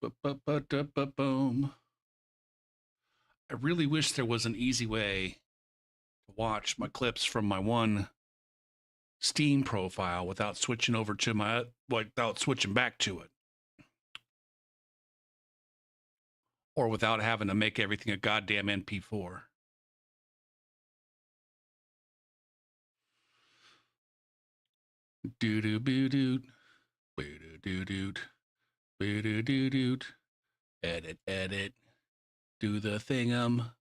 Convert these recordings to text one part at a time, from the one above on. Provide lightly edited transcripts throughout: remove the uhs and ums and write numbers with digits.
Boom. I really wish there was an easy way to watch my clips from my one Steam profile without switching over to my, without switching back to it, or without having to make everything a goddamn MP4. Doo doo boo doot, boo doo doo doot, boo doo doo doot. Edit, edit, do the thingum.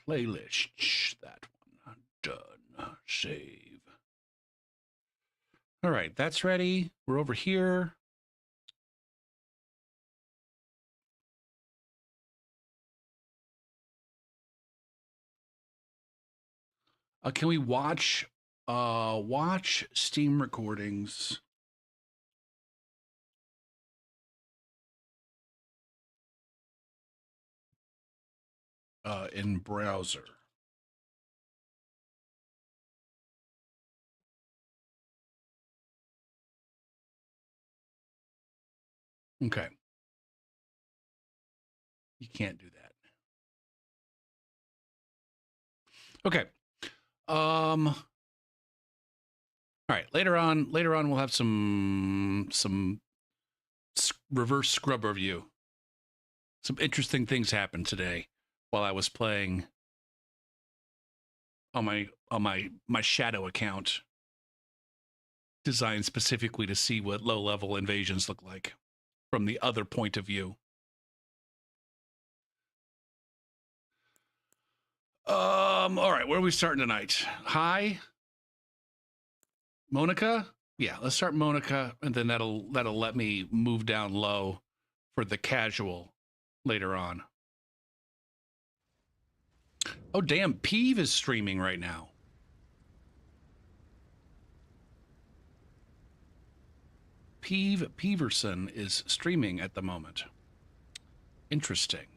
Playlist, that one, done, save. All right, that's ready. We're over here. Can we watch Steam recordings? In browser. Okay. You can't do that. Okay. All right. Later on, we'll have some reverse scrub review. Some interesting things happened today while I was playing on my shadow account, designed specifically to see what low-level invasions look like from the other point of view. All right, where are we starting tonight? Hi, Monica? Yeah, let's start Monica, and then that'll let me move down low for the casual later on. Oh, damn, Peeve is streaming right now. Peeverson is streaming at the moment. Interesting.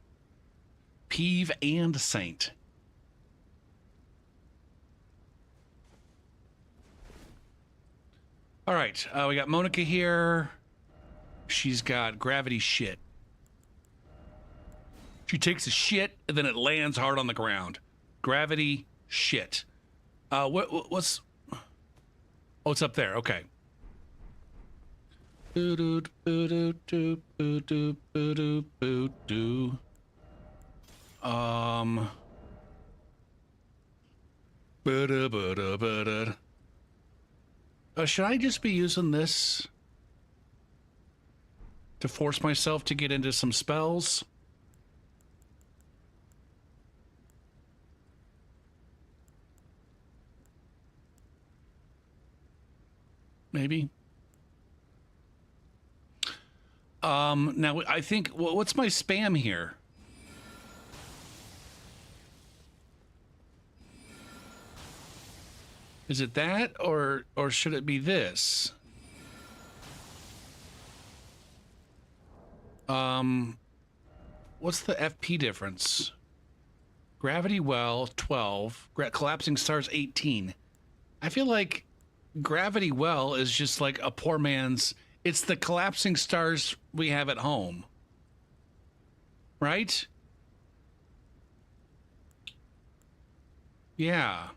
Peeve and Saint. All right, we got Monica here. She's got gravity shit. She takes a shit and then it lands hard on the ground. Gravity shit. What's? Oh, it's up there. Okay. Should I just be using this to force myself to get into some spells? Maybe. Now I think, what's my spam here? Is it that, or should it be this? What's the FP difference? Gravity well 12, collapsing stars 18. I feel like Gravity Well is just like a poor man's. It's the collapsing stars we have at home, right? Yeah.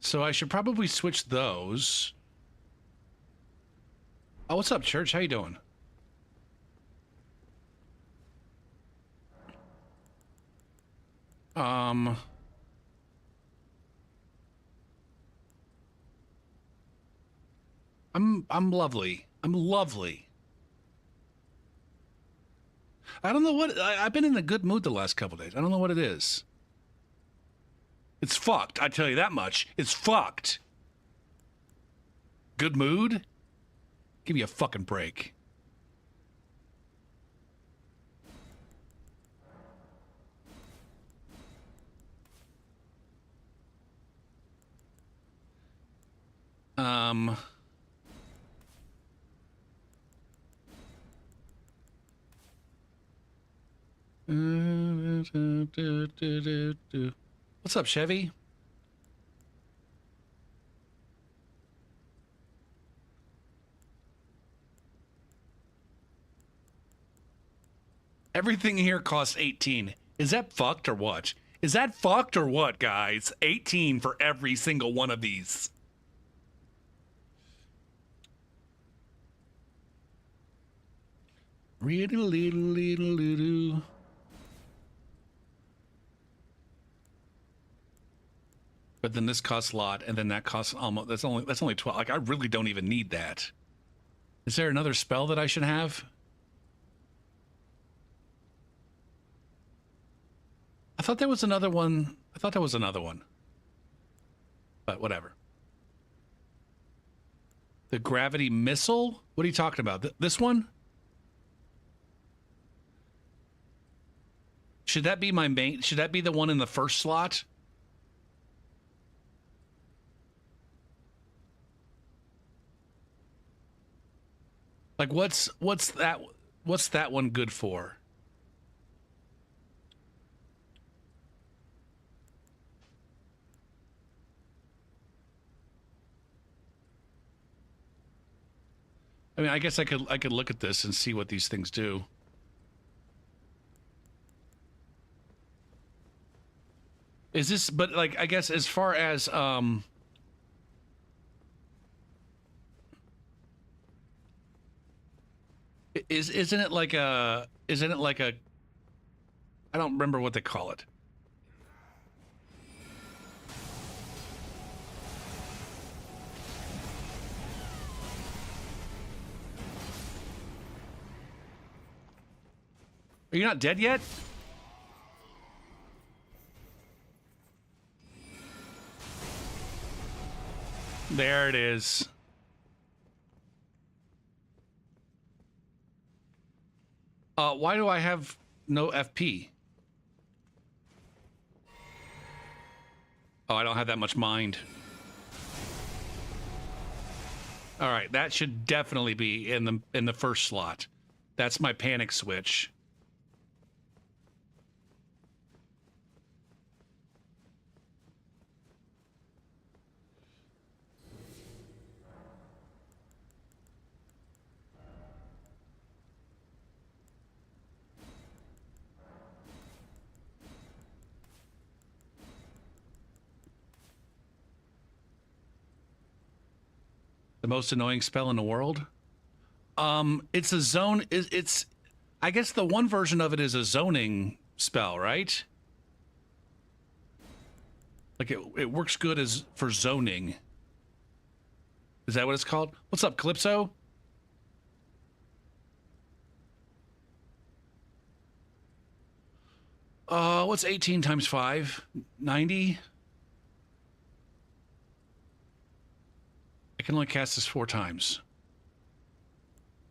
So I should probably switch those. Oh, what's up, Church? How you doing? I'm lovely. I'm lovely. I don't know what I've been in a good mood the last couple days. I don't know what it is. It's fucked. I tell you that much. It's fucked. Good mood? Give me a fucking break. Um. What's up, Chevy? Everything here costs 18. Is that fucked or what? Is that fucked or what, guys? 18 for every single one of these. Riddle-diddle-diddle-diddle. But then this costs a lot, and then that costs almost. That's only 12. Like, I really don't even need that. Is there another spell that I should have? I thought there was another one. I thought there was another one. But whatever. The gravity missile? What are you talking about? This one? Should that be my main? Should that be the one in the first slot? Like, what's that one good for? I mean, I guess I could look at this and see what these things do. Is this, but like, I guess as far as isn't it like a I don't remember what they call it. Are you not dead yet? There it is. Why do I have no FP? Oh, I don't have that much mind. All right, that should definitely be in the first slot. That's my panic switch. The most annoying spell in the world? It's a zone. It's I guess the one version of it is a zoning spell, right? Like it works good as for zoning. Is that what it's called? What's up, Calypso? What's 18 times 5? 90? I can only cast this 4 times.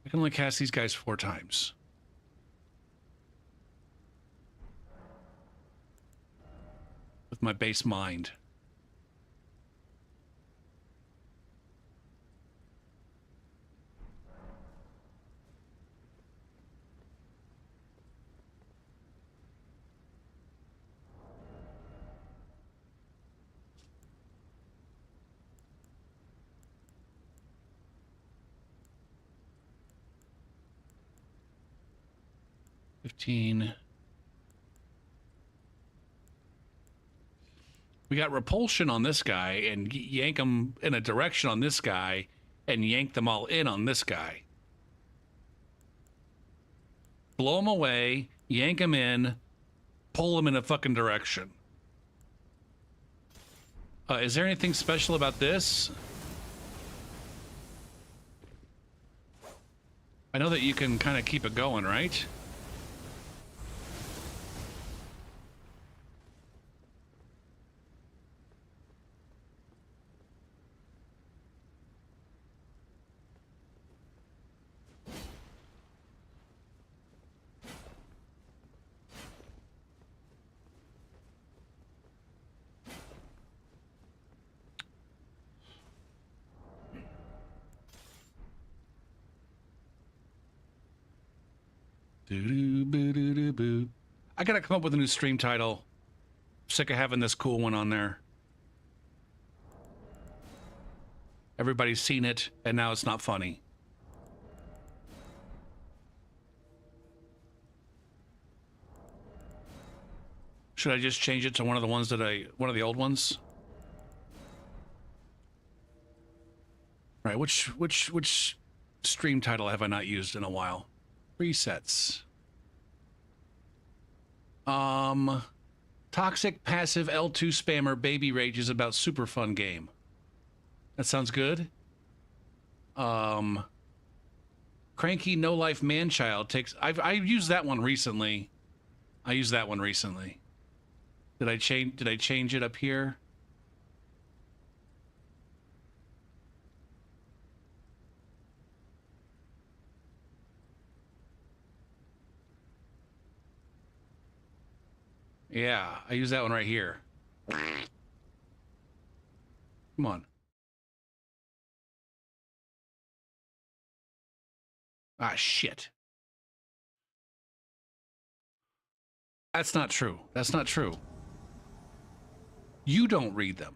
I can only cast these guys 4 times. With my base mind. We got repulsion on this guy and yank them in a direction on this guy and yank them all in on this guy. Blow them away, yank them in, pull them in a fucking direction. Is there anything special about this? I know that you can kind of keep it going, right? I gotta come up with a new stream title. Sick of having this cool one on there. Everybody's seen it, and now it's not funny. Should I just change it to one of the ones that one of the old ones? All right, which stream title have I not used in a while? Presets. Toxic passive L2 spammer baby rages about super fun game. That sounds good. Cranky no life man child takes. I've used that one recently. I used that one recently. Did I change it up here? Yeah, I use that one right here. Come on. Ah, shit. That's not true. That's not true. You don't read them.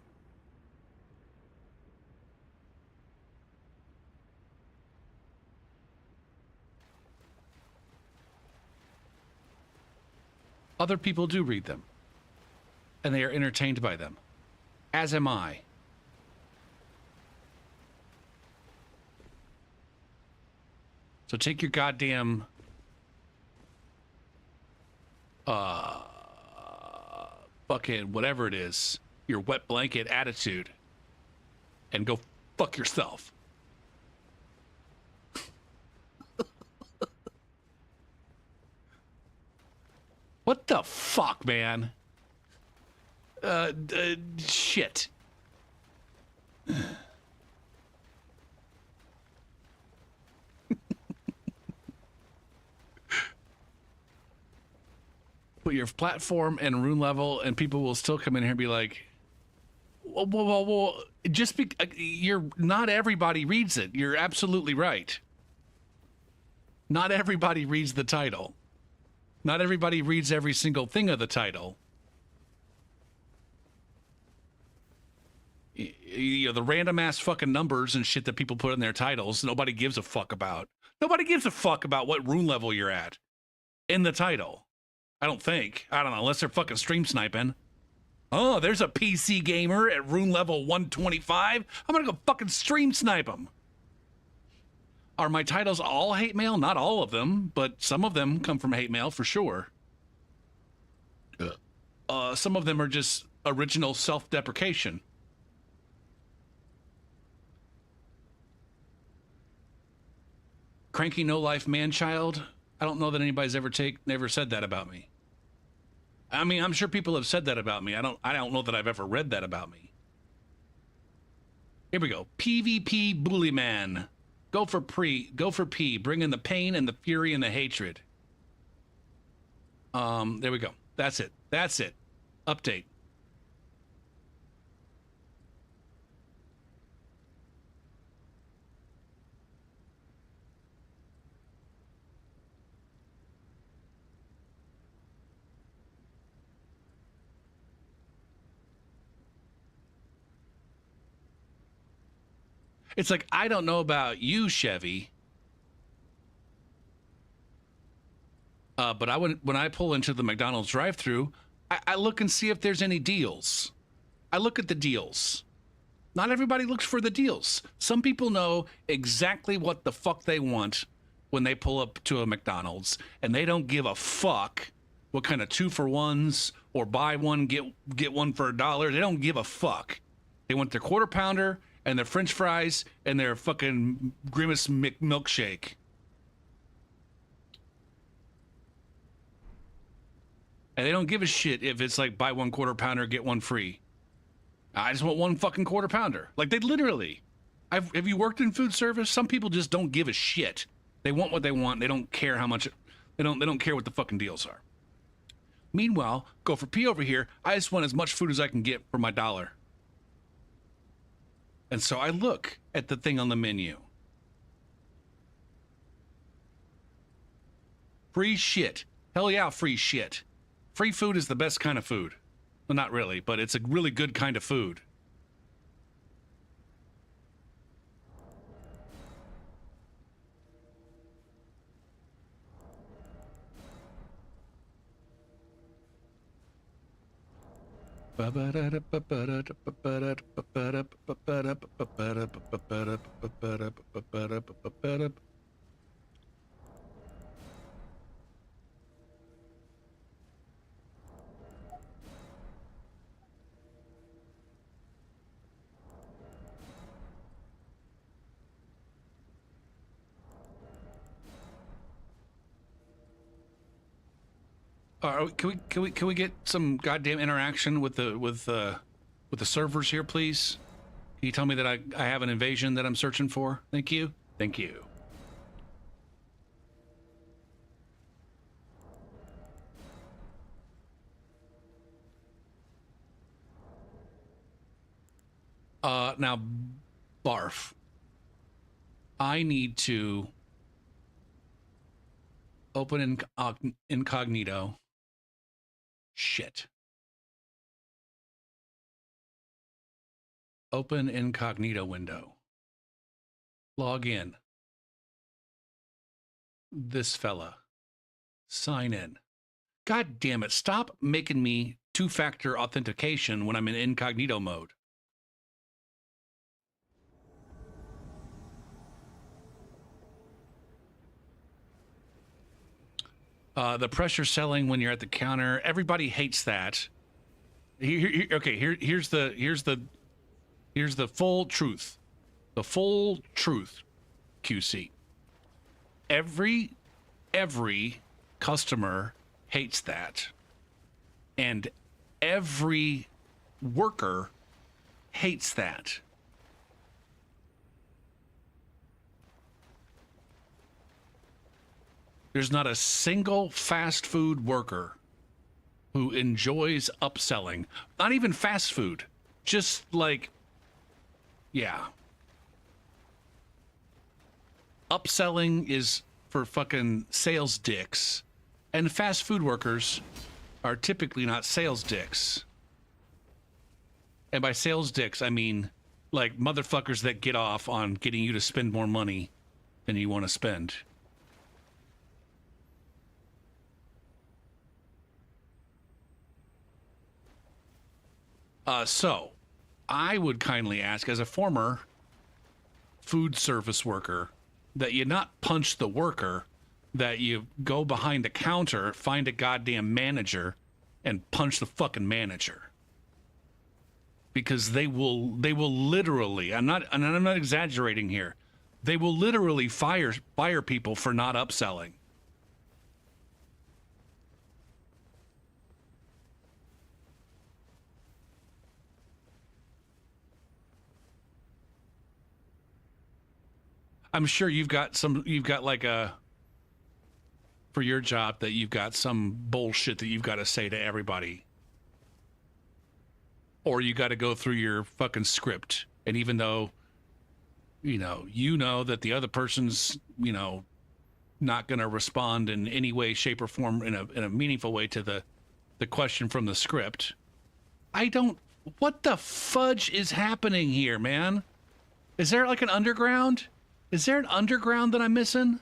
Other people do read them. And they are entertained by them. As am I. So take your goddamn fucking whatever it is, your wet blanket attitude, and go fuck yourself. What the fuck, man? Shit. Put your platform and rune level, and people will still come in here and be like, well, just you're not everybody reads it. You're absolutely right. Not everybody reads the title. Not everybody reads every single thing of the title. You know, the random ass fucking numbers and shit that people put in their titles, nobody gives a fuck about. Nobody gives a fuck about what rune level you're at in the title. I don't think. I don't know, unless they're fucking stream sniping. Oh, there's a PC gamer at rune level 125. I'm gonna go fucking stream snipe him. Are my titles all hate mail? Not all of them, but some of them come from hate mail for sure. Some of them are just original self-deprecation. Cranky no life man child. I don't know that anybody's never said that about me. I mean, I'm sure people have said that about me. I don't know that I've ever read that about me. Here we go. PvP bully man. Go for P. Bring in the pain and the fury and the hatred. There we go. That's it. That's it. Update. It's like, I don't know about you, Chevy. But when I pull into the McDonald's drive-thru, I look and see if there's any deals. I look at the deals. Not everybody looks for the deals. Some people know exactly what the fuck they want when they pull up to a McDonald's, and they don't give a fuck what kind of 2-for-1s or buy one, get one for $1. They don't give a fuck. They want their quarter pounder and their french fries and their fucking Grimace milkshake. And they don't give a shit if it's like buy one quarter pounder, get one free. I just want one fucking quarter pounder. Like, they literally, have you worked in food service? Some people just don't give a shit. They want what they want. They don't care how much, they don't care what the fucking deals are. Meanwhile, go for P over here. I just want as much food as I can get for my $1. And so I look at the thing on the menu. Free shit. Hell yeah, free shit. Free food is the best kind of food. Well, not really, but it's a really good kind of food. Can we get some goddamn interaction with the servers here, please? Can you tell me that I have an invasion that I'm searching for? Thank you. Thank you. Now, barf. I need to open incognito. Shit. Open incognito window. Log in. This fella. Sign in. God damn it. Stop making me two-factor authentication when I'm in incognito mode. The pressure selling when you're at the counter. Everybody hates that. Here's the full truth. The full truth, QC. Every customer hates that. And every worker hates that. There's not a single fast food worker who enjoys upselling. Not even fast food. Just like, yeah. Upselling is for fucking sales dicks. And fast food workers are typically not sales dicks. And by sales dicks, I mean like motherfuckers that get off on getting you to spend more money than you want to spend. So, I would kindly ask, as a former food service worker, that you not punch the worker, that you go behind the counter, find a goddamn manager, and punch the fucking manager. Because they will literally, I'm not exaggerating here, they will literally fire people for not upselling. I'm sure you've got like a, for your job, that you've got some bullshit that you've got to say to everybody. Or you got to go through your fucking script. And even though, you know that the other person's, not going to respond in any way, shape, or form in a meaningful way to the question from the script. What the fudge is happening here, man? Is there like an underground? Is there an underground that I'm missing?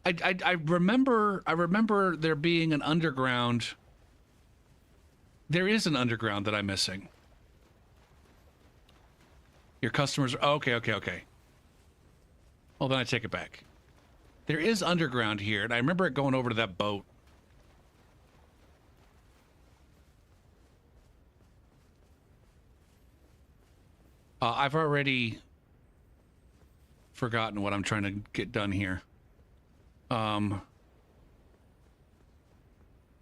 I remember there being an underground. There is an underground that I'm missing. Your customers. Oh, okay. Well, then I take it back. There is underground here, and I remember it going over to that boat. I've already forgotten what I'm trying to get done here. Oh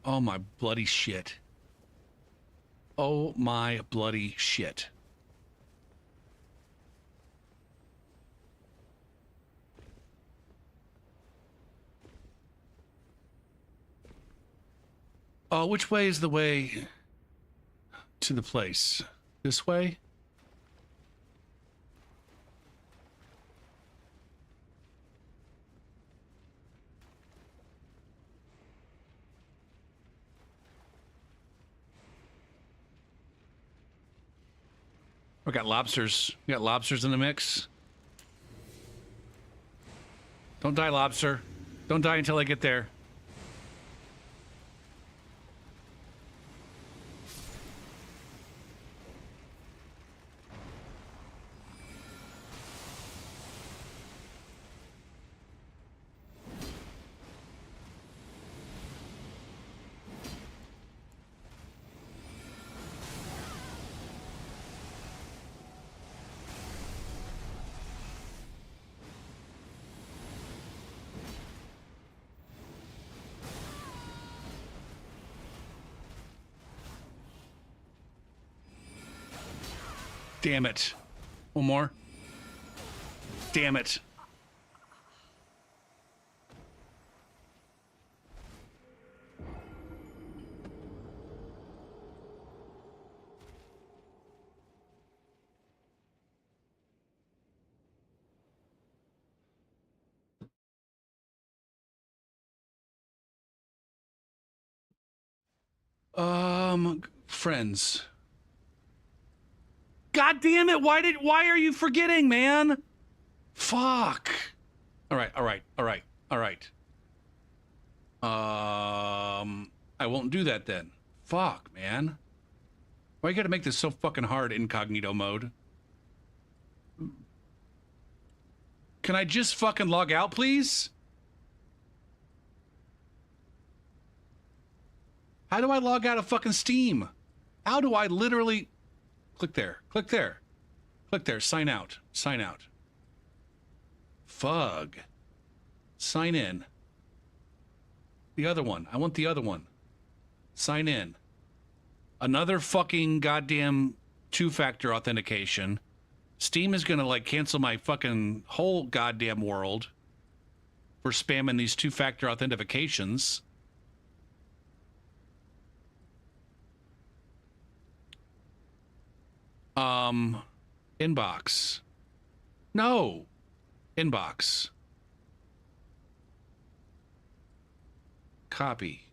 my bloody shit. Oh my bloody shit. Oh, which way is the way to the place? This way? We got lobsters. We got lobsters in the mix. Don't die, lobster. Don't die until I get there. Damn it. One more. Damn it. Friends. God damn it, why are you forgetting, man? Fuck. All right. I won't do that then. Fuck, man. Why you gotta make this so fucking hard, incognito mode? Can I just fucking log out, please? How do I log out of fucking Steam? How do I literally... Click there. Click there. Click there. Sign out. Sign out. Fug. Sign in. The other one. I want the other one. Sign in. Another fucking goddamn two-factor authentication. Steam is gonna, like, cancel my fucking whole goddamn world for spamming these two-factor authentications. Inbox. No. Inbox. Copy.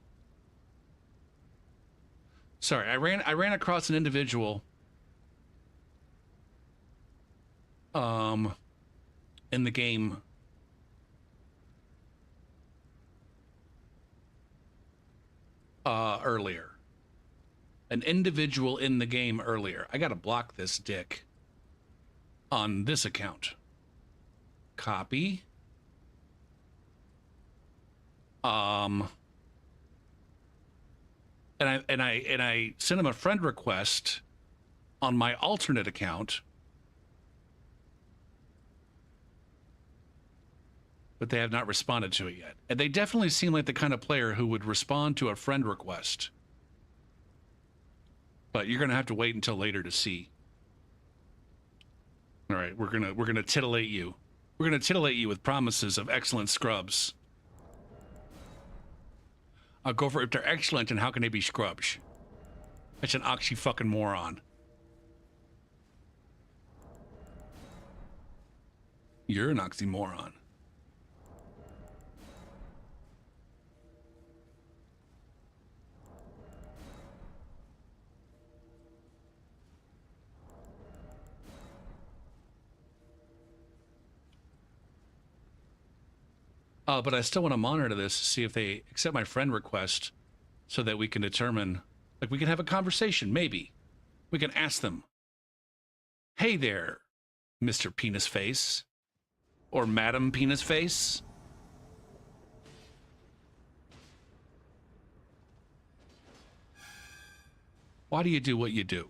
Sorry, I ran across an individual in the game earlier. An individual in the game earlier. I gotta block this dick on this account. Copy. And I sent him a friend request on my alternate account, but they have not responded to it yet. And they definitely seem like the kind of player who would respond to a friend request. But you're gonna have to wait until later to see. All right, we're gonna titillate you. We're gonna titillate you with promises of excellent scrubs. I'll go for if they're excellent, and how can they be scrubs? That's an oxy fucking moron. You're an oxymoron. But I still want to monitor this to see if they accept my friend request so that we can determine, like, we can have a conversation, maybe. We can ask them, hey there, Mr. Penis Face. Or Madam Penis Face. Why do you do what you do?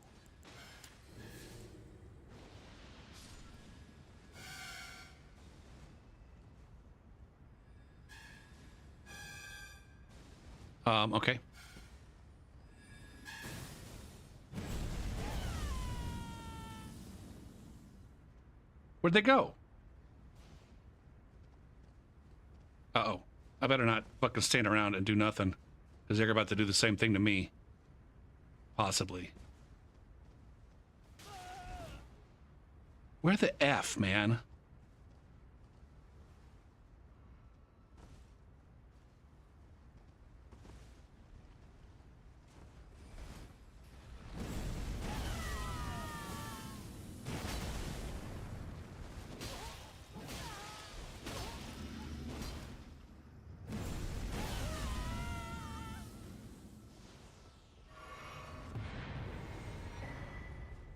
Okay. Where'd they go? Uh-oh. I better not fucking stand around and do nothing, because they're about to do the same thing to me. Possibly. Where the F, man?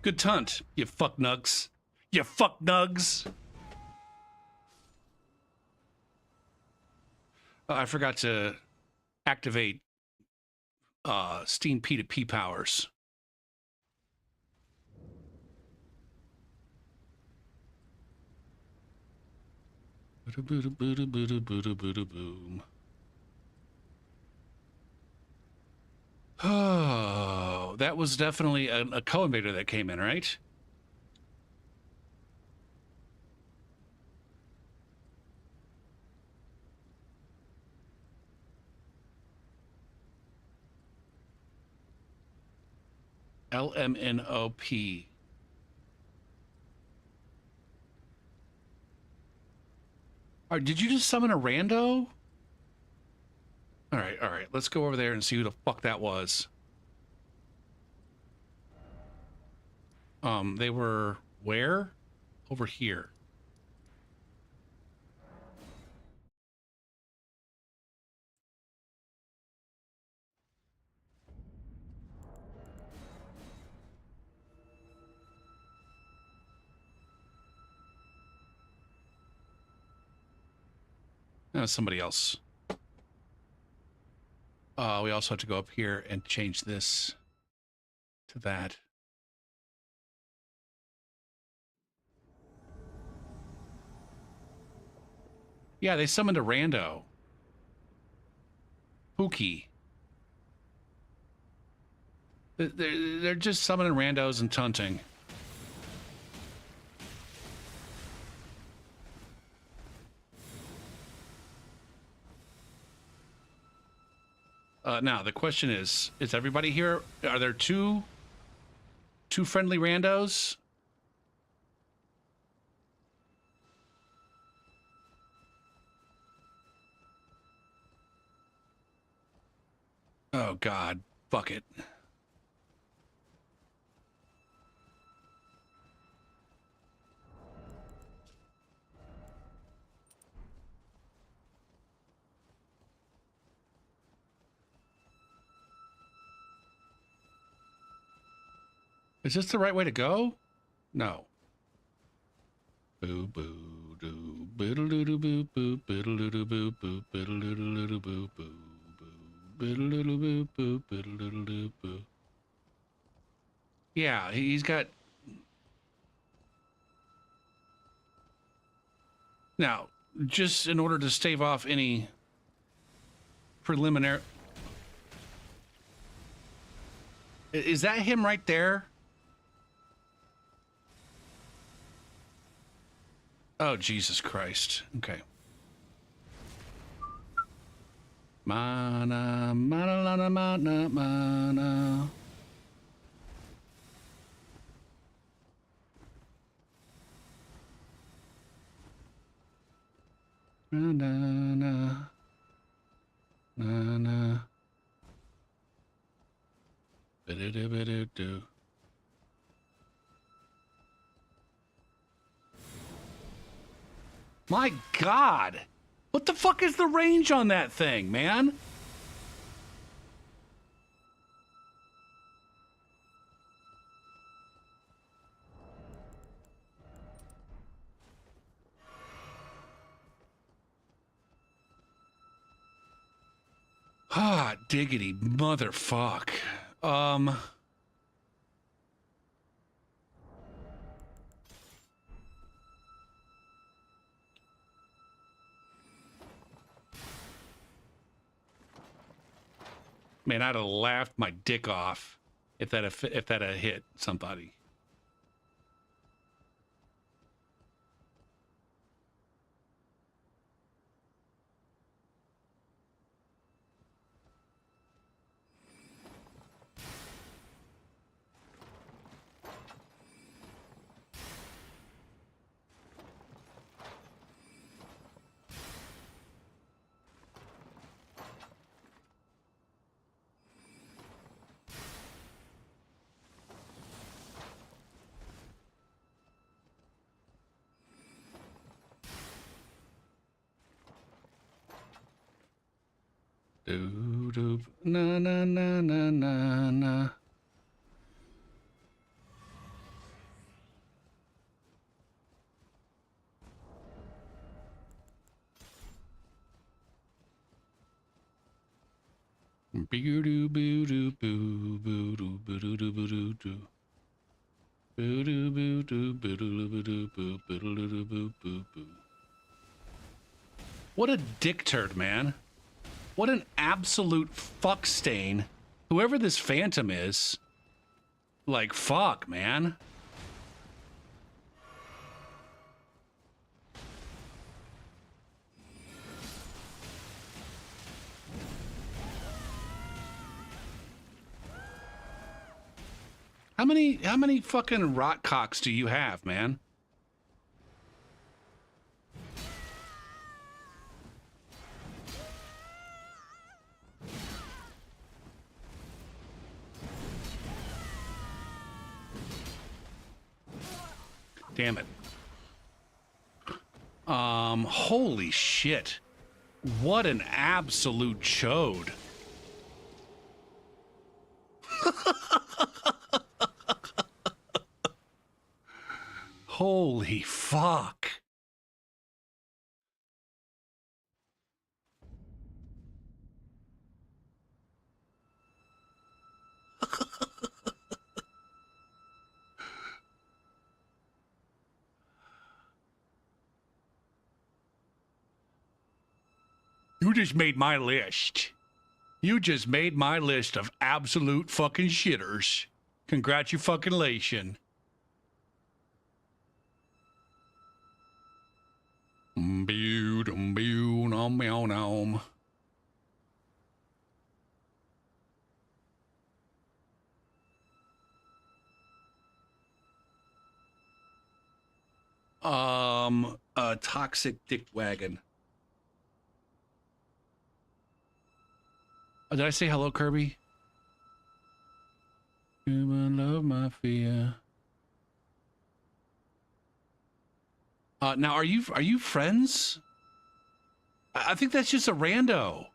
Good tunt, you fuck nugs. You fuck nugs. I forgot to activate Steam P2P powers. Boom. Oh, that was definitely a co-invader that came in, right? LMNOP. All right, did you just summon a rando? All right. Let's go over there and see who the fuck that was. They were where? Over here. Somebody else. We also have to go up here and change this to that. Yeah, they summoned a rando. Pookie. They're just summoning randos and taunting. Now the question is everybody here? Are there two friendly randos? Oh God, fuck it. Is this the right way to go? No. Boo boo doo biddle doo boo boo biddle doo boo boo biddle doo boo boo biddle doo boo boo biddle doo boo. Yeah, he's got. Now, just in order to stave off any preliminary. Is that him right there? Oh, Jesus Christ. Okay. Mana, mana, mana, mana, mana. Na, na, na, na. Ba-do-do-ba-do-do. My God. What the fuck is the range on that thing, man? Ah, diggity motherfuck. Man, I'd have laughed my dick off if that had hit somebody. Doo doo na na na na na na. What a dick turd, man. What an absolute fuck stain. Whoever this phantom is. Like, fuck, man. How many fucking rot cocks do you have, man? Damn it. Holy shit. What an absolute chode. Holy fuck. You just made my list. You just made my list of absolute fucking shitters. Congratulations. A toxic dick wagon. Oh, did I say hello, Kirby? Human love mafia. Now are you friends? I think that's just a rando.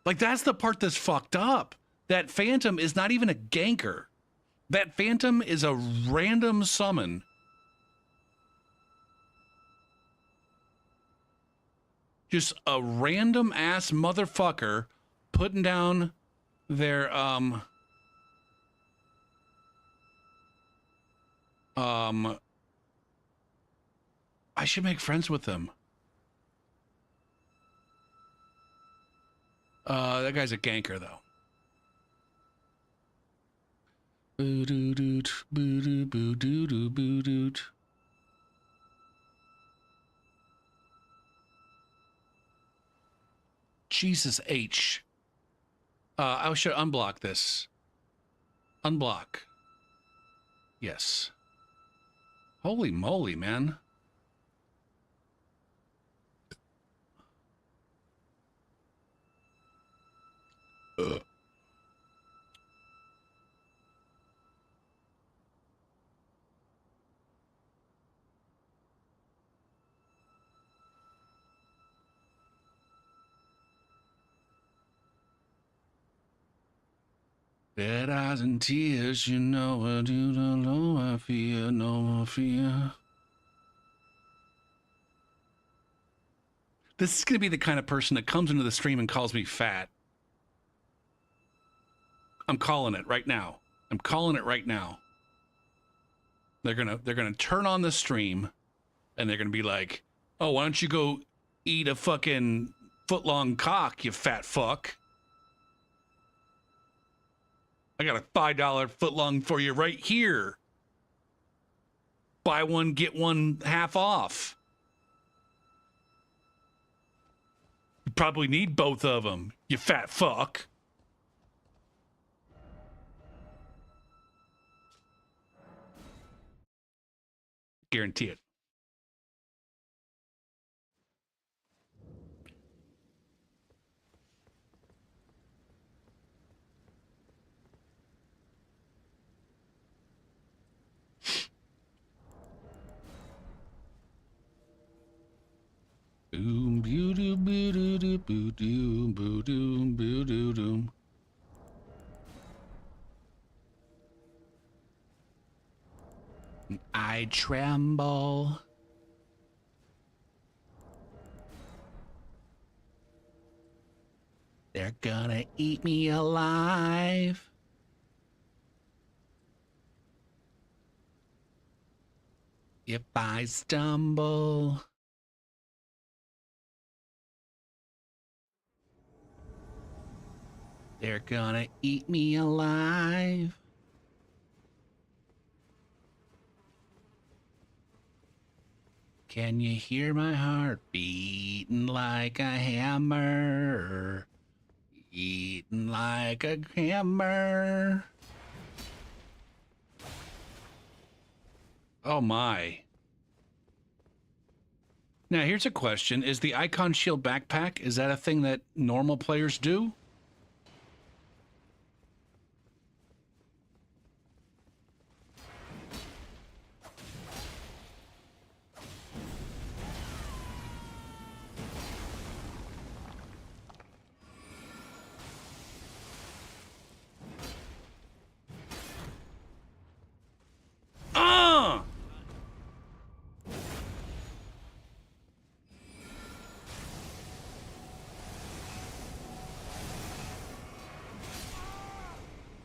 Like, that's the part that's fucked up. That phantom is not even a ganker. That phantom is a random summon. Just a random ass motherfucker putting down their I should make friends with them. That guy's a ganker though. Boo-doo-doot, boo-doo, boo-doo-doo, boo-doot. Jesus H. I should unblock this. Unblock. Yes. Holy moly, man. Ugh. Red eyes and tears, you know what you don't know. I fear, no more fear. This is going to be the kind of person that comes into the stream and calls me fat. I'm calling it right now. I'm calling it right now. They're gonna turn on the stream and they're gonna be like, oh, why don't you go eat a fucking foot-long cock, you fat fuck? I got a $5 foot-long for you right here. Buy one, get one half off. You probably need both of them, you fat fuck. Guarantee it. Boom, boo doo boo doo doo boo doo boo doo boo doo doo. I tremble. They're gonna eat me alive. If I stumble. They're gonna eat me alive. Can you hear my heart beating like a hammer? Eating like a hammer. Oh my. Now here's a question. Is the Icon Shield backpack, is that a thing that normal players do?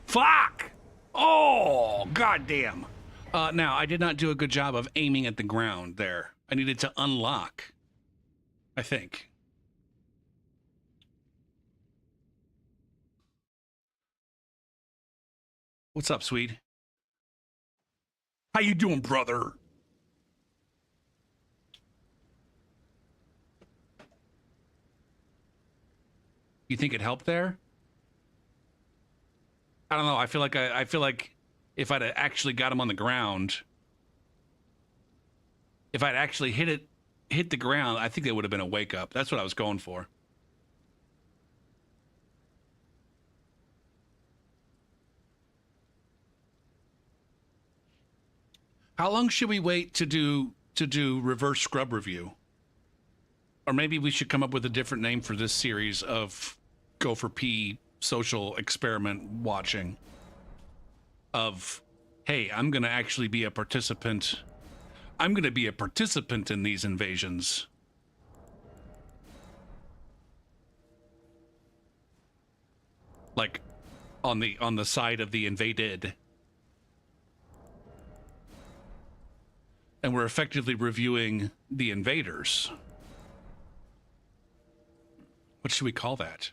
Fuck! Oh, goddamn. Now, I did not do a good job of aiming at the ground there. I needed to unlock, I think. What's up, Swede? How you doing, brother? You think it helped there? I don't know. I feel like if I'd actually got him on the ground, if I'd actually hit the ground, I think it would have been a wake up. That's what I was going for. How long should we wait to do reverse scrub review? Or maybe we should come up with a different name for this series of Gopher P social experiment watching. Of, hey, I'm going to actually be a participant. I'm going to be a participant in these invasions. Like on the side of the invaded. And we're effectively reviewing the invaders. What should we call that?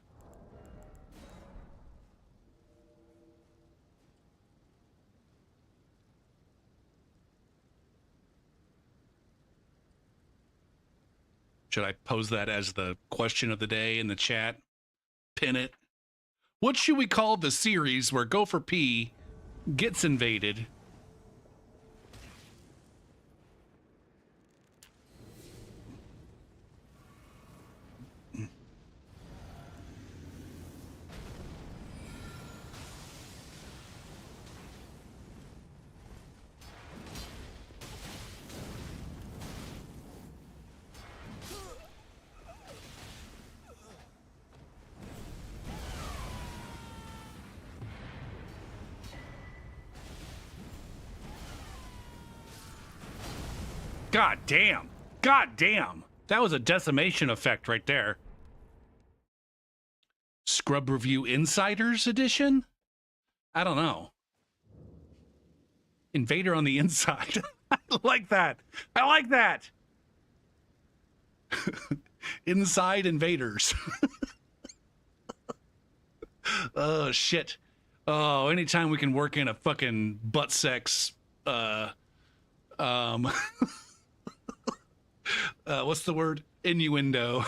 Should I pose that as the question of the day in the chat? Pin it. What should we call the series where Gopher P gets invaded? God damn. God damn. That was a decimation effect right there. Scrub Review Insiders Edition? I don't know. Invader on the inside. I like that. I like that. Inside invaders. Oh, shit. Oh, anytime we can work in a fucking butt sex, what's the word? Innuendo.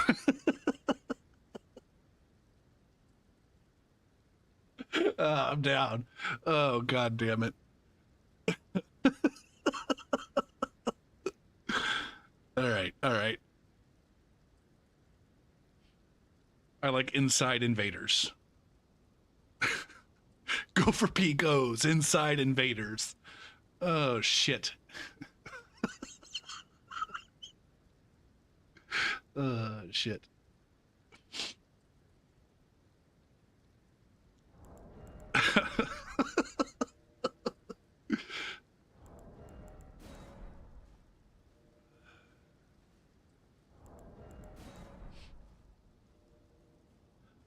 I'm down. Oh, God damn it. All right. All right. I like inside invaders. Gopher P goes inside invaders. Oh, shit. Shit.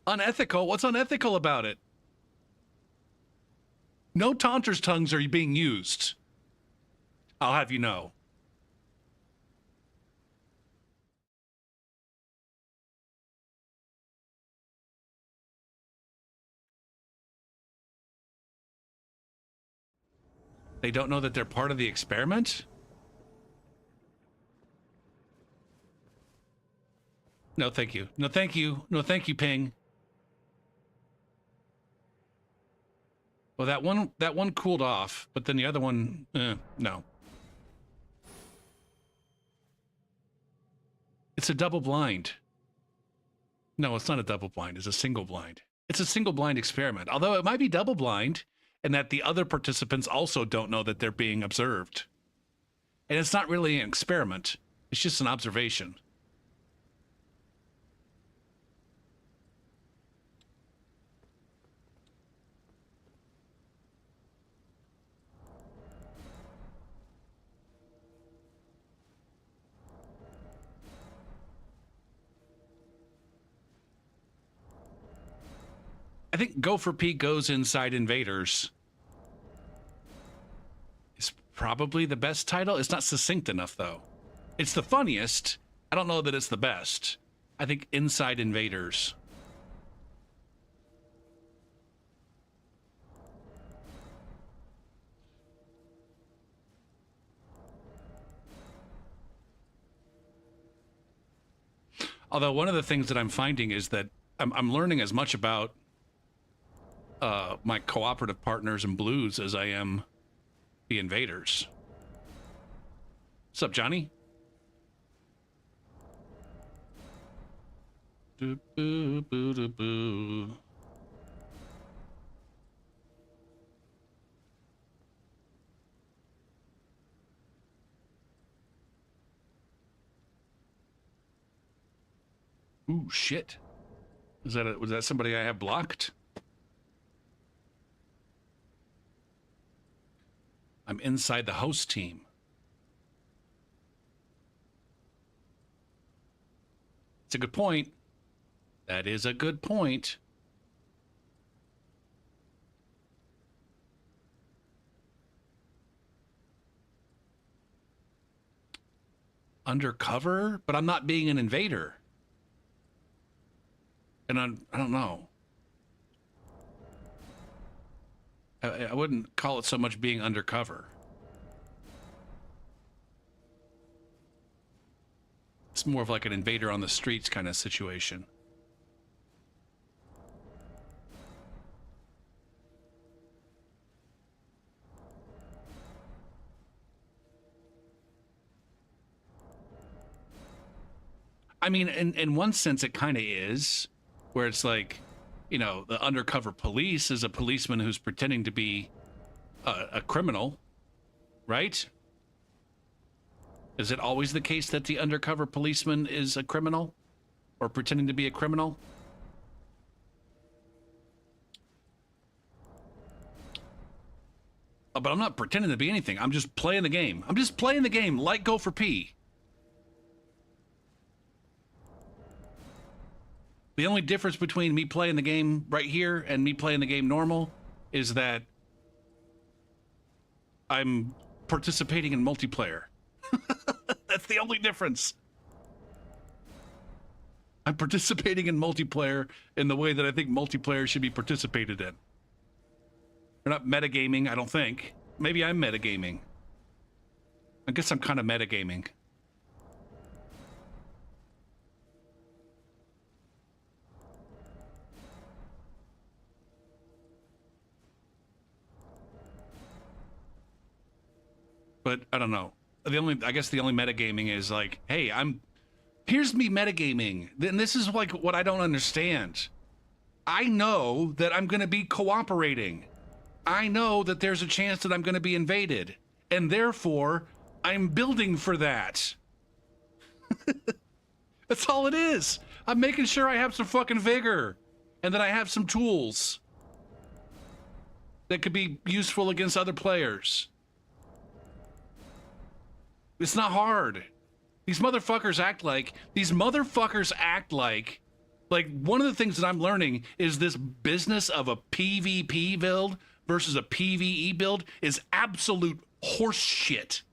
Unethical? What's unethical about it? No taunters' tongues are being used. I'll have you know. They don't know that they're part of the experiment? No, thank you. No, thank you. No, thank you, Ping. Well, that one cooled off, but then the other one, no. It's a double blind. No, it's not a double blind. It's a single blind. It's a single blind experiment, although it might be double blind and that the other participants also don't know that they're being observed. And it's not really an experiment. It's just an observation. I think Gopher P goes inside invaders. It's probably the best title. It's not succinct enough, though. It's the funniest. I don't know that it's the best. I think Inside Invaders. Although one of the things that I'm finding is that I'm learning as much about my cooperative partners in blues as I am the invaders. What's up, Johnny? Boo, boo, boo, boo. Ooh, shit. Was that somebody I have blocked? I'm inside the host team. It's a good point. That is a good point. Undercover? But I'm not being an invader. And I don't know. I wouldn't call it so much being undercover. It's more of like an invader on the streets kind of situation. I mean, in one sense, it kind of is, where it's like, you know, the undercover police is a policeman who's pretending to be a criminal, right? Is it always the case that the undercover policeman is a criminal or pretending to be a criminal? Oh, but I'm not pretending to be anything. I'm just playing the game. I'm just playing the game like Gopher P. The only difference between me playing the game right here and me playing the game normal is that I'm participating in multiplayer. That's the only difference. I'm participating in multiplayer in the way that I think multiplayer should be participated in. They're not metagaming, I don't think. Maybe I'm metagaming. I guess I'm kind of metagaming. But I don't know. I guess the only metagaming is like, hey, here's me metagaming. And this is like what I don't understand. I know that I'm going to be cooperating. I know that there's a chance that I'm going to be invaded. And therefore, I'm building for that. That's all it is. I'm making sure I have some fucking vigor. And that I have some tools that could be useful against other players. It's not hard. These motherfuckers act like Like, one of the things that I'm learning is this business of a PvP build versus a PvE build is absolute horse shit.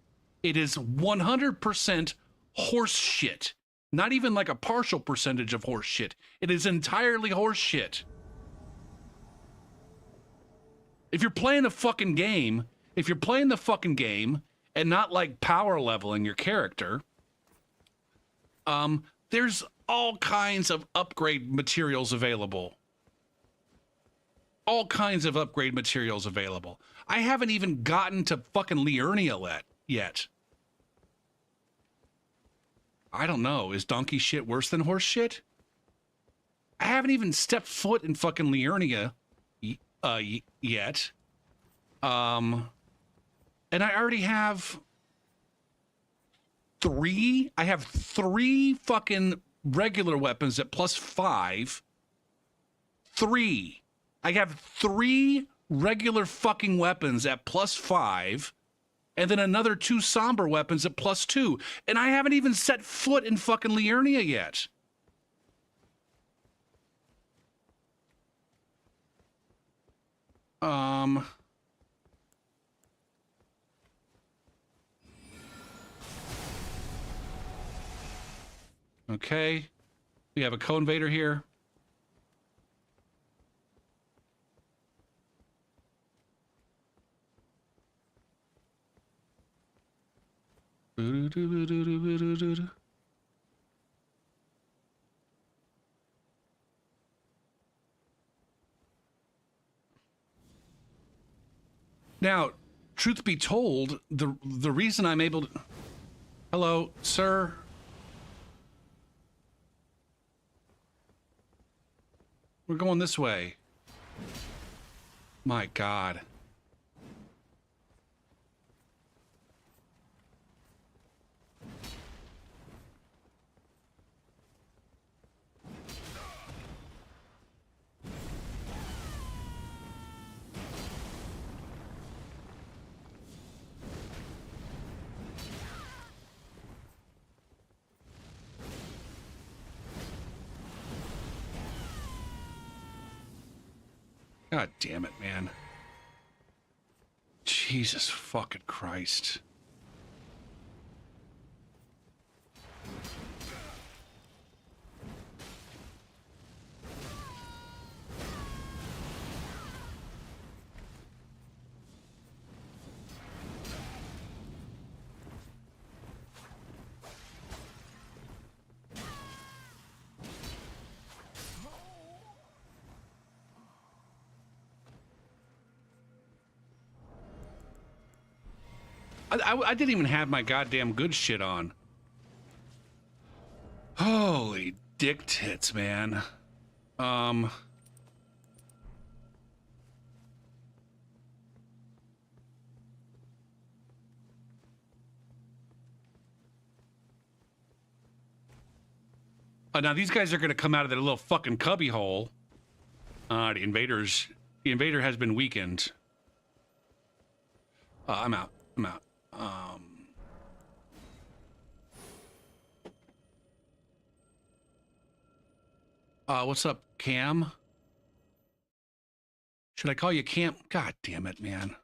It is 100% horse shit. Not even like a partial percentage of horse shit. It is entirely horse shit. If you're playing a fucking game, if you're playing the fucking game and not like power leveling your character, there's all kinds of upgrade materials available. All kinds of upgrade materials available. I haven't even gotten to fucking Liurnia yet. I don't know. Is donkey shit worse than horse shit? I haven't even stepped foot in fucking Liurnia yet. And I already have three. I have three fucking regular weapons at +5. Three. I have three regular fucking weapons at +5. And then another 2 somber weapons at +2. And I haven't even set foot in fucking Liurnia yet. Okay. We have a co-invader here. Now, truth be told, the reason I'm able to... Hello, sir. We're going this way. My God. God damn it, man. Jesus fucking Christ. I didn't even have my goddamn good shit on. Holy dick tits, man. Now these guys are gonna come out of their little fucking cubby hole. The invader has been weakened. I'm out. What's up, Cam? Should I call you Cam? God damn it, man.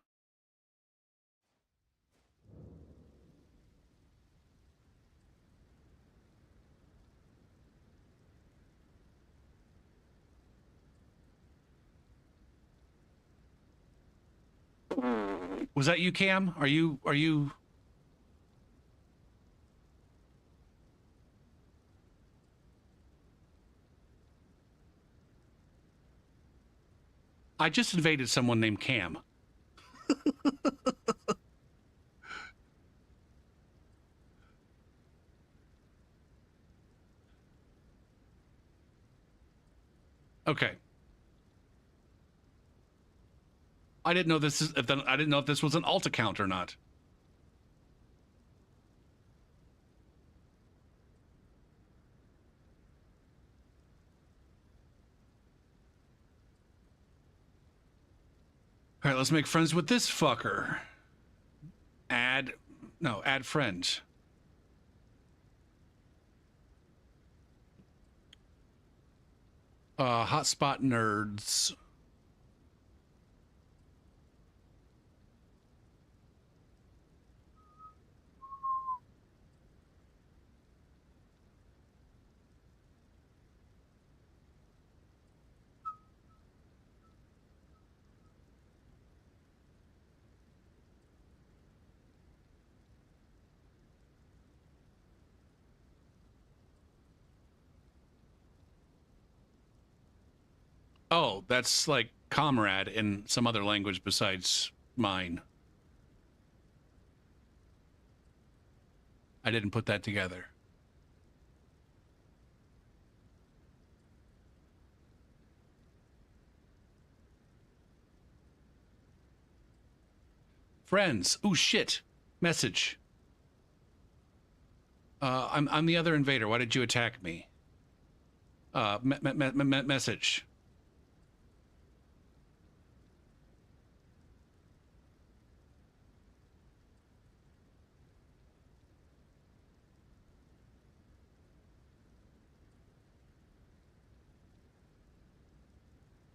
Was that you, Cam? Are you... I just invaded someone named Cam. Okay. I didn't know I didn't know if this was an alt account or not. All right, let's make friends with this fucker. Add friend. Hotspot nerds. Oh, that's like comrade in some other language besides mine. I didn't put that together. Friends. Ooh, shit. Message. I'm the other invader. Why did you attack me? Message.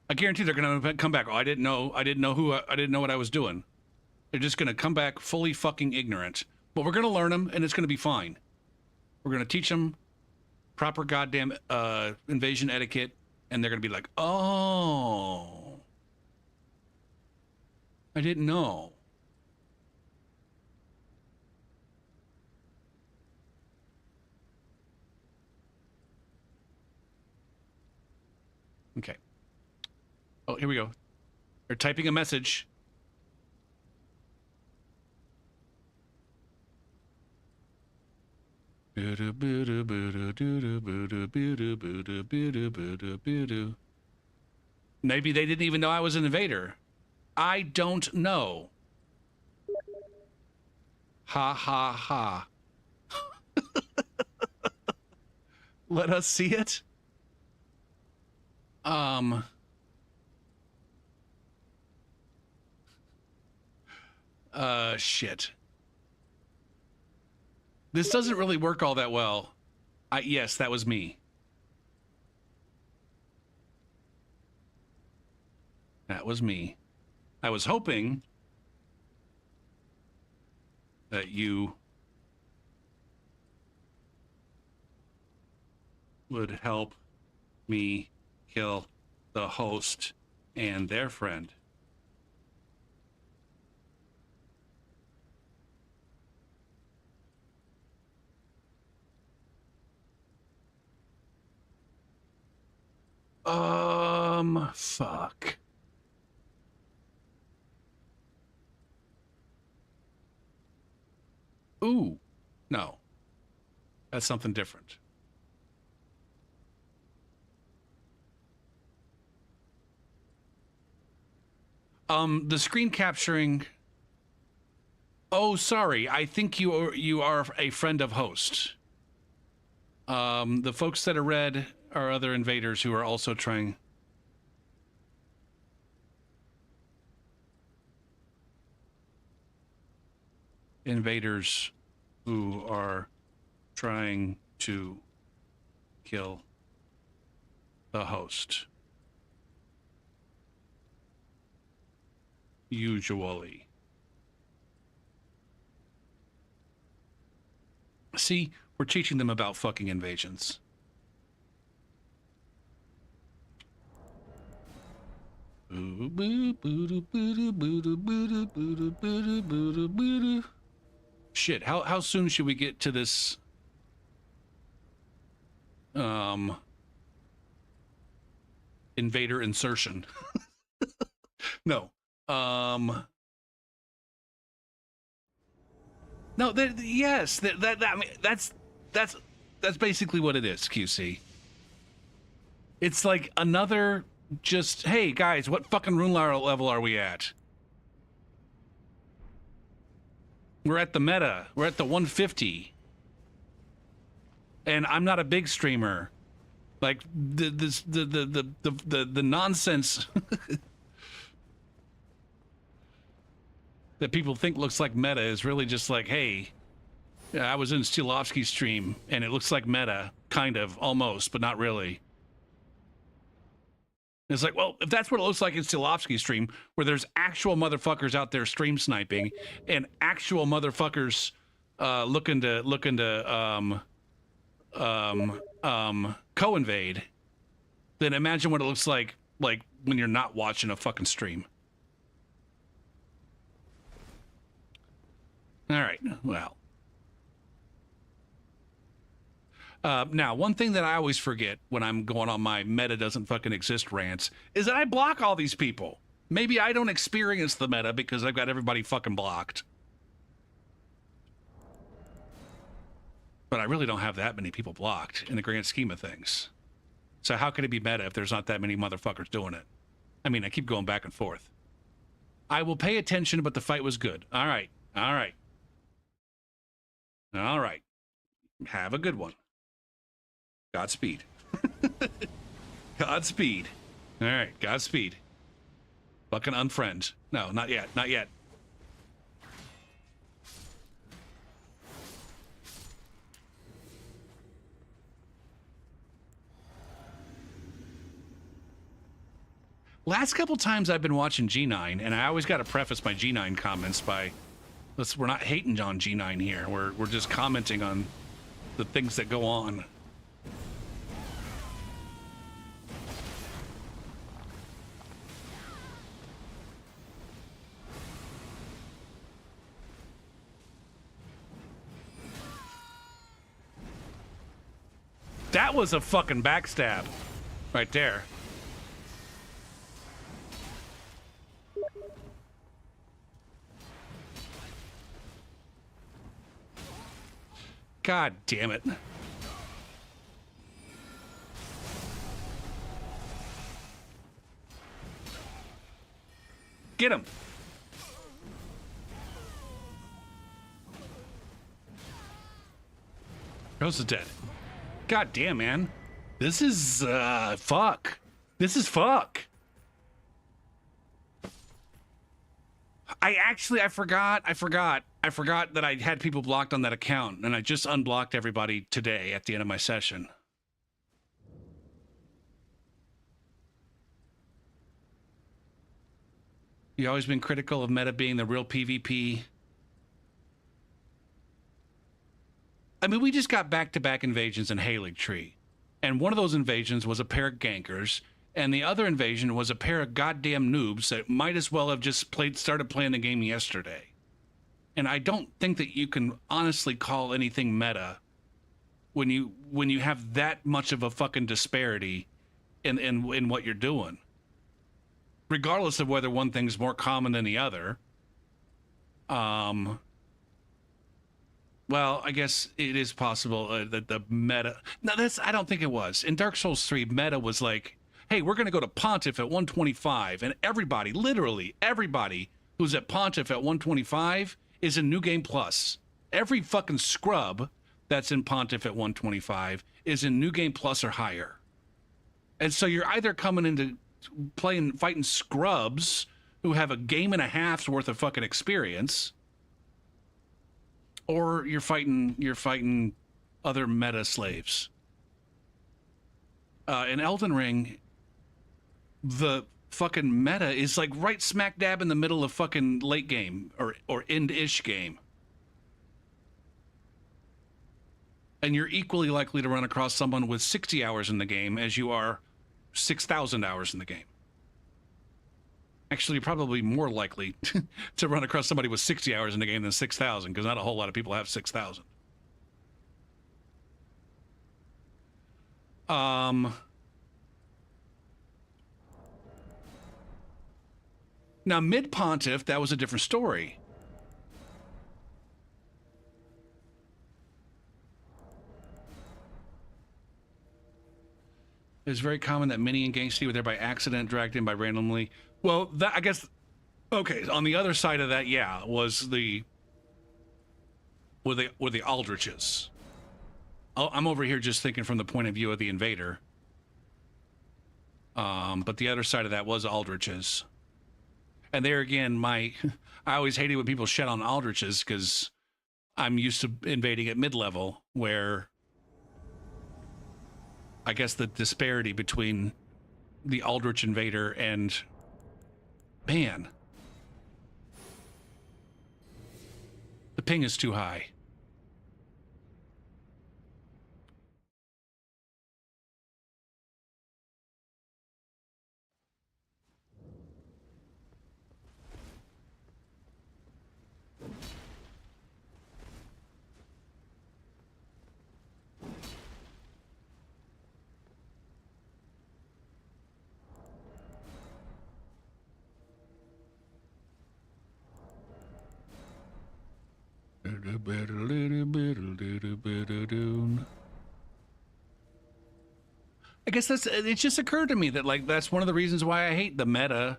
I guarantee they're gonna come back. Oh, I didn't know I didn't know what I was doing. They're just gonna come back fully fucking ignorant. But we're gonna learn them, and it's gonna be fine. We're gonna teach them proper goddamn invasion etiquette, and they're gonna be like, "Oh, I didn't know." Okay. Oh, here we go. They're typing a message. Maybe they didn't even know I was an invader. I don't know. Ha ha ha. Let us see it. Shit. This doesn't really work all that well. Yes, that was me. That was me. I was hoping that you would help me kill the host and their friend. Fuck. Ooh, no. That's something different. The screen capturing. Oh, sorry. I think you are a friend of host. The folks that are red are other invaders who are also trying. Invaders who are trying to kill the host. Usually. See, we're teaching them about fucking invasions. Shit, how soon should we get to this invader insertion? No. No, yes, I mean that's basically what it is, QC. It's like another just, hey guys, what fucking rune level are we at? We're at the meta. We're at the 150. And I'm not a big streamer. Like the nonsense that people think looks like meta is really just like, hey, I was in Stilovsky's stream and it looks like meta, kind of, almost, but not really. It's like, well, if that's what it looks like in Stilovsky's stream, where there's actual motherfuckers out there stream sniping and actual motherfuckers looking to co-invade, then imagine what it looks like when you're not watching a fucking stream. All right, well. Now, one thing that I always forget when I'm going on my meta doesn't fucking exist rants is that I block all these people. Maybe I don't experience the meta because I've got everybody fucking blocked. But I really don't have that many people blocked in the grand scheme of things. So how could it be meta if there's not that many motherfuckers doing it? I mean, I keep going back and forth. I will pay attention, but the fight was good. All right. All right. All right. Have a good one. Godspeed. Godspeed. All right, Godspeed. Fucking unfriend. No, not yet, not yet. Last couple times I've been watching G9, and I always got to preface my G9 comments by, we're not hating on G9 here. We're just commenting on the things that go on. That was a fucking backstab right there. God damn it. Get him. Rose is dead. God damn, man. This is, fuck. This is fuck. I forgot that I had people blocked on that account, and I just unblocked everybody today at the end of my session. You've always been critical of meta being the real PvP. I mean, we just got back-to-back invasions in Halig Tree. And one of those invasions was a pair of gankers, and the other invasion was a pair of goddamn noobs that might as well have just started playing the game yesterday. And I don't think that you can honestly call anything meta when you have that much of a fucking disparity in what you're doing. Regardless of whether one thing's more common than the other. Well, I guess it is possible that the meta... No, I don't think it was. In Dark Souls 3, meta was like, hey, we're going to go to Pontiff at 125, and everybody, literally everybody who's at Pontiff at 125 is in New Game Plus. Every fucking scrub that's in Pontiff at 125 is in New Game Plus or higher. And so you're either coming into fighting scrubs who have a game and a half's worth of fucking experience, or you're fighting other meta slaves. In Elden Ring, the fucking meta is like right smack dab in the middle of fucking late game or end-ish game. And you're equally likely to run across someone with 60 hours in the game as you are 6,000 hours in the game. Actually, you're probably more likely to run across somebody with 60 hours in the game than 6,000, because not a whole lot of people have 6,000. Now, mid-Pontiff, that was a different story. It was very common that many in Gang City were there by accident, dragged in by randomly. Well, that, I guess, okay, on the other side of that, yeah, were the Aldriches. I'm over here just thinking from the point of view of the invader. But the other side of that was Aldriches. And there again, I always hated when people shit on Aldriches because I'm used to invading at mid-level, where I guess the disparity between the Aldrich Invader, and man, the ping is too high. I guess it just occurred to me that like that's one of the reasons why I hate the meta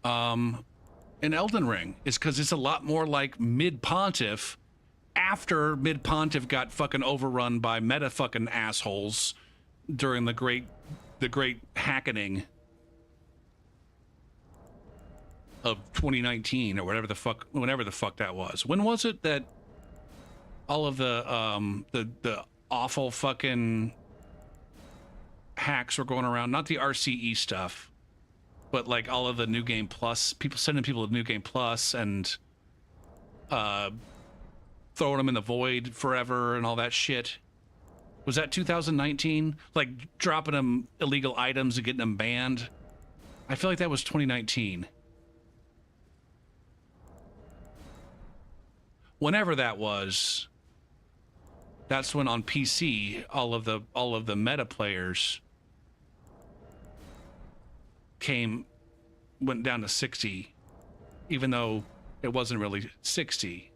in Elden Ring, is because it's a lot more like mid-pontiff after mid-pontiff got fucking overrun by meta fucking assholes during the great hackening of 2019 or whatever the fuck, whenever the fuck that was. When was it that all of the awful fucking hacks were going around? Not the RCE stuff, but like all of the New Game Plus, people sending people to New Game Plus and throwing them in the void forever and all that shit. Was that 2019? Like dropping them illegal items and getting them banned? I feel like that was 2019. Whenever that was, that's when on PC all of the meta players went down to 60, even though it wasn't really 60.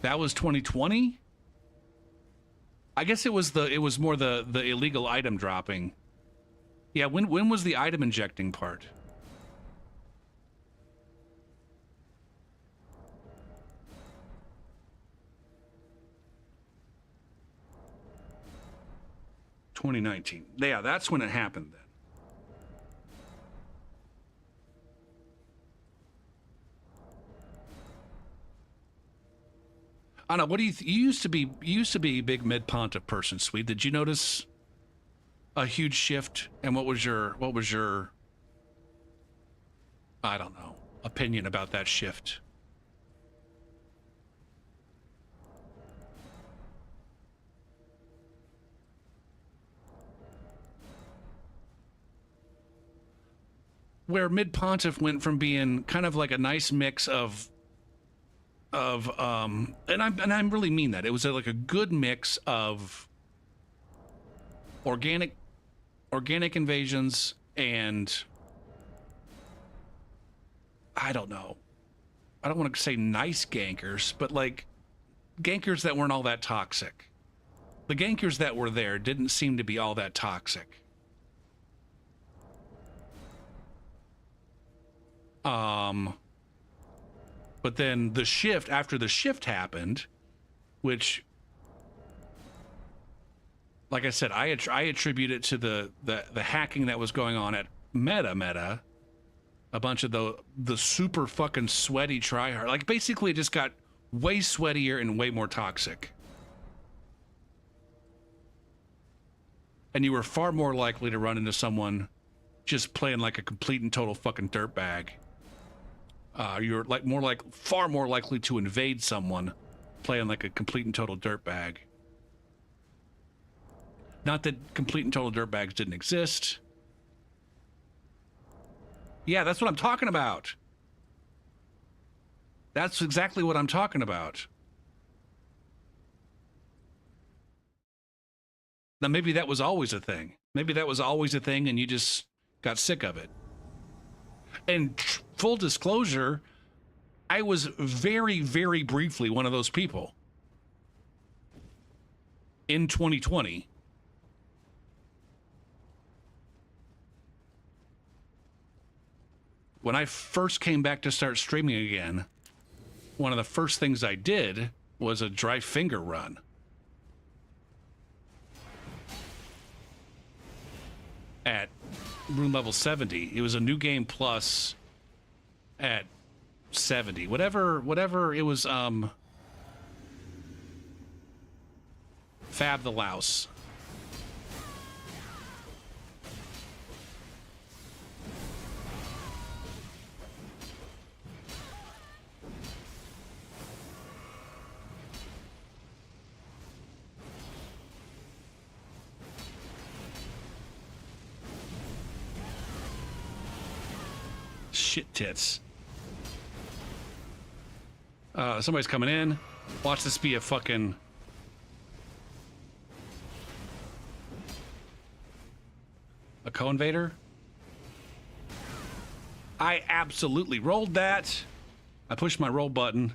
That was 2020. I guess it was more the illegal item dropping. Yeah, when was the item injecting part? $2019. Yeah, that's when it happened then. I don't know. What do you used to be a big mid-pontiff person, Sweet? Did you notice a huge shift? And what was your I don't know, opinion about that shift? Where mid-pontiff went from being kind of like a nice mix of and I really mean that. It was like a good mix of organic invasions and I don't know. I don't want to say nice gankers, but like gankers that weren't all that toxic. The gankers that were there didn't seem to be all that toxic. But then after the shift happened, which, like I said, I attribute it to the hacking that was going on at Meta. A bunch of the super fucking sweaty tryhard. Like basically it just got way sweatier and way more toxic. And you were far more likely to run into someone just playing like a complete and total fucking dirtbag. You're far more likely to invade someone playing like a complete and total dirtbag. Not that complete and total dirtbags didn't exist. Yeah, that's what I'm talking about. That's exactly what I'm talking about. Now, maybe that was always a thing. Maybe that was always a thing and you just got sick of it. And full disclosure, I was very, very briefly one of those people. In 2020. When I first came back to start streaming again, one of the first things I did was a dry finger run. At room level 70. It was a new game plus at 70. Whatever it was, Fab the Louse. shit tits. Somebody's coming in. Watch this be a fucking... a co-invader? I absolutely rolled that. I pushed my roll button.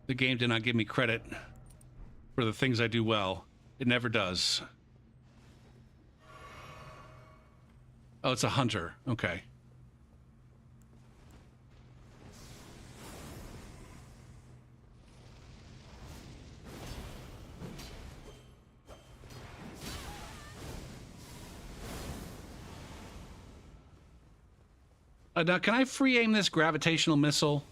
The game did not give me credit for the things I do well. It never does. Oh, it's a hunter. Okay. Now, can I free aim this gravitational missile?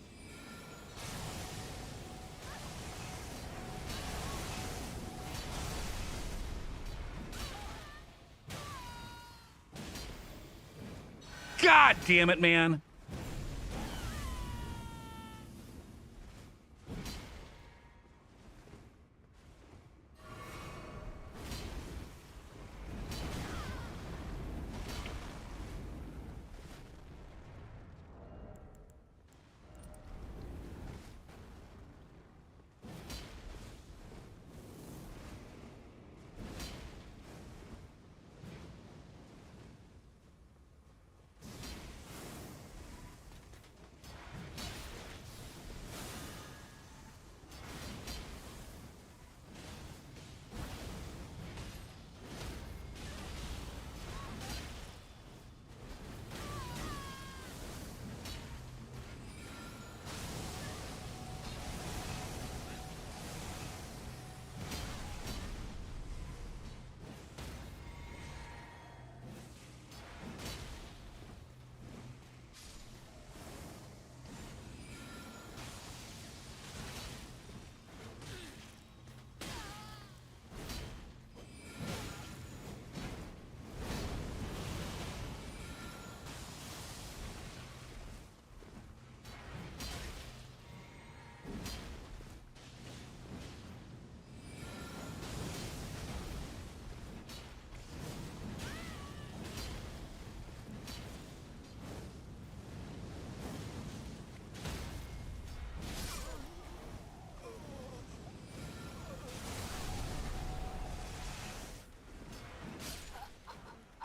God damn it, man.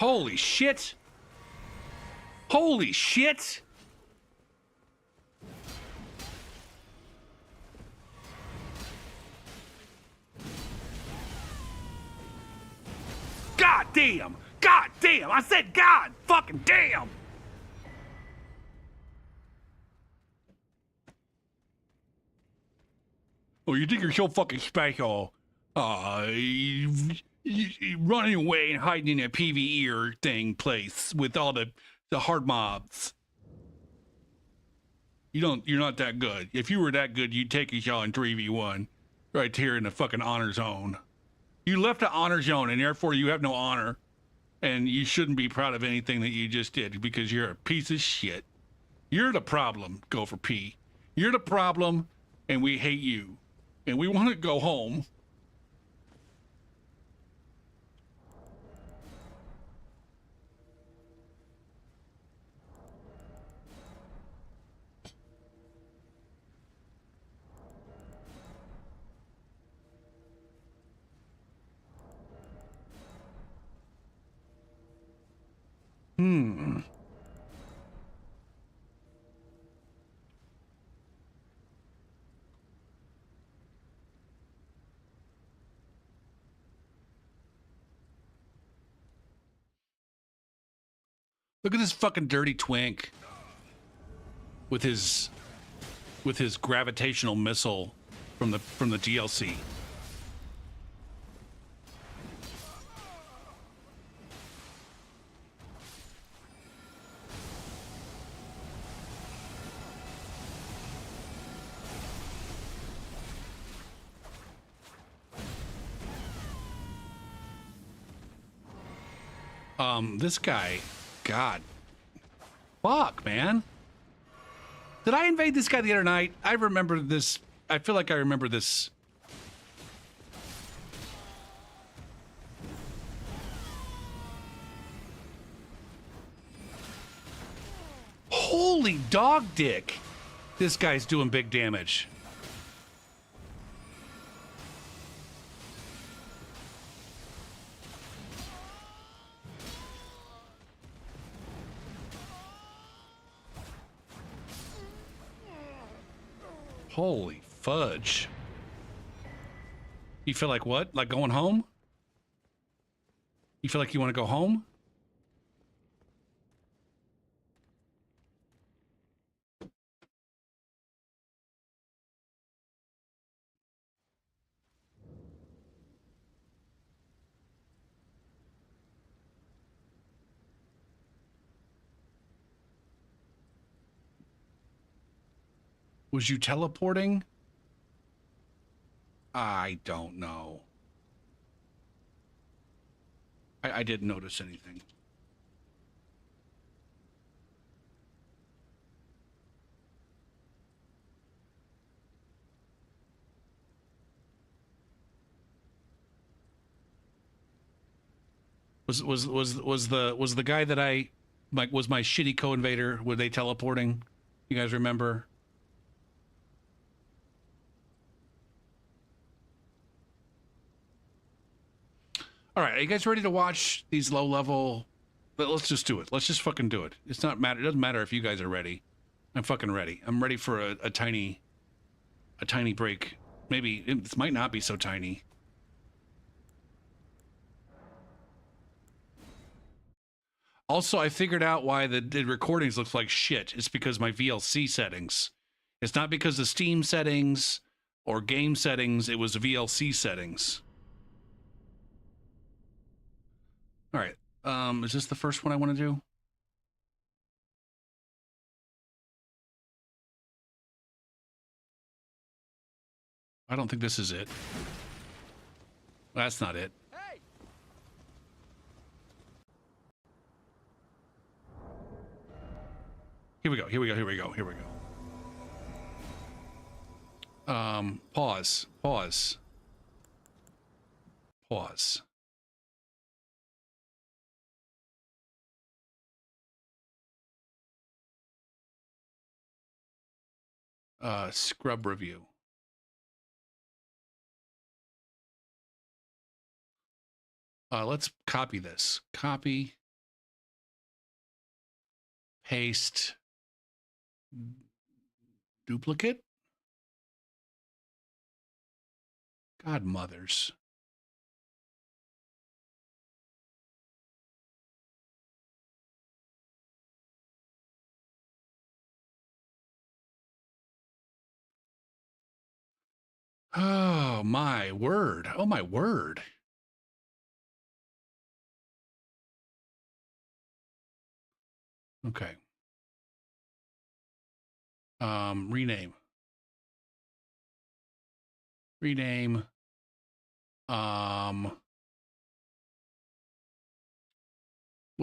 Holy shit! Holy shit! God damn! God damn! I said God fucking damn! Oh, you think you're so fucking special? Running away and hiding in a PvE thing place with all the hard mobs. You're not that good. If you were that good, you'd take us all in 3v1 right here in the fucking honor zone. You left the honor zone and therefore you have no honor, and you shouldn't be proud of anything that you just did because you're a piece of shit. You're the problem, Gopher P. You're the problem, and we hate you, and we want to go home. Look at this fucking dirty twink with his gravitational missile from the DLC. This guy, God, fuck, man. Did I invade this guy the other night? I remember this. I feel like I remember this. Holy dog dick. This guy's doing big damage. Holy fudge. You feel like what? Like going home? You feel like you want to go home? Was you teleporting? I don't know. I didn't notice anything. Was the guy that I like was my shitty co-invader? Were they teleporting? You guys remember? All right, are you guys ready to watch these low level? Let's just do it. Let's just fucking do it. It's not matter. It doesn't matter if you guys are ready. I'm fucking ready. I'm ready for a tiny break. Maybe this might not be so tiny. Also, I figured out why the recordings looks like shit. It's because my VLC settings. It's not because of Steam settings or game settings. It was VLC settings. All right. Is this the first one I want to do? I don't think this is it. That's not it. Hey! Here we go. Here we go. Here we go. Here we go. Pause. Pause. Pause. Scrub review. Let's copy this. Copy. Paste. Duplicate. God mothers. Oh my word. Oh my word. Okay. Rename. Rename. What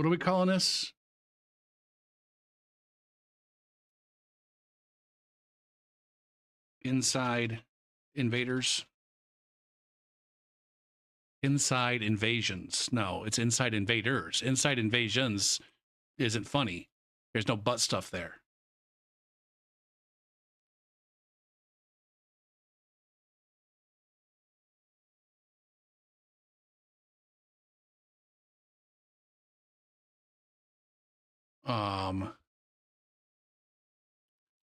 are we calling this? Inside invaders. Inside invasions. No, it's inside invaders. Inside invasions isn't funny. There's no butt stuff there.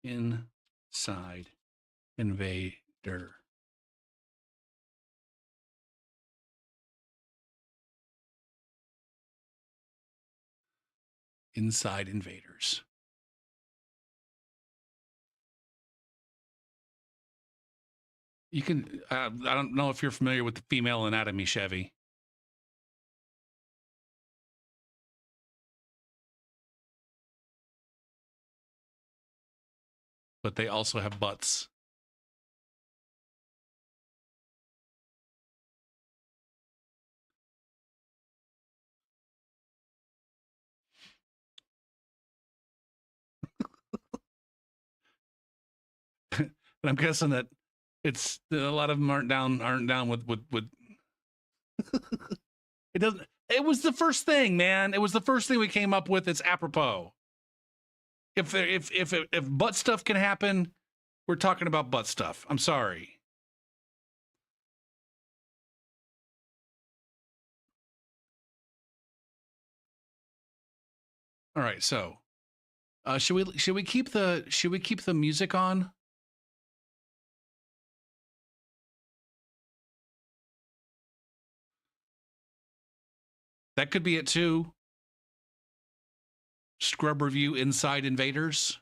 Inside invader. Inside invaders. You can, I don't know if you're familiar with the female anatomy, Chevy. But they also have butts. And I'm guessing that it's a lot of them aren't down with it doesn't. It was the first thing, man. It was the first thing we came up with. It's apropos. If butt stuff can happen, we're talking about butt stuff. I'm sorry. All right, so should we keep the music on? That could be it too. Scrub review Inside Invaders.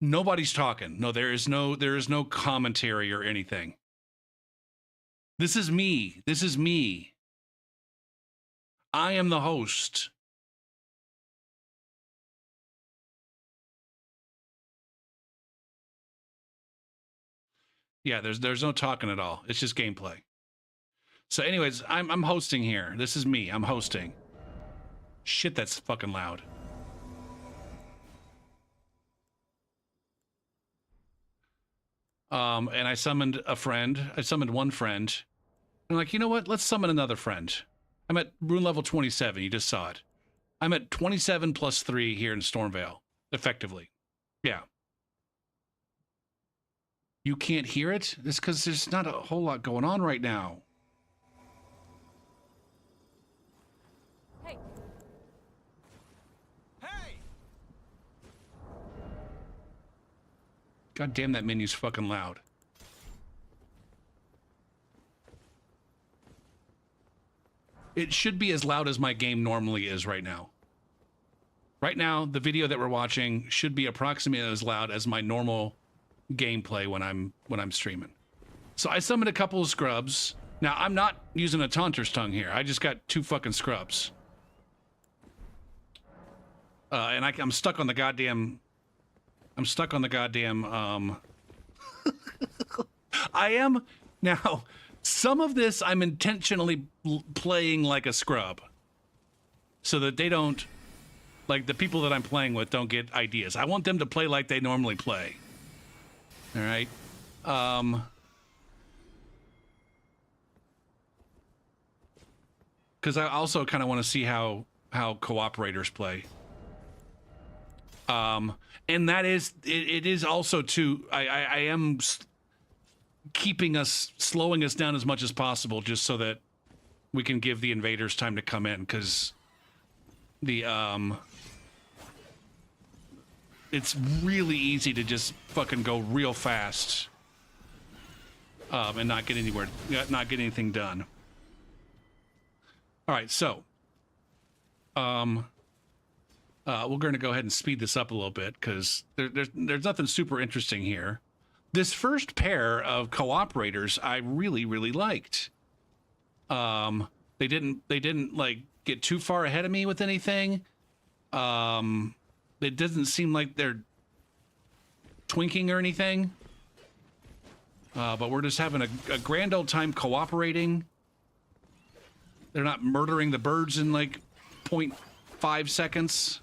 Nobody's talking. No, there is no commentary or anything. This is me. This is me. I am the host. Yeah, there's no talking at all. It's just gameplay. So anyways, I'm hosting here. This is me. I'm hosting. Shit, that's fucking loud. And I summoned a friend. I summoned one friend. I'm like, you know what? Let's summon another friend. I'm at rune level 27. You just saw it. I'm at 27 plus 3 here in Stormvale, effectively. Yeah. You can't hear it? It's because there's not a whole lot going on right now. Hey. Hey! God damn, that menu's fucking loud. It should be as loud as my game normally is right now. Right now, the video that we're watching should be approximately as loud as my normal gameplay when I'm streaming. So I summoned a couple of scrubs. Now, I'm not using a Taunter's Tongue here. I just got 2 fucking scrubs. And I'm stuck on the goddamn... I'm stuck on the goddamn... I am... Now, some of this I'm intentionally playing like a scrub. So that they don't... Like, the people that I'm playing with don't get ideas. I want them to play like they normally play. All right. Because I also kind of want to see how cooperators play. And that is it is also too. I am slowing us down as much as possible, just so that we can give the invaders time to come in, because the it's really easy to just fucking go real fast and not get anywhere, not get anything done. All right, so we're going to go ahead and speed this up a little bit, because there's nothing super interesting here. This first pair of cooperators I really liked. They didn't like get too far ahead of me with anything. It doesn't seem like they're twinking or anything. But we're just having a grand old time cooperating. They're not murdering the birds in like 0.5 seconds.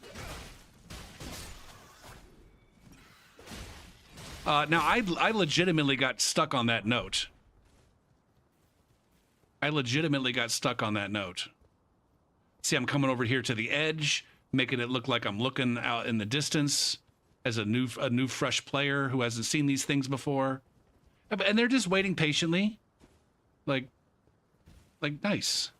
Now, I legitimately got stuck on that note. See, I'm coming over here to the edge, making it look like I'm looking out in the distance as a new fresh player who hasn't seen these things before. And they're just waiting patiently. Like nice.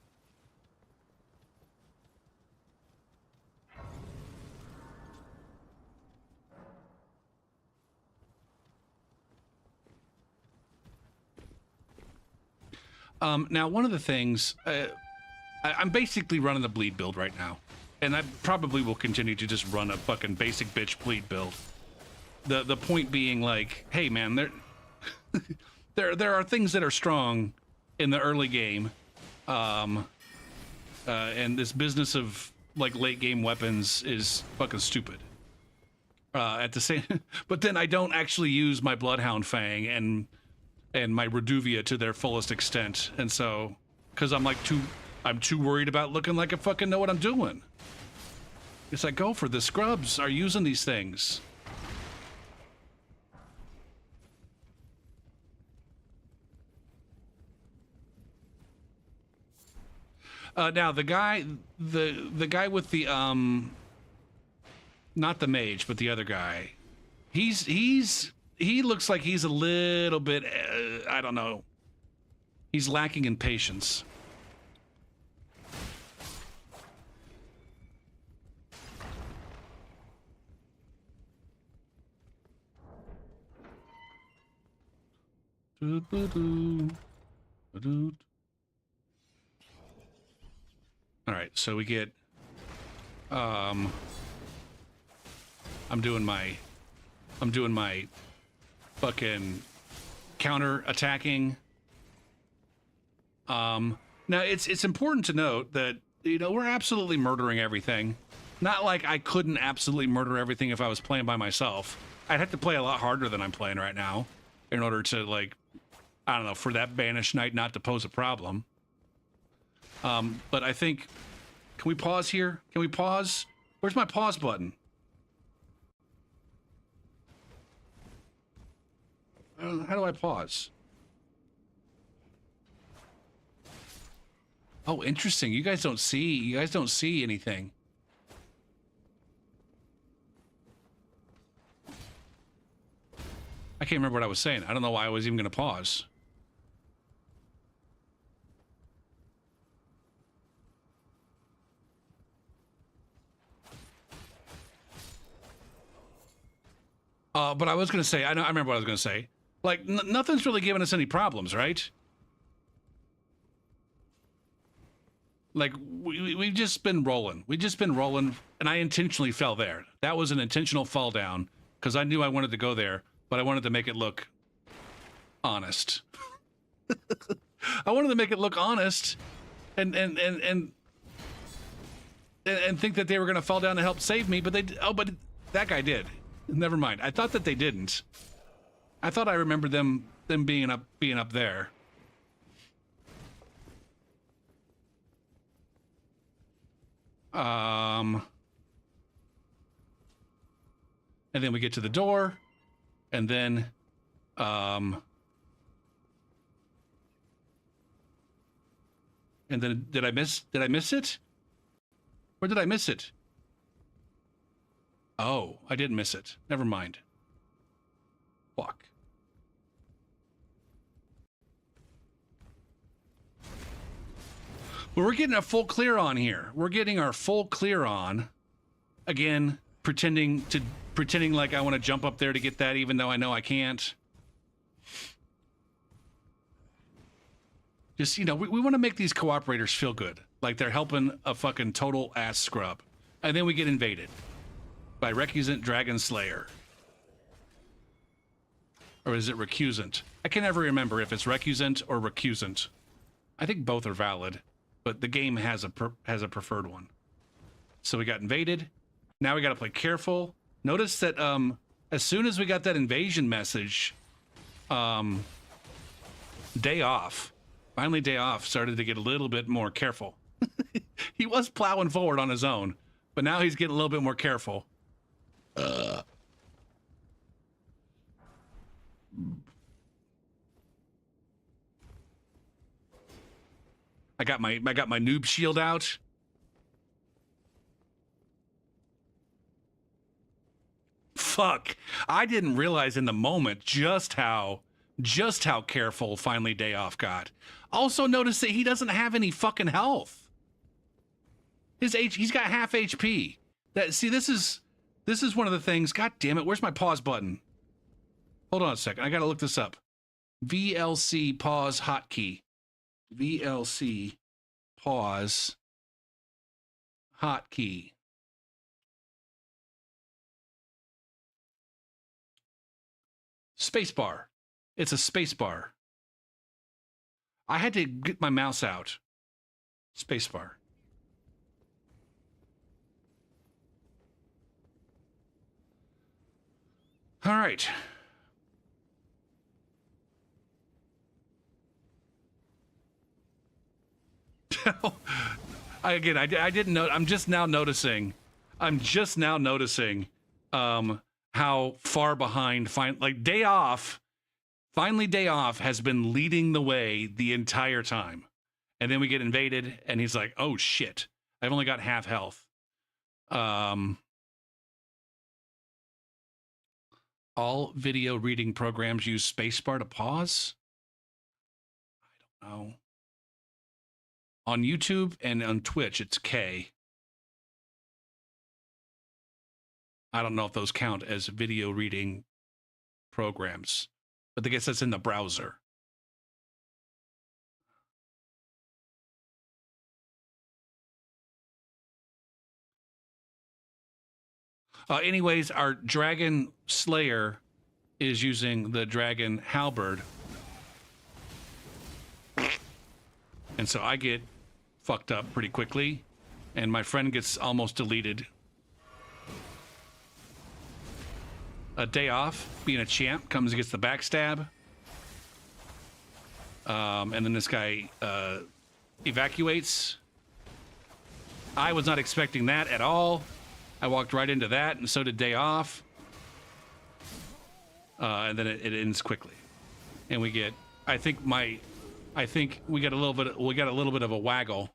Now, one of the things, I'm basically running the bleed build right now. And I probably will continue to just run a fucking basic bitch bleed build. The point being, like, hey man, there are things that are strong in the early game. And this business of like late game weapons is fucking stupid. At the same, but then I don't actually use my Bloodhound Fang and my Reduvia to their fullest extent, and so because I'm too worried about looking like I fucking know what I'm doing. It's like, go for the scrubs are using these things. Now the guy with the not the mage, but the other guy. He looks like he's a little bit I don't know. He's lacking in patience. All right, so we get I'm doing my fucking counter attacking. Now it's important to note that, you know, we're absolutely murdering everything. Not like I couldn't absolutely murder everything if I was playing by myself. I'd have to play a lot harder than I'm playing right now in order to, like, I don't know, for that Banished Knight not to pose a problem. But I think, can we pause here? Can we pause? Where's my pause button? How do I pause? Oh, interesting. You guys don't see anything. I can't remember what I was saying. I don't know why I was even going to pause. But I was going to say, I remember what I was going to say. Like, nothing's really giving us any problems, right? Like, we've just been rolling. We've just been rolling, and I intentionally fell there. That was an intentional fall down, because I knew I wanted to go there, but I wanted to make it look honest. I wanted to make it look honest, and think that they were going to fall down to help save me, but but that guy did. Never mind. I thought that they didn't. I thought I remembered them being up there. And then we get to the door, and then and then did I miss it? Where did I miss it? Oh, I didn't miss it. Never mind. Fuck. Well, we're getting a full clear on here. We're getting our full clear on. Again, pretending like I want to jump up there to get that, even though I know I can't. Just, you know, we want to make these cooperators feel good. Like they're helping a fucking total ass scrub. And then we get invaded by Recusant Dragon Slayer. Or is it Recusant? I can never remember if it's Recusant or Recusant. I think both are valid, but the game has a preferred one. So we got invaded. Now we got to play careful. Notice that as soon as we got that invasion message, Day Off, finally Day Off started to get a little bit more careful. He was plowing forward on his own, but now he's getting a little bit more careful. I got my noob shield out. Fuck. I didn't realize in the moment just how careful finally Day Off got. Also notice that he doesn't have any fucking health. He's got half HP. This is one of the things. God damn it, where's my pause button? Hold on a second. I gotta look this up. VLC pause hotkey. VLC pause hotkey. Spacebar. It's a spacebar. I had to get my mouse out. Spacebar. All right. I didn't know. I'm just now noticing how far behind Day Off. Finally, Day Off has been leading the way the entire time, And then we get invaded, and he's like, "Oh shit, I've only got half health." All video reading programs use spacebar to pause. I don't know. On YouTube and on Twitch, it's K. I don't know if those count as video reading programs, but I guess that's in the browser. Anyways, our Dragon Slayer is using the Dragon Halberd. And so I get fucked up pretty quickly, and my friend gets almost deleted. A day off, being a champ, comes and gets the backstab. And then this guy evacuates. I was not expecting that at all. I walked right into that, and so did day off. And then it ends quickly. And we get, I think we got a little bit of a waggle.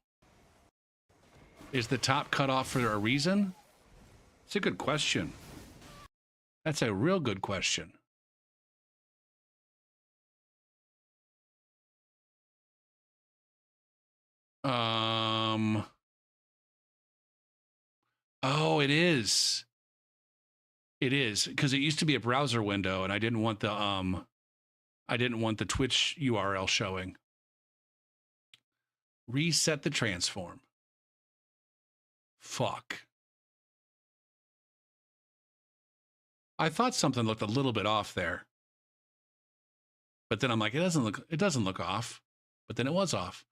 Is the top cut off for a reason? It's a good question. That's a real good question. Oh, it is. It is, because it used to be a browser window, and I didn't want the Twitch URL showing. Reset the transform. Fuck. I thought something looked a little bit off there. But then I'm like, it doesn't look off. But then it was off.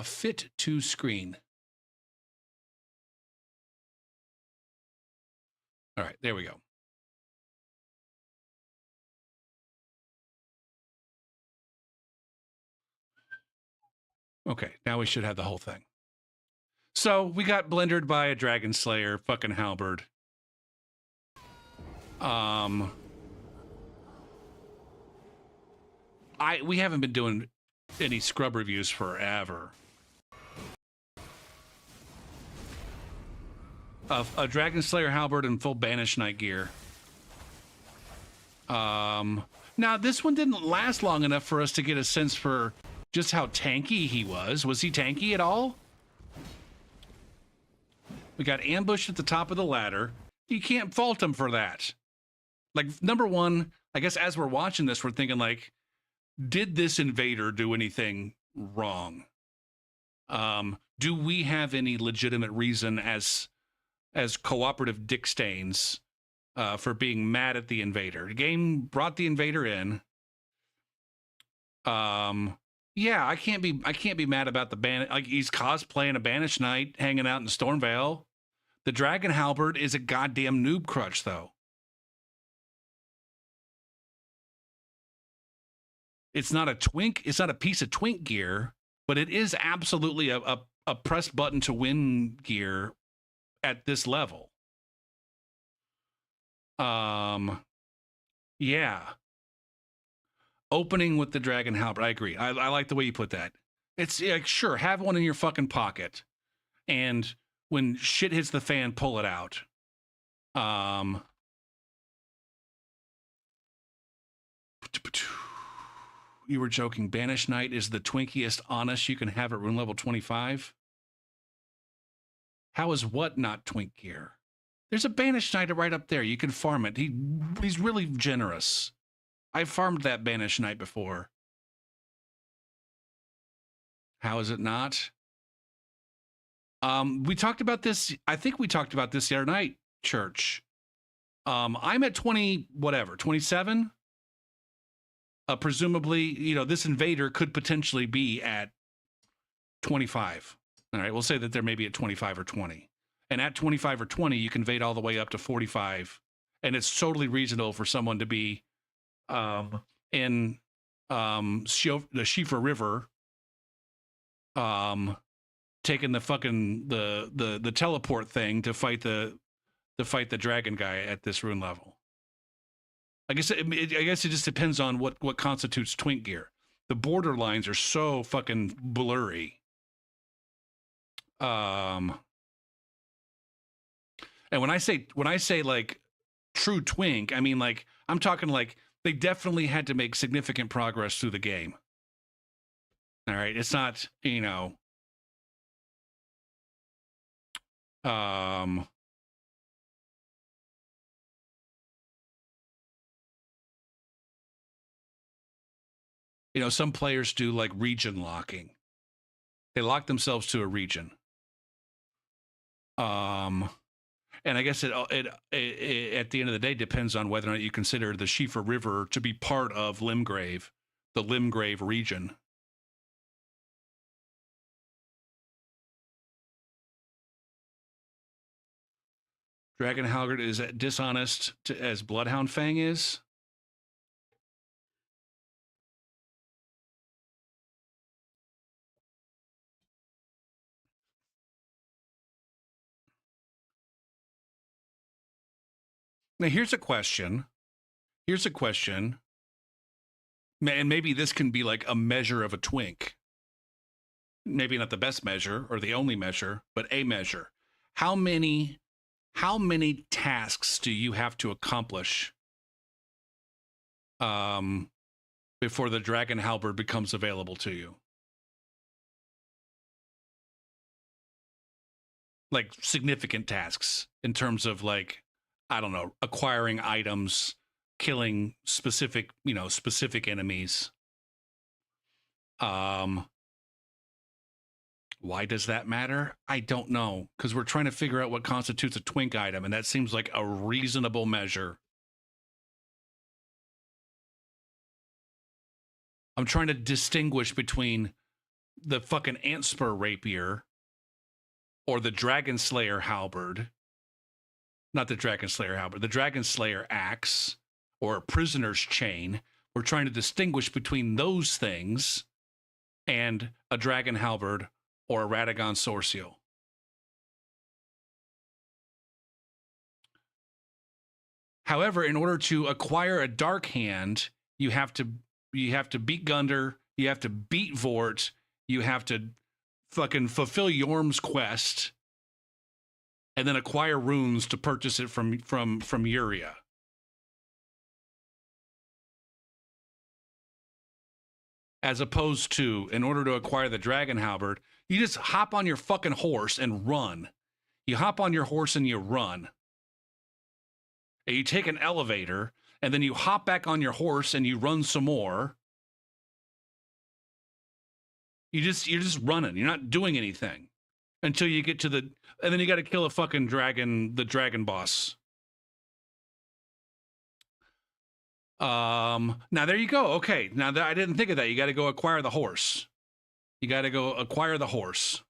Fit to screen. All right, there we go. Okay, now we should have the whole thing. So we got blendered by a Dragon Slayer, fucking halberd. We haven't been doing any scrub reviews forever. A Dragon Slayer halberd in full Banished Knight gear. Now this one didn't last long enough for us to get a sense for just how tanky he was. Was he tanky at all? We got ambushed at the top of the ladder. You can't fault him for that. Like, number one, I guess as we're watching this, we're thinking like, did this invader do anything wrong? Do we have any legitimate reason as cooperative dick stains for being mad at the invader? The game brought the invader in. Yeah, I can't be mad about the like he's cosplaying a Banished Knight hanging out in Stormvale. The Dragon Halberd is a goddamn noob crutch, though. It's not a twink, it's not a piece of twink gear, but it is absolutely a press button to win gear at this level. Yeah. Opening with the Dragon Halberd, I agree. I like the way you put that. It's like, sure, have one in your fucking pocket, and when shit hits the fan, pull it out. You were joking. Banished Knight is the twinkiest honest you can have at rune level 25. How is what not twink gear? There's a Banished Knight right up there. You can farm it. He's really generous. I farmed that Banished Knight before. How is it not? We talked about this. I think we talked about this the other night, Church. I'm at 20, whatever, 27. Presumably, you know, this invader could potentially be at 25. All right, we'll say that they're maybe at 25 or 20. And at 25 or 20, you can invade all the way up to 45. And it's totally reasonable for someone to be in the Shifa River, taking the fucking the teleport thing to fight the dragon guy at this rune level. I guess it just depends on what constitutes twink gear. The border lines are so fucking blurry. Um, and when I say like true twink, I mean like I'm talking like they definitely had to make significant progress through the game. All right, it's not, um some players do like region locking. They lock themselves to a region. And I guess it at the end of the day depends on whether or not you consider the Schiefer River to be part of Limgrave, the Limgrave region. Dragon Halgard is dishonest as Bloodhound Fang is. Now here's a question. Here's a question. And maybe this can be like a measure of a twink. Maybe not the best measure or the only measure, but a measure. How many tasks do you have to accomplish before the Dragon Halberd becomes available to you? Like significant tasks in terms of like, I don't know, acquiring items, killing specific enemies. Why does that matter? I don't know, because we're trying to figure out what constitutes a twink item, and that seems like a reasonable measure. I'm trying to distinguish between the fucking Antspur rapier or the Dragon Slayer halberd. Not the Dragon Slayer halberd, the Dragon Slayer axe or a prisoner's chain. We're trying to distinguish between those things and a Dragon Halberd or a Radagon Sorciel. However, in order to acquire a Dark Hand, you have to beat Gunder, you have to beat Vort, you have to fucking fulfill Yorm's quest, and then acquire runes to purchase it from Uria. As opposed to, in order to acquire the Dragon Halberd, you just hop on your fucking horse and run. You hop on your horse and you run. And you take an elevator, and then you hop back on your horse and you run some more. You're just running. You're not doing anything until you get to and then you got to kill a fucking dragon, the dragon boss. Now there you go. Okay, now that I didn't think of that. You got to go acquire the horse. You got to go acquire the horse.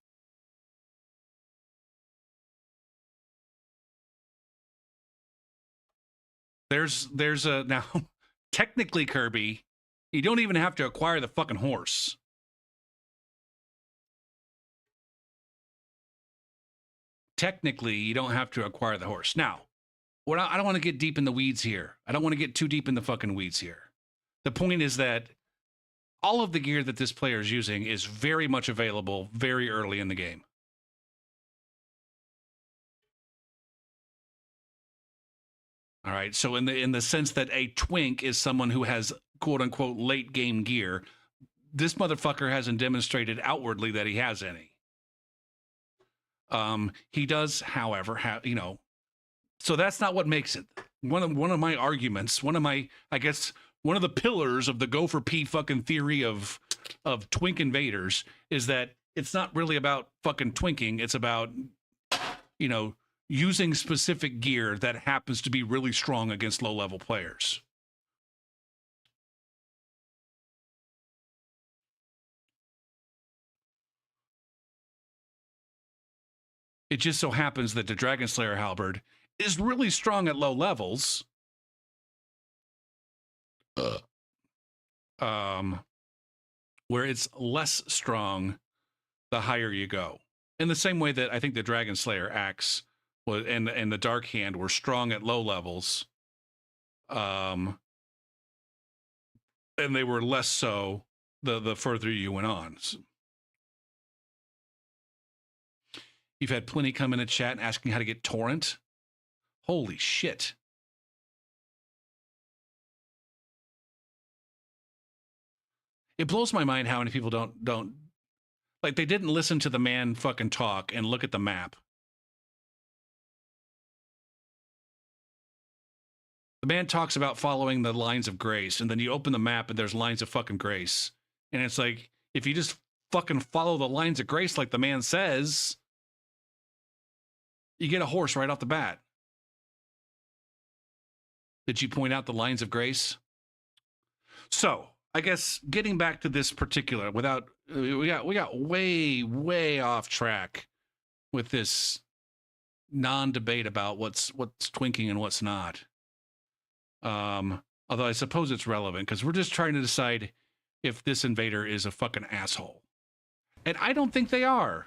There's a now technically, Kirby, you don't even have to acquire the fucking horse. Technically, you don't have to acquire the horse. Now, I don't want to get deep in the weeds here. I don't want to get too deep in the fucking weeds here. The point is that all of the gear that this player is using is very much available very early in the game. All right. So in the sense that a twink is someone who has quote unquote late game gear, this motherfucker hasn't demonstrated outwardly that he has any. He does, however, so that's not what makes it. One of my arguments, one of the pillars of the Gopher P fucking theory of twink invaders is that it's not really about fucking twinking. It's about, using specific gear that happens to be really strong against low level players. It just so happens that the Dragon Slayer halberd is really strong at low levels. Where it's less strong the higher you go. In the same way that I think the Dragon Slayer axe and the Dark Hand were strong at low levels. And they were less so the further you went on. You've had plenty come in a chat asking how to get torrent. Holy shit. It blows my mind how many people don't like, they didn't listen to the man fucking talk and look at the map. The man talks about following the lines of grace, and then you open the map and there's lines of fucking grace. And it's like, if you just fucking follow the lines of grace like the man says, you get a horse right off the bat. Did you point out the lines of grace? So, I guess getting back to this particular, without we got way off track with this non-debate about what's twinking and what's not. Although I suppose it's relevant because we're just trying to decide if this invader is a fucking asshole. And I don't think they are.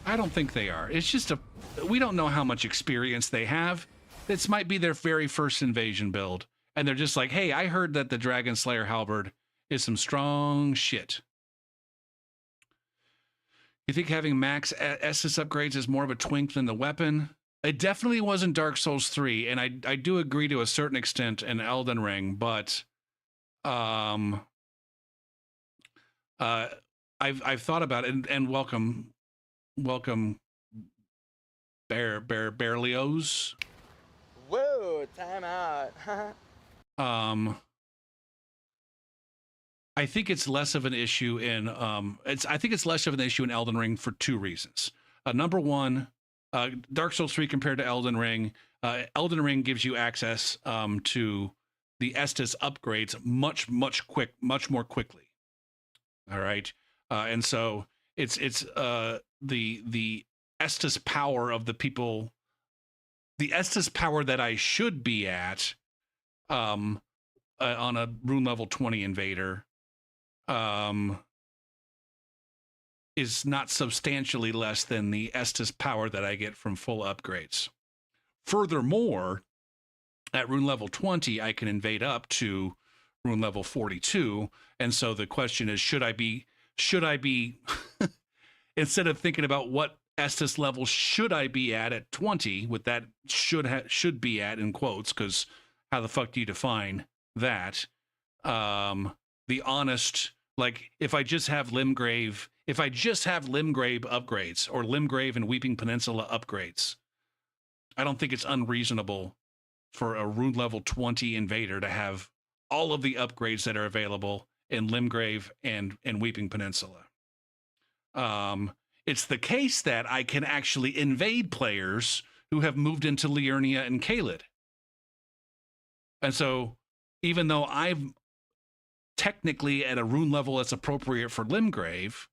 I don't think they are. It's just we don't know how much experience they have. This might be their very first invasion build. And they're just like, hey, I heard that the Dragon Slayer halberd is some strong shit. You think having max Estus upgrades is more of a twink than the weapon? It definitely wasn't Dark Souls 3, and I do agree to a certain extent in Elden Ring, but I've thought about it, and welcome Berlioz. Whoa, time out. I think it's less of an issue in I think it's less of an issue in Elden Ring for two reasons. Number one, Dark Souls 3 compared to Elden Ring gives you access to the Estus upgrades much more quickly. All right, and so it's the Estus power of the people, the Estus power that I should be at on a rune level 20 invader is not substantially less than the Estus power that I get from full upgrades. Furthermore, at rune level 20, I can invade up to rune level 42. And so the question is, should I be instead of thinking about what Estus level should I be at 20, with that should be at in quotes, because how the fuck do you define that? The honest, like, if I just have Limgrave upgrades, or Limgrave and Weeping Peninsula upgrades, I don't think it's unreasonable for a rune level 20 invader to have all of the upgrades that are available in Limgrave and Weeping Peninsula. It's the case that I can actually invade players who have moved into Liurnia and Caelid. And so, even though I'm technically at a rune level that's appropriate for Limgrave,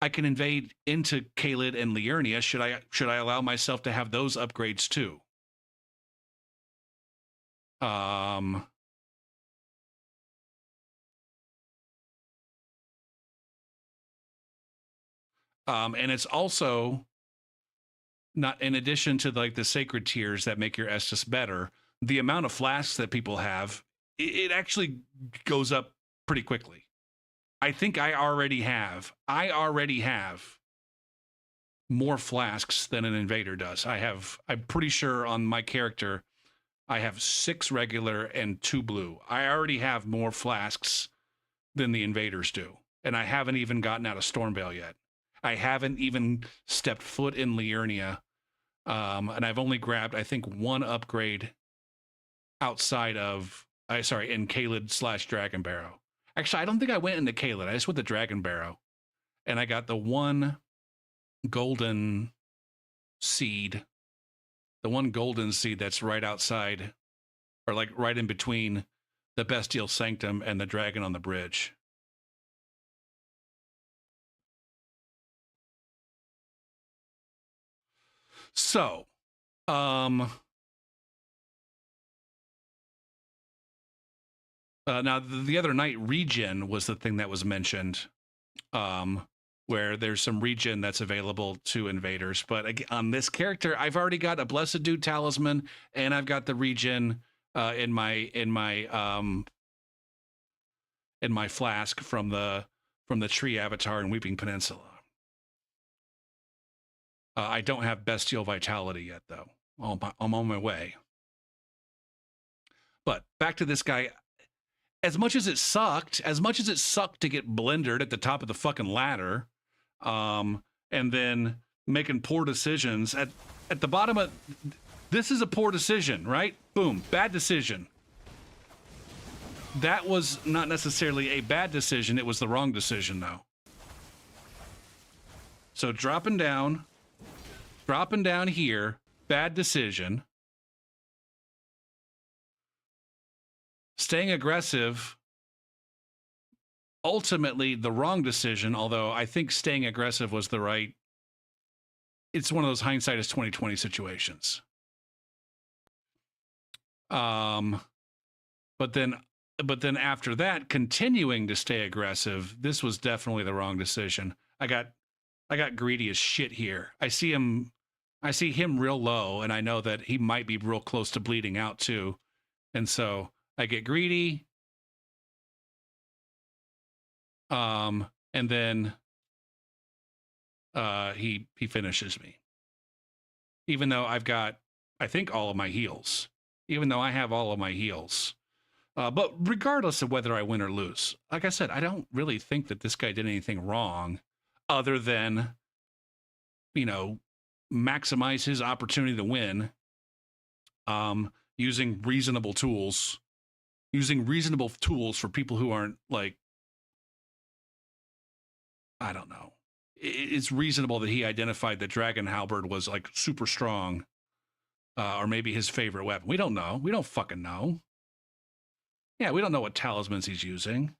I can invade into Caelid and Liurnia. Should I allow myself to have those upgrades too? And it's also not, in addition to like the sacred tiers that make your Estus better, the amount of flasks that people have, it actually goes up pretty quickly. I think I already have more flasks than an invader does. I'm pretty sure on my character, I have 6 regular and 2 blue. I already have more flasks than the invaders do. And I haven't even gotten out of Stormvale yet. I haven't even stepped foot in Liurnia. And I've only grabbed, I think, 1 upgrade outside of, in Caelid / Dragon Barrow. Actually, I don't think I went into Caelid. I just went to Dragon Barrow. And I got the 1 golden seed. The 1 golden seed that's right outside, or like right in between the Bestial Sanctum and the Dragon on the Bridge. So, now the other night, regen was the thing that was mentioned, where there's some regen that's available to invaders. But on this character, I've already got a Blessed Dude talisman, and I've got the regen in my flask from the tree avatar in Weeping Peninsula. I don't have bestial vitality yet, though. I'm on my way. But back to this guy. As much as it sucked to get blendered at the top of the fucking ladder, and then making poor decisions at the bottom of this is a poor decision, right? Boom, bad decision. That was not necessarily a bad decision, it was the wrong decision though. So dropping down here, bad decision. Staying aggressive, ultimately the wrong decision, although I think staying aggressive was the right. It's one of those hindsight is 2020 situations. But then after that, continuing to stay aggressive, this was definitely the wrong decision. I got greedy as shit here. I see him real low, and I know that he might be real close to bleeding out too. And so I get greedy. And then he finishes me. Even though I've got, I think, all of my heals. Even though I have all of my heals. But regardless of whether I win or lose, like I said, I don't really think that this guy did anything wrong other than, you know, maximize his opportunity to win using reasonable tools. Using reasonable tools for people who aren't like, I don't know. It's reasonable that he identified that Dragon Halberd was like super strong, or maybe his favorite weapon. We don't know. We don't fucking know. Yeah, we don't know what talismans he's using.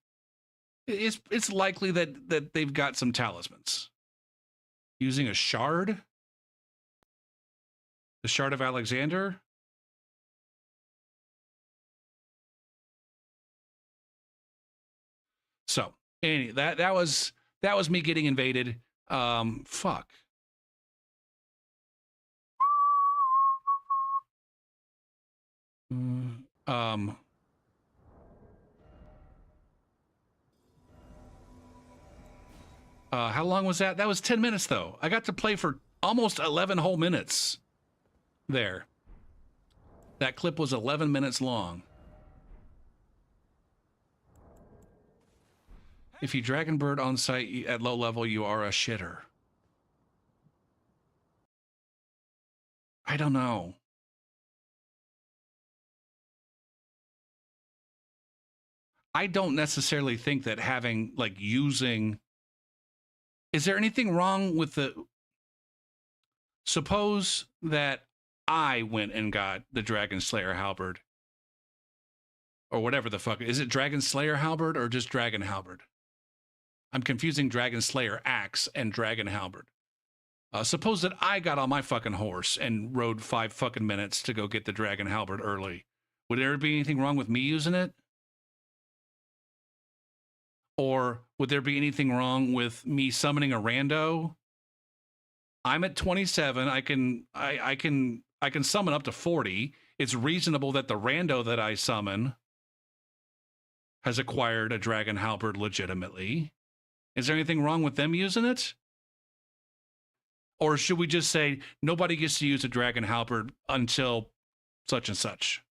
It's likely that they've got some talismans. Using a shard? The Shard of Alexander? So, anyway, that was me getting invaded. Fuck. How long was that? That was 10 minutes though. I got to play for almost 11 whole minutes there. That clip was 11 minutes long. If you Dragon Bird on site at low level, you are a shitter. I don't know. I don't necessarily think that having, like, using... Is there anything wrong with the... Suppose that I went and got the Dragon Slayer Halberd. Or whatever the fuck. Is it Dragon Slayer Halberd or just Dragon Halberd? I'm confusing Dragon Slayer Axe and Dragon Halberd. Suppose that I got on my fucking horse and rode 5 fucking minutes to go get the Dragon Halberd early. Would there be anything wrong with me using it? Or would there be anything wrong with me summoning a rando? I'm at 27. I can summon up to 40. It's reasonable that the rando that I summon has acquired a Dragon Halberd legitimately. Is there anything wrong with them using it? Or should we just say nobody gets to use a Dragon Halberd until such and such?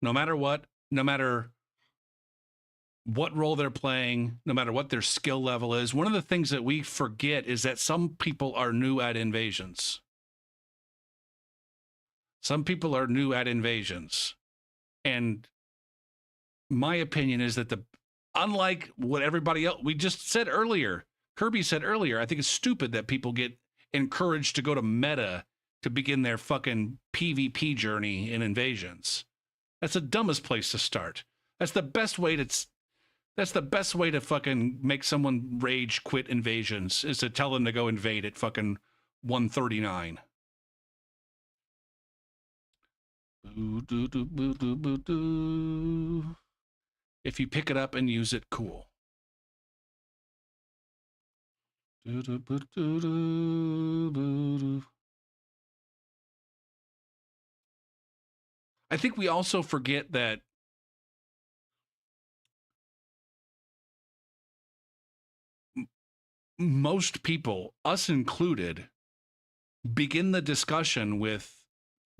No matter what role they're playing, no matter what their skill level is, one of the things that we forget is that some people are new at invasions. Some people are new at invasions. And my opinion is that unlike what everybody else, we just said earlier, Kirby said earlier, I think it's stupid that people get encouraged to go to meta to begin their fucking PvP journey in invasions. That's the dumbest place to start. That's the best way to fucking make someone rage quit invasions, is to tell them to go invade at fucking 139. If you pick it up and use it, cool. I think we also forget that most people, us included, begin the discussion with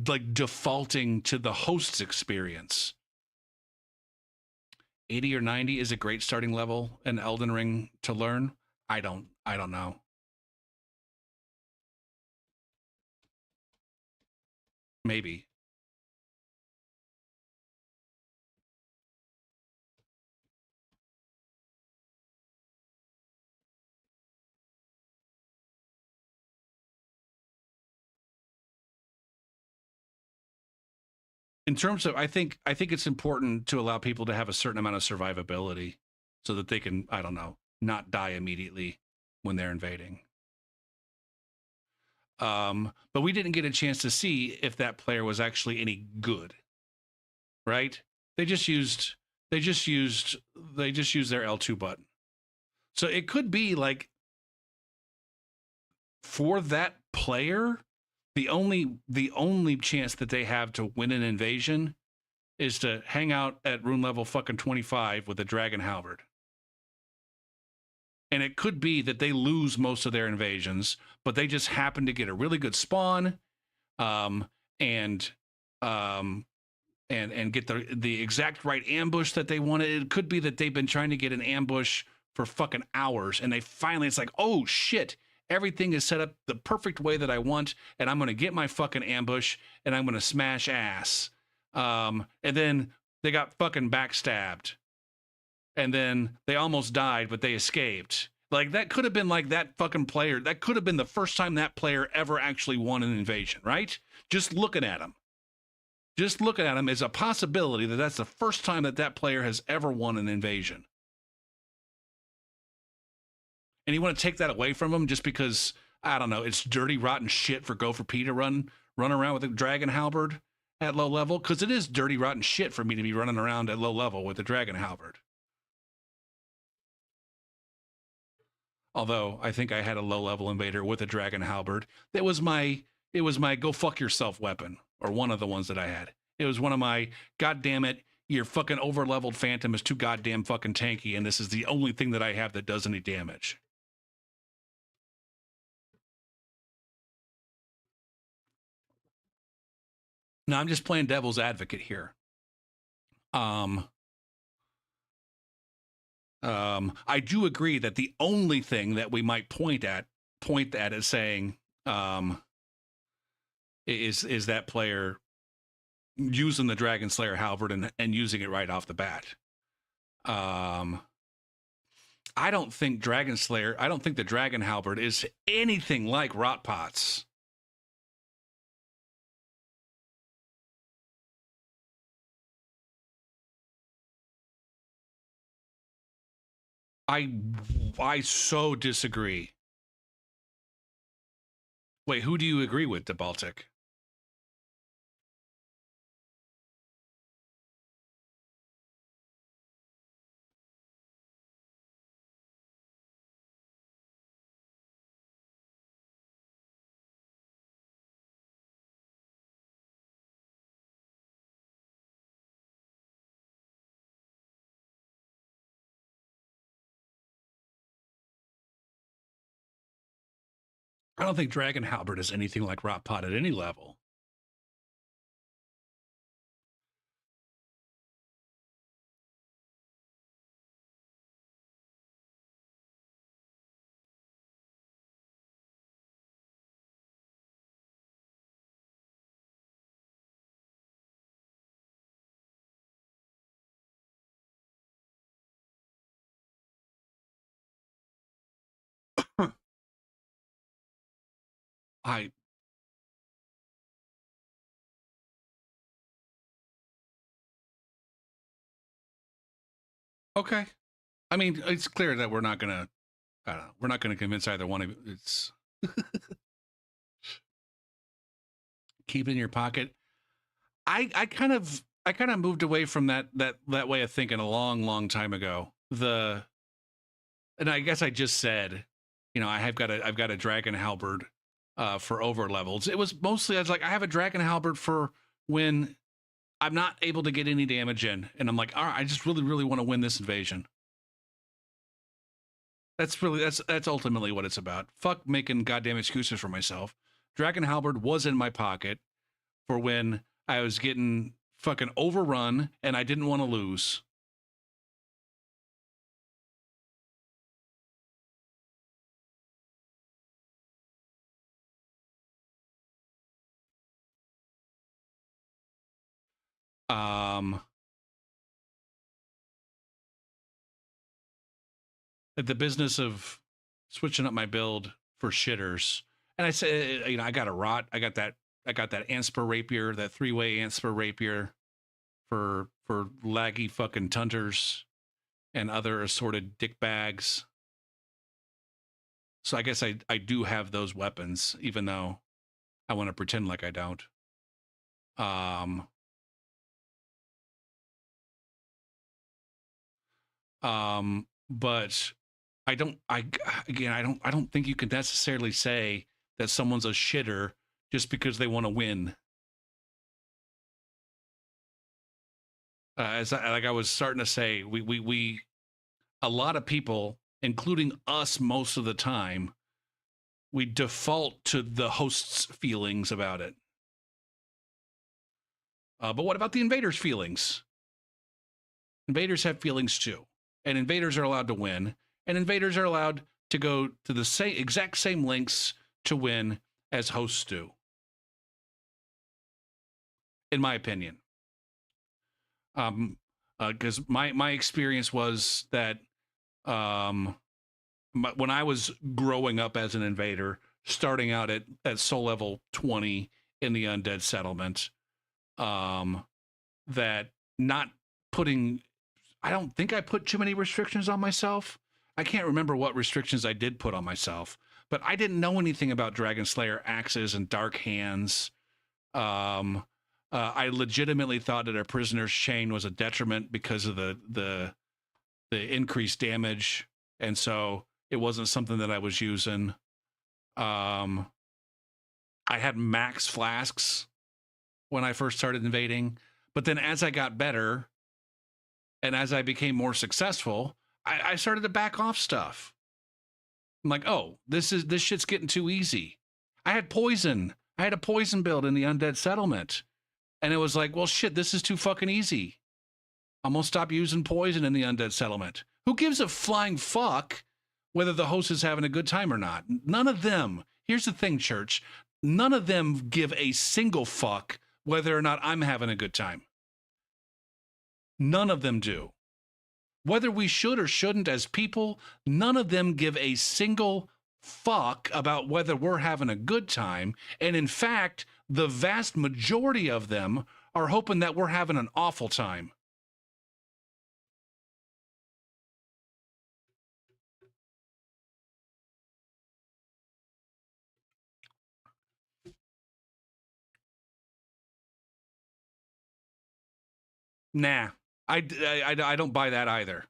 like defaulting to the host's experience. 80 or 90 is a great starting level in Elden Ring to learn. I don't know. Maybe. In terms of, I think it's important to allow people to have a certain amount of survivability so that they can, I don't know, not die immediately when they're invading. But we didn't get a chance to see if that player was actually any good, right? They just used their L2 button. So it could be like for that player, the only chance that they have to win an invasion is to hang out at rune level fucking 25 with a dragon halberd. And it could be that they lose most of their invasions, but they just happen to get a really good spawn, and get the exact right ambush that they wanted. It could be that they've been trying to get an ambush for fucking hours, and they finally, it's like, oh shit, everything is set up the perfect way that I want, and I'm gonna get my fucking ambush, and I'm gonna smash ass. And then they got fucking backstabbed, and then they almost died, but they escaped. Like, that could have been like that fucking player. That could have been the first time that player ever actually won an invasion, right? Just looking at him. Just looking at him is a possibility that that's the first time that that player has ever won an invasion. And you want to take that away from him just because, I don't know, it's dirty, rotten shit for Gopher P to run around with a dragon halberd at low level? Because it is dirty, rotten shit for me to be running around at low level with a dragon halberd. Although I think I had a low level invader with a dragon halberd. It was my go fuck yourself weapon, or one of the ones that I had. It was one of my, god damn it, your fucking over leveled phantom is too goddamn fucking tanky, and this is the only thing that I have that does any damage. Now I'm just playing devil's advocate here. I do agree that the only thing that we might point at as saying is that player using the Dragon Slayer halberd and using it right off the bat. I don't think the Dragon halberd is anything like Rot Pots. I so disagree. Wait, who do you agree with, DeBaltic? I don't think Dragon halberd is anything like Rot Pot at any level. I Okay. I mean, it's clear that we're not gonna convince either one of you. It's keep it in your pocket. I kind of moved away from that way of thinking a long time ago. And I guess I just said You know, I've got a dragon halberd for over levels. It was mostly I was like I have a dragon halberd for when I'm not able to get any damage in, and I'm like, all right, I just really want to win this invasion. That's ultimately what it's about. Fuck making goddamn excuses for myself. Dragon halberd was in my pocket for when I was getting fucking overrun and I didn't want to lose. Um, the business of switching up my build for shitters, and I say, you know, I got a rot. I got that Anspur rapier, that 3-way Anspur rapier for laggy fucking tunters and other assorted dick bags. So I guess I do have those weapons, even though I want to pretend like I don't. Um, but I don't. Again, I don't think you can necessarily say that someone's a shitter just because they want to win. Like I was starting to say, we a lot of people, including us, most of the time, we default to the host's feelings about it. But what about the invaders' feelings? Invaders have feelings too, and invaders are allowed to win, and invaders are allowed to go to the exact same lengths to win as hosts do, in my opinion. Because my experience was that when I was growing up as an invader, starting out at soul level 20 in the undead settlement, that not putting, I don't think I put too many restrictions on myself. I can't remember what restrictions I did put on myself, but I didn't know anything about Dragon Slayer axes and dark hands. I legitimately thought that a prisoner's chain was a detriment because of the increased damage, and so it wasn't something that I was using. I had max flasks when I first started invading, but then as I got better and as I became more successful, I started to back off stuff. I'm like, oh, this shit's getting too easy. I had poison. I had a poison build in the undead settlement. And it was like, well, shit, this is too fucking easy. I'm going to stop using poison in the undead settlement. Who gives a flying fuck whether the host is having a good time or not? None of them. Here's the thing, church. None of them give a single fuck whether or not I'm having a good time. None of them do. Whether we should or shouldn't as people, none of them give a single fuck about whether we're having a good time. And in fact, the vast majority of them are hoping that we're having an awful time. Nah, I don't buy that either.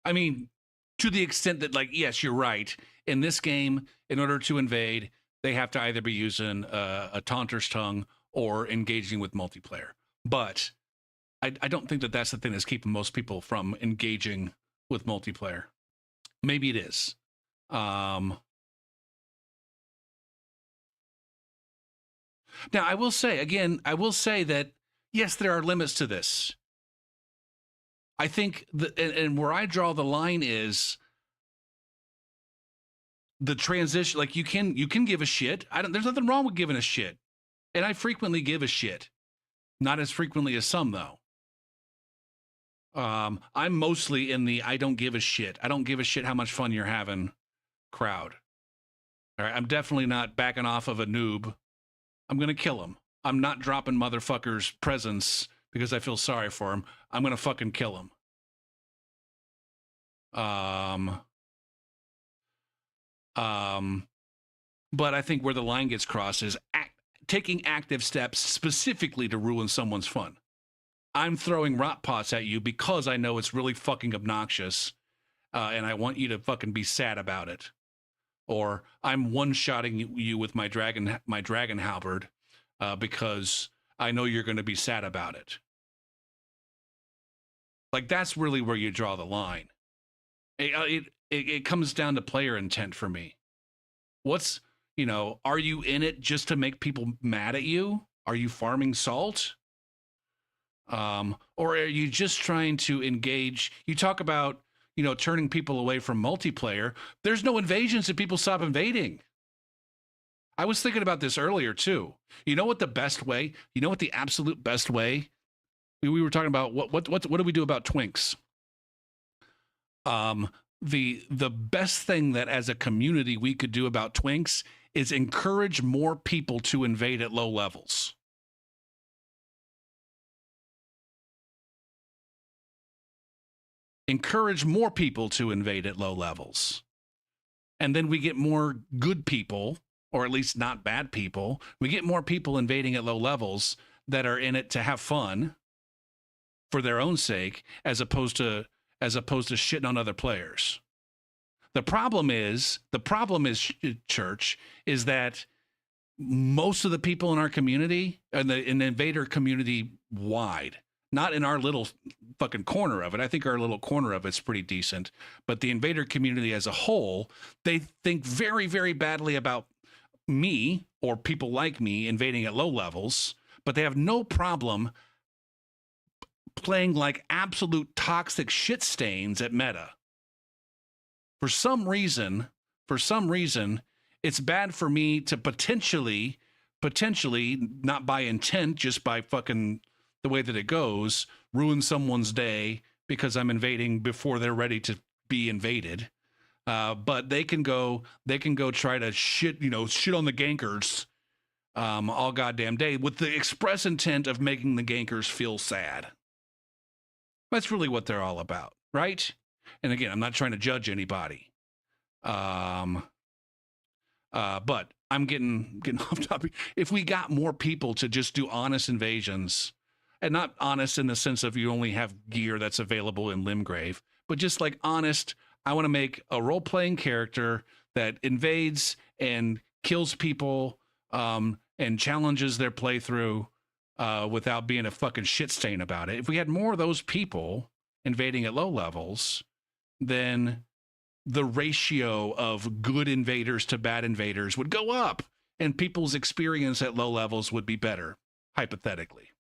I mean, to the extent that, like, yes, you're right. In this game, in order to invade, they have to either be using a taunter's tongue or engaging with multiplayer. But I don't think that that's the thing that's keeping most people from engaging with multiplayer. Maybe it is. Now, I will say, again, that, yes, there are limits to this. I think and where I draw the line is the transition. Like you can give a shit. There's nothing wrong with giving a shit, and I frequently give a shit. Not as frequently as some though. I'm mostly in the I don't give a shit. I don't give a shit how much fun you're having crowd. All right, I'm definitely not backing off of a noob. I'm gonna kill him. I'm not dropping motherfuckers' presents because I feel sorry for him. I'm gonna fucking kill him. But I think where the line gets crossed is taking active steps specifically to ruin someone's fun. I'm throwing rot pots at you because I know it's really fucking obnoxious, and I want you to fucking be sad about it. Or I'm one-shotting you with my dragon halberd because I know you're going to be sad about it. Like, that's really where you draw the line. It comes down to player intent for me. What's, are you in it just to make people mad at you? Are you farming salt? Or are you just trying to engage? You talk about, turning people away from multiplayer. There's no invasions if people stop invading. I was thinking about this earlier too. You know what the best way? You know what the absolute best way? We were talking about what do we do about twinks? The best thing that as a community we could do about twinks is encourage more people to invade at low levels. Encourage more people to invade at low levels. And then we get more good people, or at least not bad people. We get more people invading at low levels that are in it to have fun for their own sake, as opposed to shitting on other players. The problem is, church, is that most of the people in our community, and in the invader community wide, not in our little fucking corner of it. I think our little corner of it's pretty decent, but the invader community as a whole, they think very, very badly about me or people like me invading at low levels, but they have no problem playing like absolute toxic shit stains at meta. For some reason, it's bad for me to potentially, not by intent, just by fucking the way that it goes, ruin someone's day because I'm invading before they're ready to be invaded. But they can go try to shit on the gankers all goddamn day with the express intent of making the gankers feel sad. That's really what they're all about, right? And again, I'm not trying to judge anybody. But I'm getting off topic. If we got more people to just do honest invasions, and not honest in the sense of you only have gear that's available in Limgrave, but just like honest, I want to make a role-playing character that invades and kills people and challenges their playthrough without being a fucking shit stain about it. If we had more of those people invading at low levels, then the ratio of good invaders to bad invaders would go up, and people's experience at low levels would be better, hypothetically.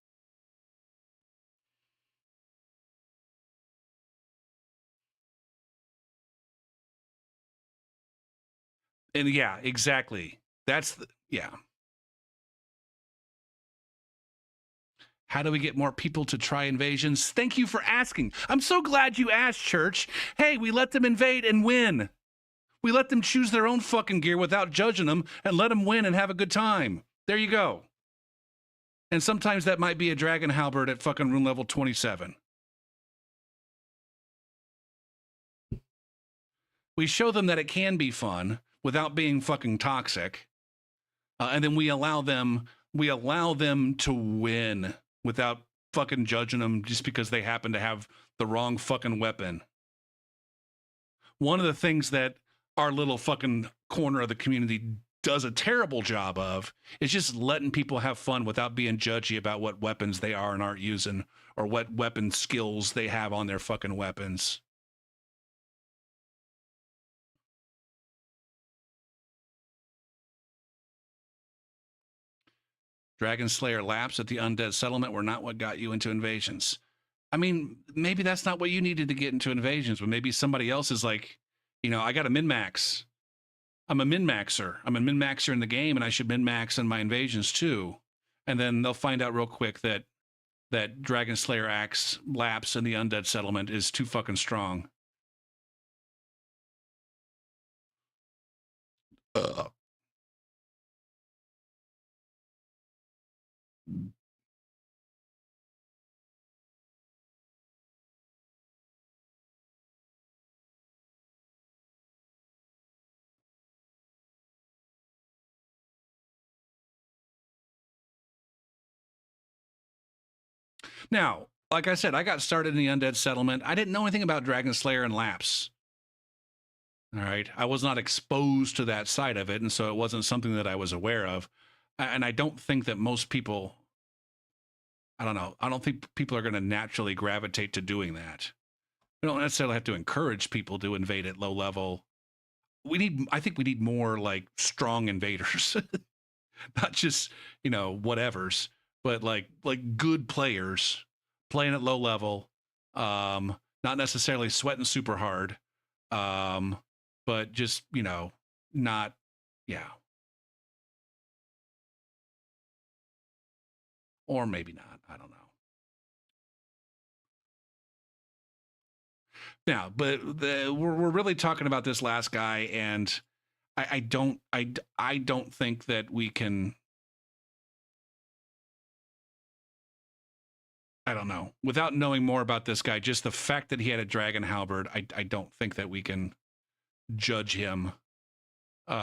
And yeah, exactly. Yeah. How do we get more people to try invasions? Thank you for asking. I'm so glad you asked, Church. Hey, we let them invade and win. We let them choose their own fucking gear without judging them and let them win and have a good time. There you go. And sometimes that might be a dragon halberd at fucking room level 27. We show them that it can be fun without being fucking toxic. And then we allow them to win without fucking judging them just because they happen to have the wrong fucking weapon. One of the things that our little fucking corner of the community does a terrible job of is just letting people have fun without being judgy about what weapons they are and aren't using, or what weapon skills they have on their fucking weapons. Dragon Slayer laps at the undead settlement were not what got you into invasions. I mean, maybe that's not what you needed to get into invasions, but maybe somebody else is like, I got a min-max. I'm a min-maxer. I'm a min-maxer in the game, and I should min-max in my invasions too. And then they'll find out real quick that Dragon Slayer axe laps in the undead settlement is too fucking strong. Now, like I said, I got started in the Undead Settlement. I didn't know anything about Dragon Slayer and Lapse. All right. I was not exposed to that side of it, and so it wasn't something that I was aware of. And I don't think that most people, I don't know, I don't think people are going to naturally gravitate to doing that. We don't necessarily have to encourage people to invade at low level. I think we need more like strong invaders, not just, whatevers, but like good players playing at low level, not necessarily sweating super hard, um, but just, not, yeah. Or maybe not. I don't know. Yeah, but we're really talking about this last guy, and I don't think that we can. I don't know. Without knowing more about this guy, just the fact that he had a dragon halberd, I don't think that we can judge him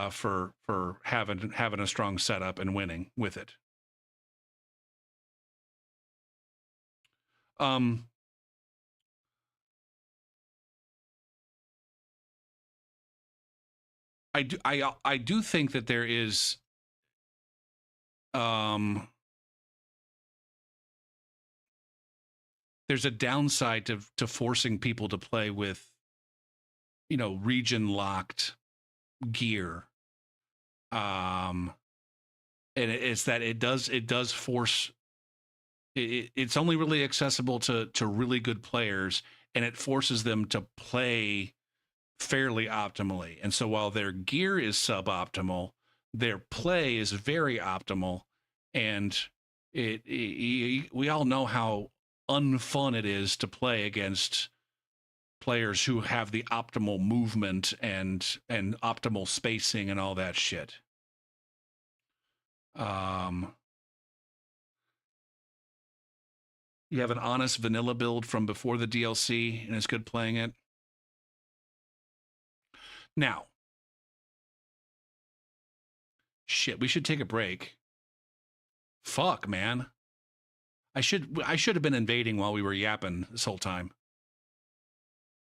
for having a strong setup and winning with it. Um, I do think that there is there's a downside to forcing people to play with, region locked gear. And it's that it does force it's only really accessible to really good players, and it forces them to play fairly optimally. And so while their gear is suboptimal, their play is very optimal. And we all know how unfun it is to play against players who have the optimal movement and optimal spacing and all that shit. You have an honest vanilla build from before the DLC, and it's good playing it. Now, shit, we should take a break. Fuck, man. I should have been invading while we were yapping this whole time.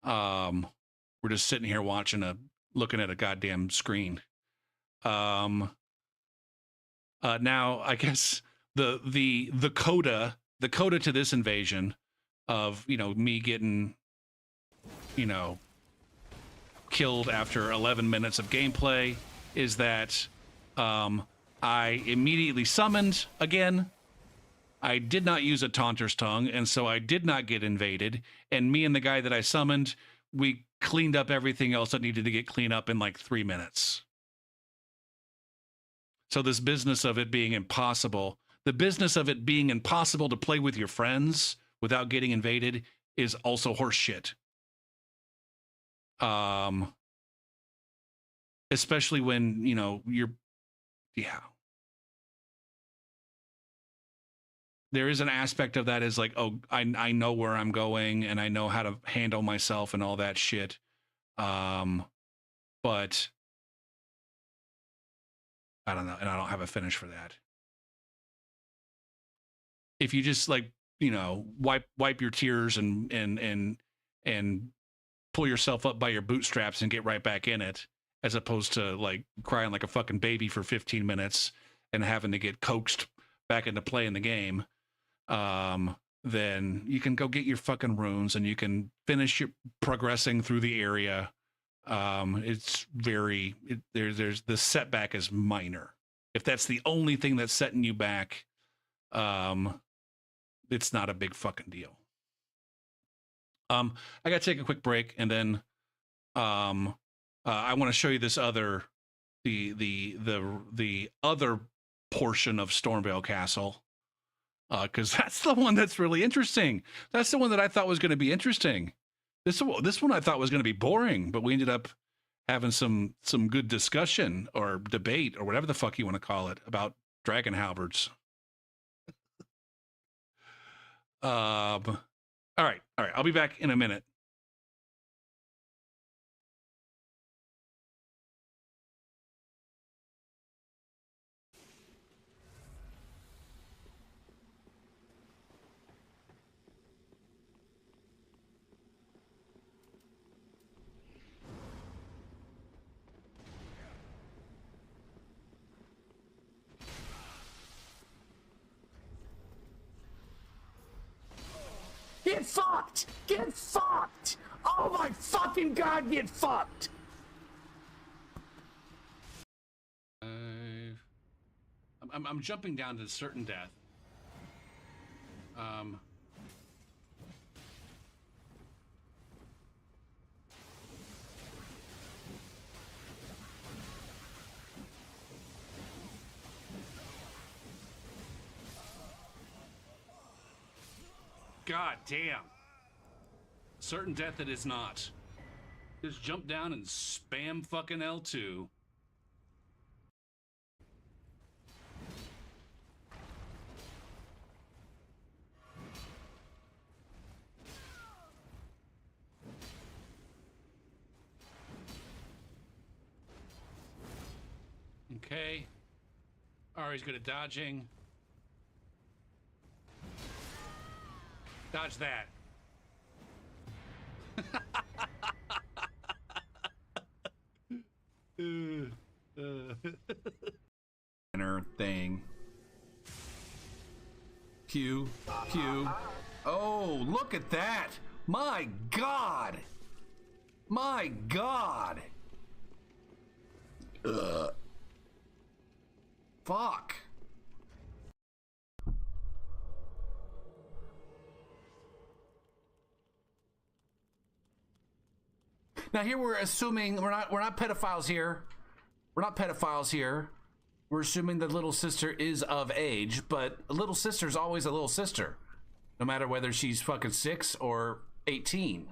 We're just sitting here looking at a goddamn screen. Now I guess the coda to this invasion of, me getting, killed after 11 minutes of gameplay is that I immediately summoned again. I did not use a Taunter's Tongue, and so I did not get invaded. And me and the guy that I summoned, we cleaned up everything else that needed to get cleaned up in like 3 minutes. So this business of it being impossible to play with your friends without getting invaded is also horseshit. Especially when, there is an aspect of that is like, oh, I know where I'm going and I know how to handle myself and all that shit. But I don't know, and I don't have a finish for that. If you just like, wipe your tears and pull yourself up by your bootstraps and get right back in it, as opposed to like crying like a fucking baby for 15 minutes and having to get coaxed back into playing the game, then you can go get your fucking runes and you can finish your progressing through the area. It's there's the setback is minor. If that's the only thing that's setting you back, it's not a big fucking deal. I gotta take a quick break, and then I want to show you this other the other portion of Stormvale Castle, because that's the one that's really interesting. That's the one that I thought was going to be interesting. This one I thought was going to be boring, but we ended up having some good discussion or debate or whatever the fuck you want to call it about dragon halberds. All right. I'll be back in a minute. Get fucked! Get fucked! Oh my fucking god, get fucked! I'm jumping down to certain death. God damn. Certain death it is not. Just jump down and spam fucking L2. Okay. Ari's good at dodging. Dodge that. Thing. Q. Oh, look at that! My God! My God! Ugh. Fuck. Now here we're assuming we're not pedophiles here. We're not pedophiles here. We're assuming the little sister is of age, but a little sister's always a little sister, no matter whether she's fucking 6 or 18.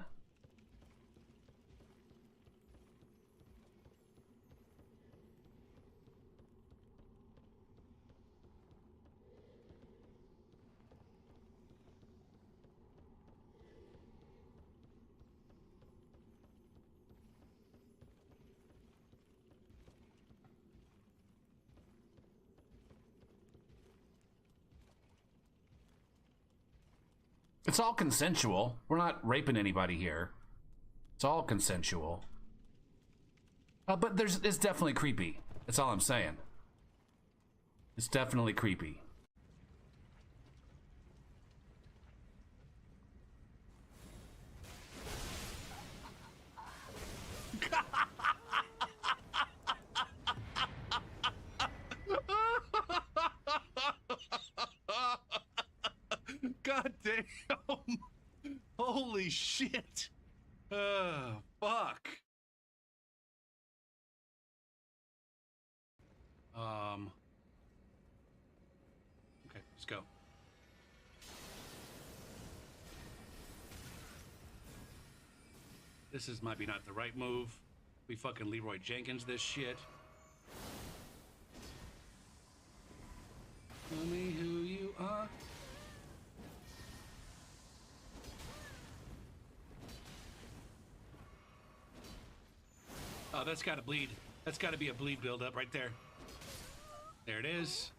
It's all consensual. We're not raping anybody here. It's all consensual. But it's definitely creepy. That's all I'm saying. It's definitely creepy. God damn. Holy shit. Fuck. Okay, let's go. This is might be not the right move. We fucking Leroy Jenkins this shit. Tell me who you are. Oh, that's gotta bleed. That's gotta be a bleed buildup right there. There it is.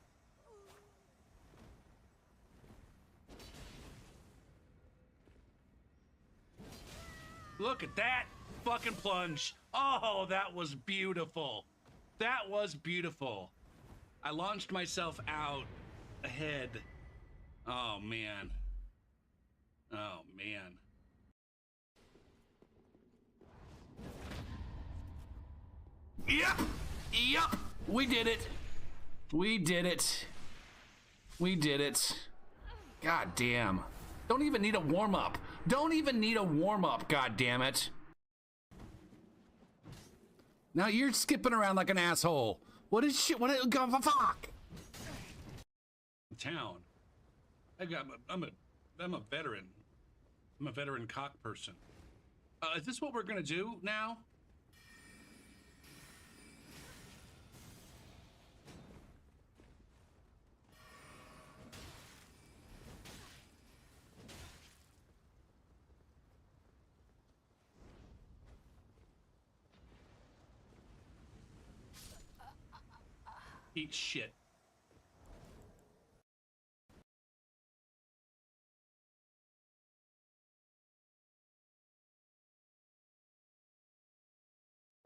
Look at that fucking plunge. Oh, that was beautiful. That was beautiful. I launched myself out ahead. Oh, man. Oh, man. Yep. We did it. We did it. We did it. God damn. Don't even need a warm-up. Don't even need a warm-up, god damn it. Now you're skipping around like an asshole. What is shit? What? Fuck. Town. I'm a veteran. I'm a veteran cock person. Is this what we're gonna do now? Eat shit.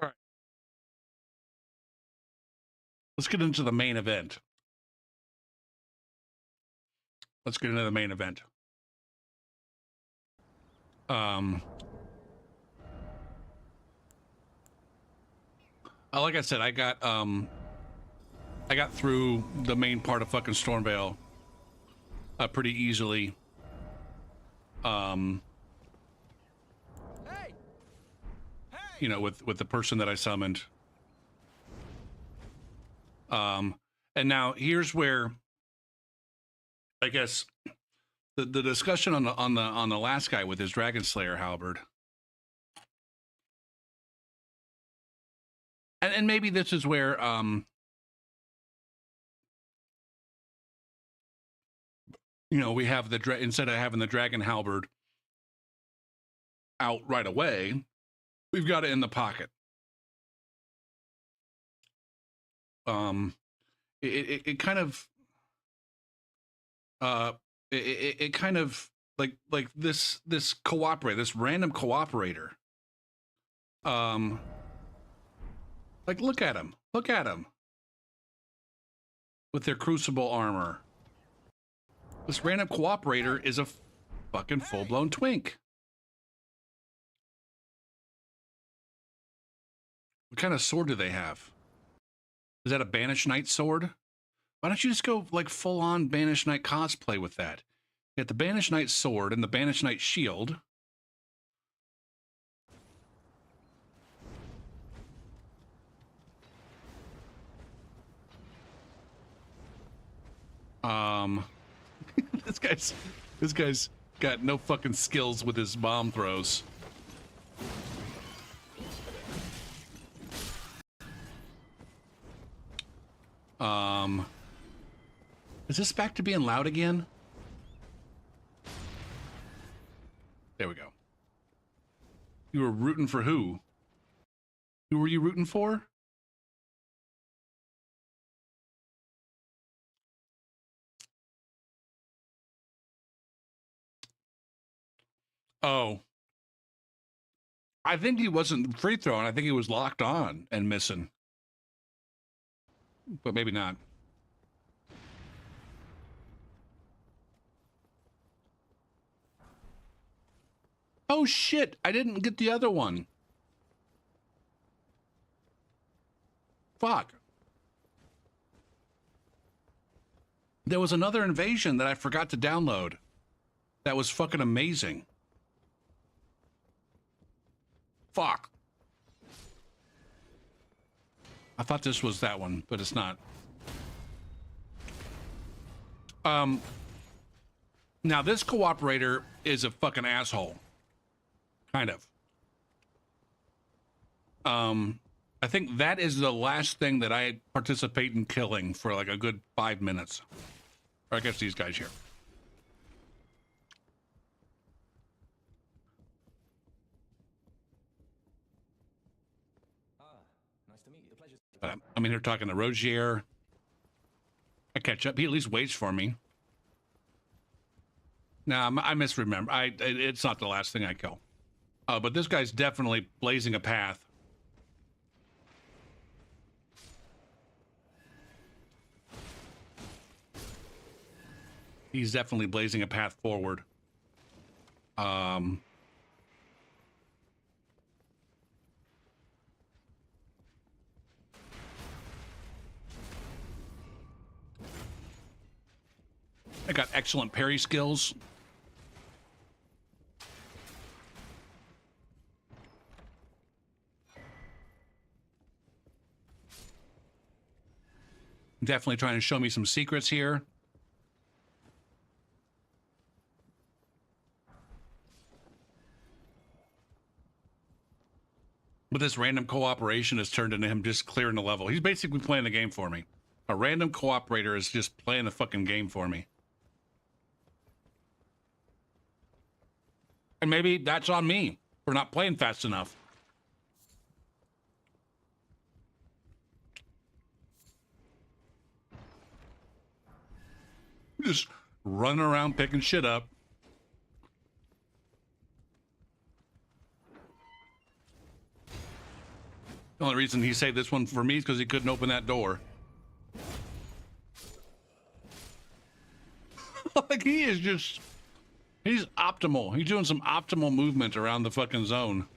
All right. Let's get into the main event. Let's get into the main event. Um, like I said, I got through the main part of fucking Stormvale pretty easily. You know, with the person that I summoned. And now here's where I guess the discussion on the last guy with his Dragon Slayer halberd. And maybe this is where you know, we have the instead of having the dragon halberd out right away, we've got it in the pocket. It kind of it kind of like this cooperator, this random cooperator. Like look at him with their crucible armor. This random cooperator is a fucking full-blown twink. What kind of sword do they have? Is that a Banished Knight sword? Why don't you just go like full-on Banished Knight cosplay with that? You got the Banished Knight sword and the Banished Knight shield. This guy's got no fucking skills with his bomb throws. Is this back to being loud again? There we go. You were rooting for who? Who were you rooting for? Oh. I think he wasn't free throwing. I think he was locked on and missing. But maybe not. Oh shit, I didn't get the other one. Fuck. There was another invasion that I forgot to download. That was fucking amazing. Fuck. I thought this was that one, but it's not. Now this cooperator is a fucking asshole. Kind of. I think that is the last thing that I participate in killing for like a good 5 minutes. Or I guess these guys here. Nice to meet you. The pleasure's... But I'm in here talking to Rogier. I catch up. He at least waits for me. Nah, I misremember. It's not the last thing I kill. But this guy's definitely blazing a path. He's definitely blazing a path forward. I got excellent parry skills. Definitely trying to show me some secrets here. But this random cooperation has turned into him just clearing the level. He's basically playing the game for me. A random cooperator is just playing the fucking game for me. And maybe that's on me for not playing fast enough. Just running around picking shit up. The only reason he saved this one for me is because he couldn't open that door. Like he is just He's optimal. He's doing some optimal movement around the fucking zone.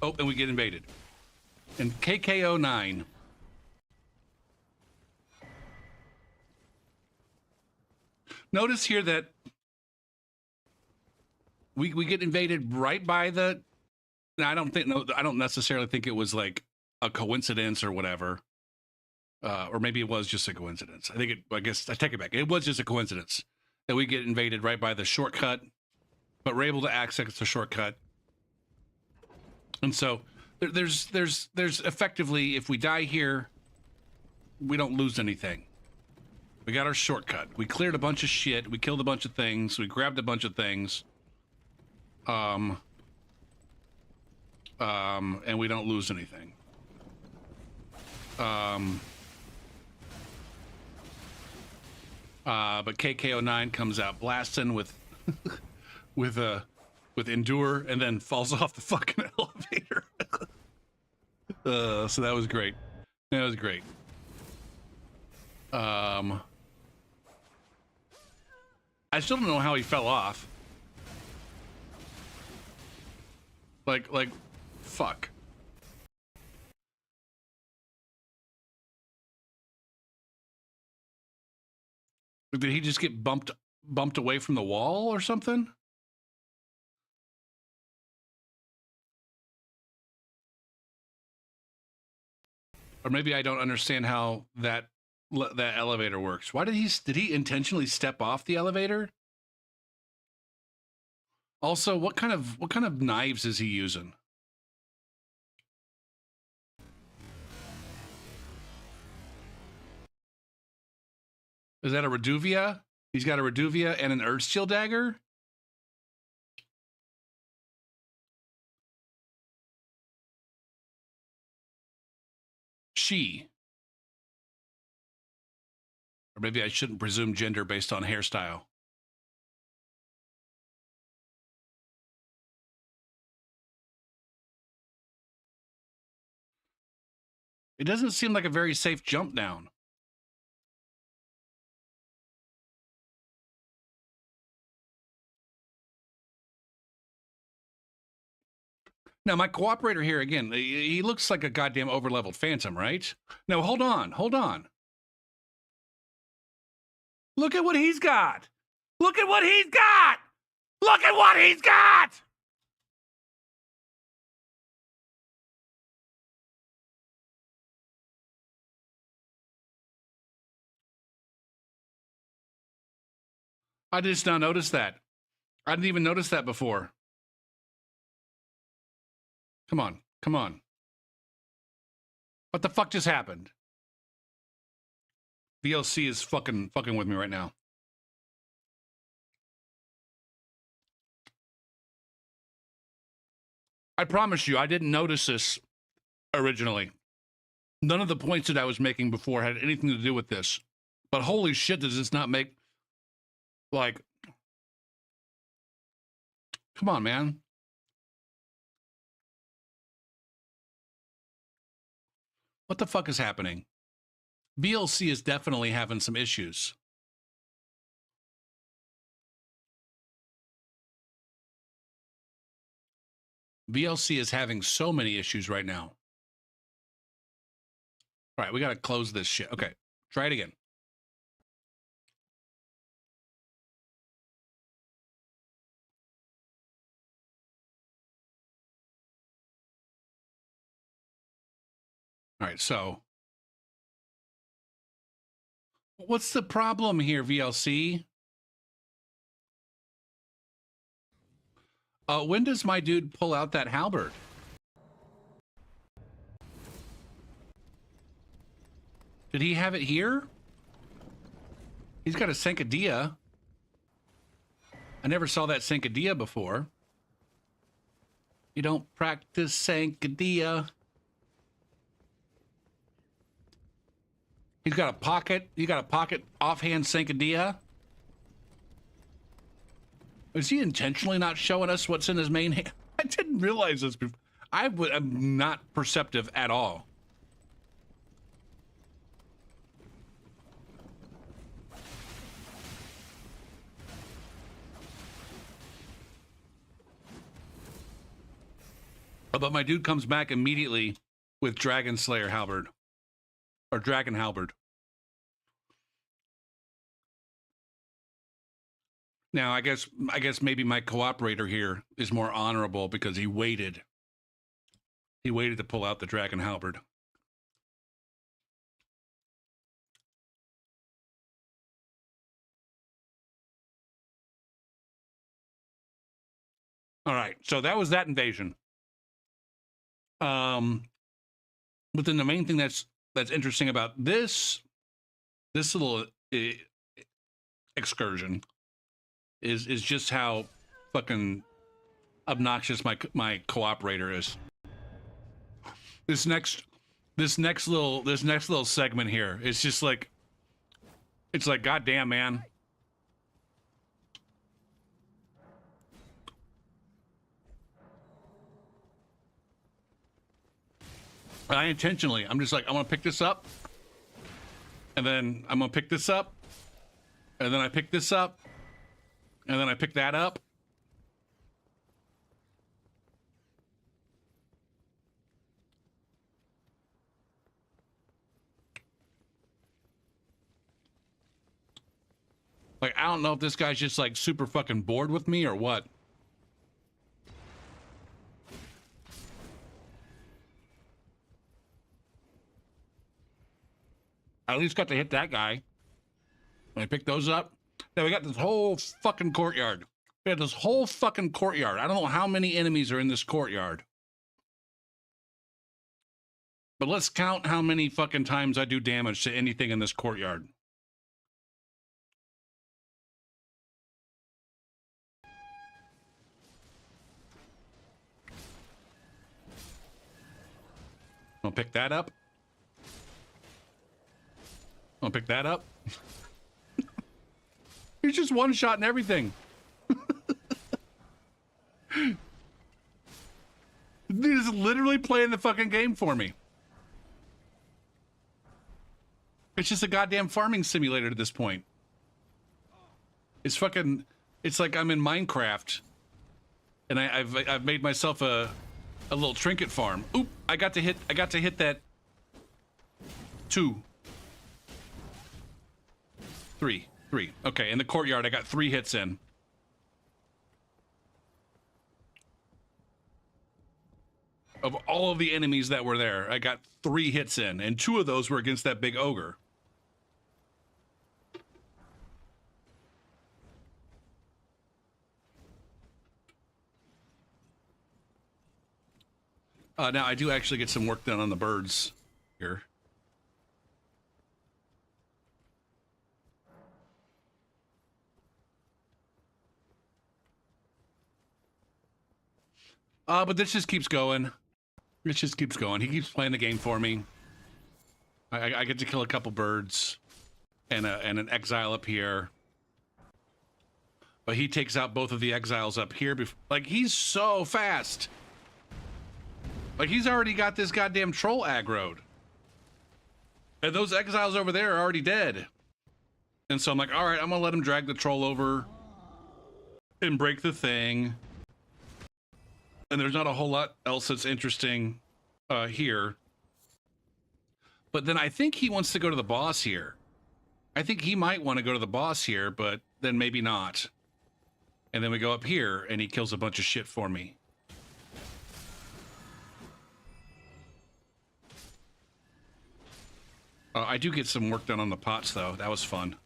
Oh, and we get invaded. And KKO9. Notice here that we get invaded right by the. I don't necessarily think it was like a coincidence or whatever, or maybe it was just a coincidence. I guess I take it back. It was just a coincidence that we get invaded right by the shortcut, but we're able to access the shortcut. And so there's effectively, if we die here, we don't lose anything. We got our shortcut. We cleared a bunch of shit. We killed a bunch of things. We grabbed a bunch of things. And we don't lose anything. But KKO9 comes out blasting with with endure and then falls off the fucking elevator. So that was great. That was great. I still don't know how he fell off. Like, fuck. Did he just get bumped away from the wall or something? Or maybe I don't understand how that elevator works. Why did he intentionally step off the elevator? Also, what kind of knives is he using? Is that a Reduvia? He's got a Reduvia and an Earthsteel dagger? She. Or maybe I shouldn't presume gender based on hairstyle. It doesn't seem like a very safe jump down. Now, my cooperator here, again, he looks like a goddamn overleveled phantom, right? No, hold on. Look at what he's got. Look at what he's got. Look at what he's got. I just now noticed that. I didn't even notice that before. Come on. What the fuck just happened? VLC is fucking with me right now. I promise you, I didn't notice this originally. None of the points that I was making before had anything to do with this. But holy shit, does this not make, like, come on, man. What the fuck is happening? VLC is definitely having some issues. VLC is having so many issues right now. All right, we got to close this shit. Okay, try it again. All right, so what's the problem here, VLC? When does my dude pull out that halberd? Did he have it here? He's got a Sankadilla. I never saw that Sankadilla before. You don't practice Sankadia. He's got a pocket. You got a pocket offhand Sankadia. Is he intentionally not showing us what's in his main hand? I didn't realize this before. I'm not perceptive at all. But my dude comes back immediately with Dragon Slayer Halberd. Or Dragon Halberd. Now, I guess maybe my cooperator here is more honorable because he waited. He waited to pull out the Dragon Halberd. All right, so that was that invasion. But then the main thing that's interesting about this little excursion is just how fucking obnoxious my cooperator is. This next little segment here, it's just like, it's like, goddamn, man. I'm just like, I'm gonna pick this up, and then I'm gonna pick this up, and then I pick this up, and then I pick that up. Like, I don't know if this guy's just like super fucking bored with me or what. I at least got to hit that guy. I picked those up. Then we got this whole fucking courtyard. We had this whole fucking courtyard. I don't know how many enemies are in this courtyard. But let's count how many fucking times I do damage to anything in this courtyard. I'll pick that up. I'll pick that up. He's just one-shotting everything. He's literally playing the fucking game for me. It's just a goddamn farming simulator at this point. It's fucking... It's like I'm in Minecraft. And I've made myself a little trinket farm. Oop! I got to hit that... 2. 3. Okay, in the courtyard, I got 3 hits in. Of all of the enemies that were there, I got 3 hits in, and 2 of those were against that big ogre. Now, I do actually get some work done on the birds here. But this just keeps going. It just keeps going. He keeps playing the game for me. I get to kill a couple birds and an exile up here. But he takes out both of the exiles up here. Like, he's so fast. Like, he's already got this goddamn troll aggroed. And those exiles over there are already dead. And so I'm like, all right, I'm going to let him drag the troll over and break the thing. And there's not a whole lot else that's interesting here. But then I think he wants to go to the boss here. I think he might want to go to the boss here, but then maybe not. And then we go up here, and he kills a bunch of shit for me. I do get some work done on the pots, though. That was fun.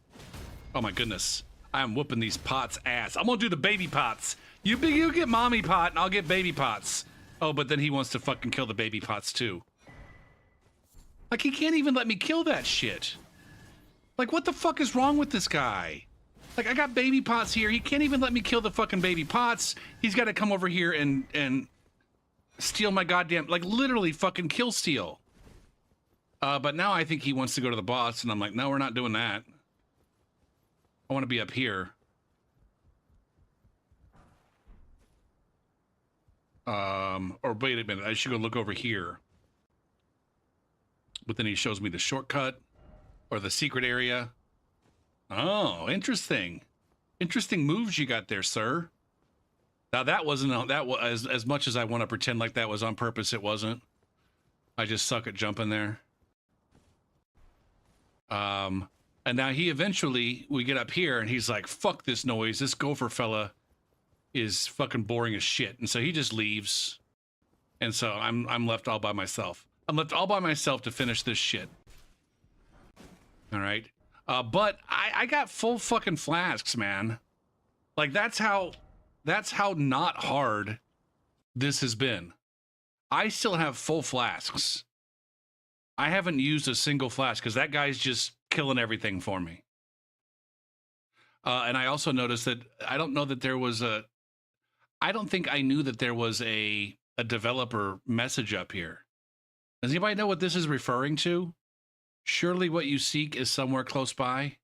Oh, my goodness. I am whooping these pots' ass. I'm going to do the baby pots. You get mommy pot, and I'll get baby pots. Oh, but then he wants to fucking kill the baby pots, too. Like, he can't even let me kill that shit. Like, what the fuck is wrong with this guy? Like, I got baby pots here. He can't even let me kill the fucking baby pots. He's got to come over here and steal my goddamn, like literally fucking kill steal. But now I think he wants to go to the boss, and I'm like, no, we're not doing that. I want to be up here. Or wait a minute, I should go look over here. But then he shows me the shortcut or the secret area. Oh, interesting. Interesting moves you got there, sir. Now that wasn't, that was as much as I want to pretend like that was on purpose, it wasn't. I just suck at jumping there. And now he eventually, we get up here and he's like, fuck this noise. This gopher fella is fucking boring as shit. And so he just leaves. And so I'm left all by myself. I'm left all by myself to finish this shit. All right. But I got full fucking flasks, man. Like that's how not hard this has been. I still have full flasks. I haven't used a single flask because that guy's just killing everything for me. And I also noticed that I don't know that there was I don't think I knew that there was a developer message up here. Does anybody know what this is referring to? Surely what you seek is somewhere close by.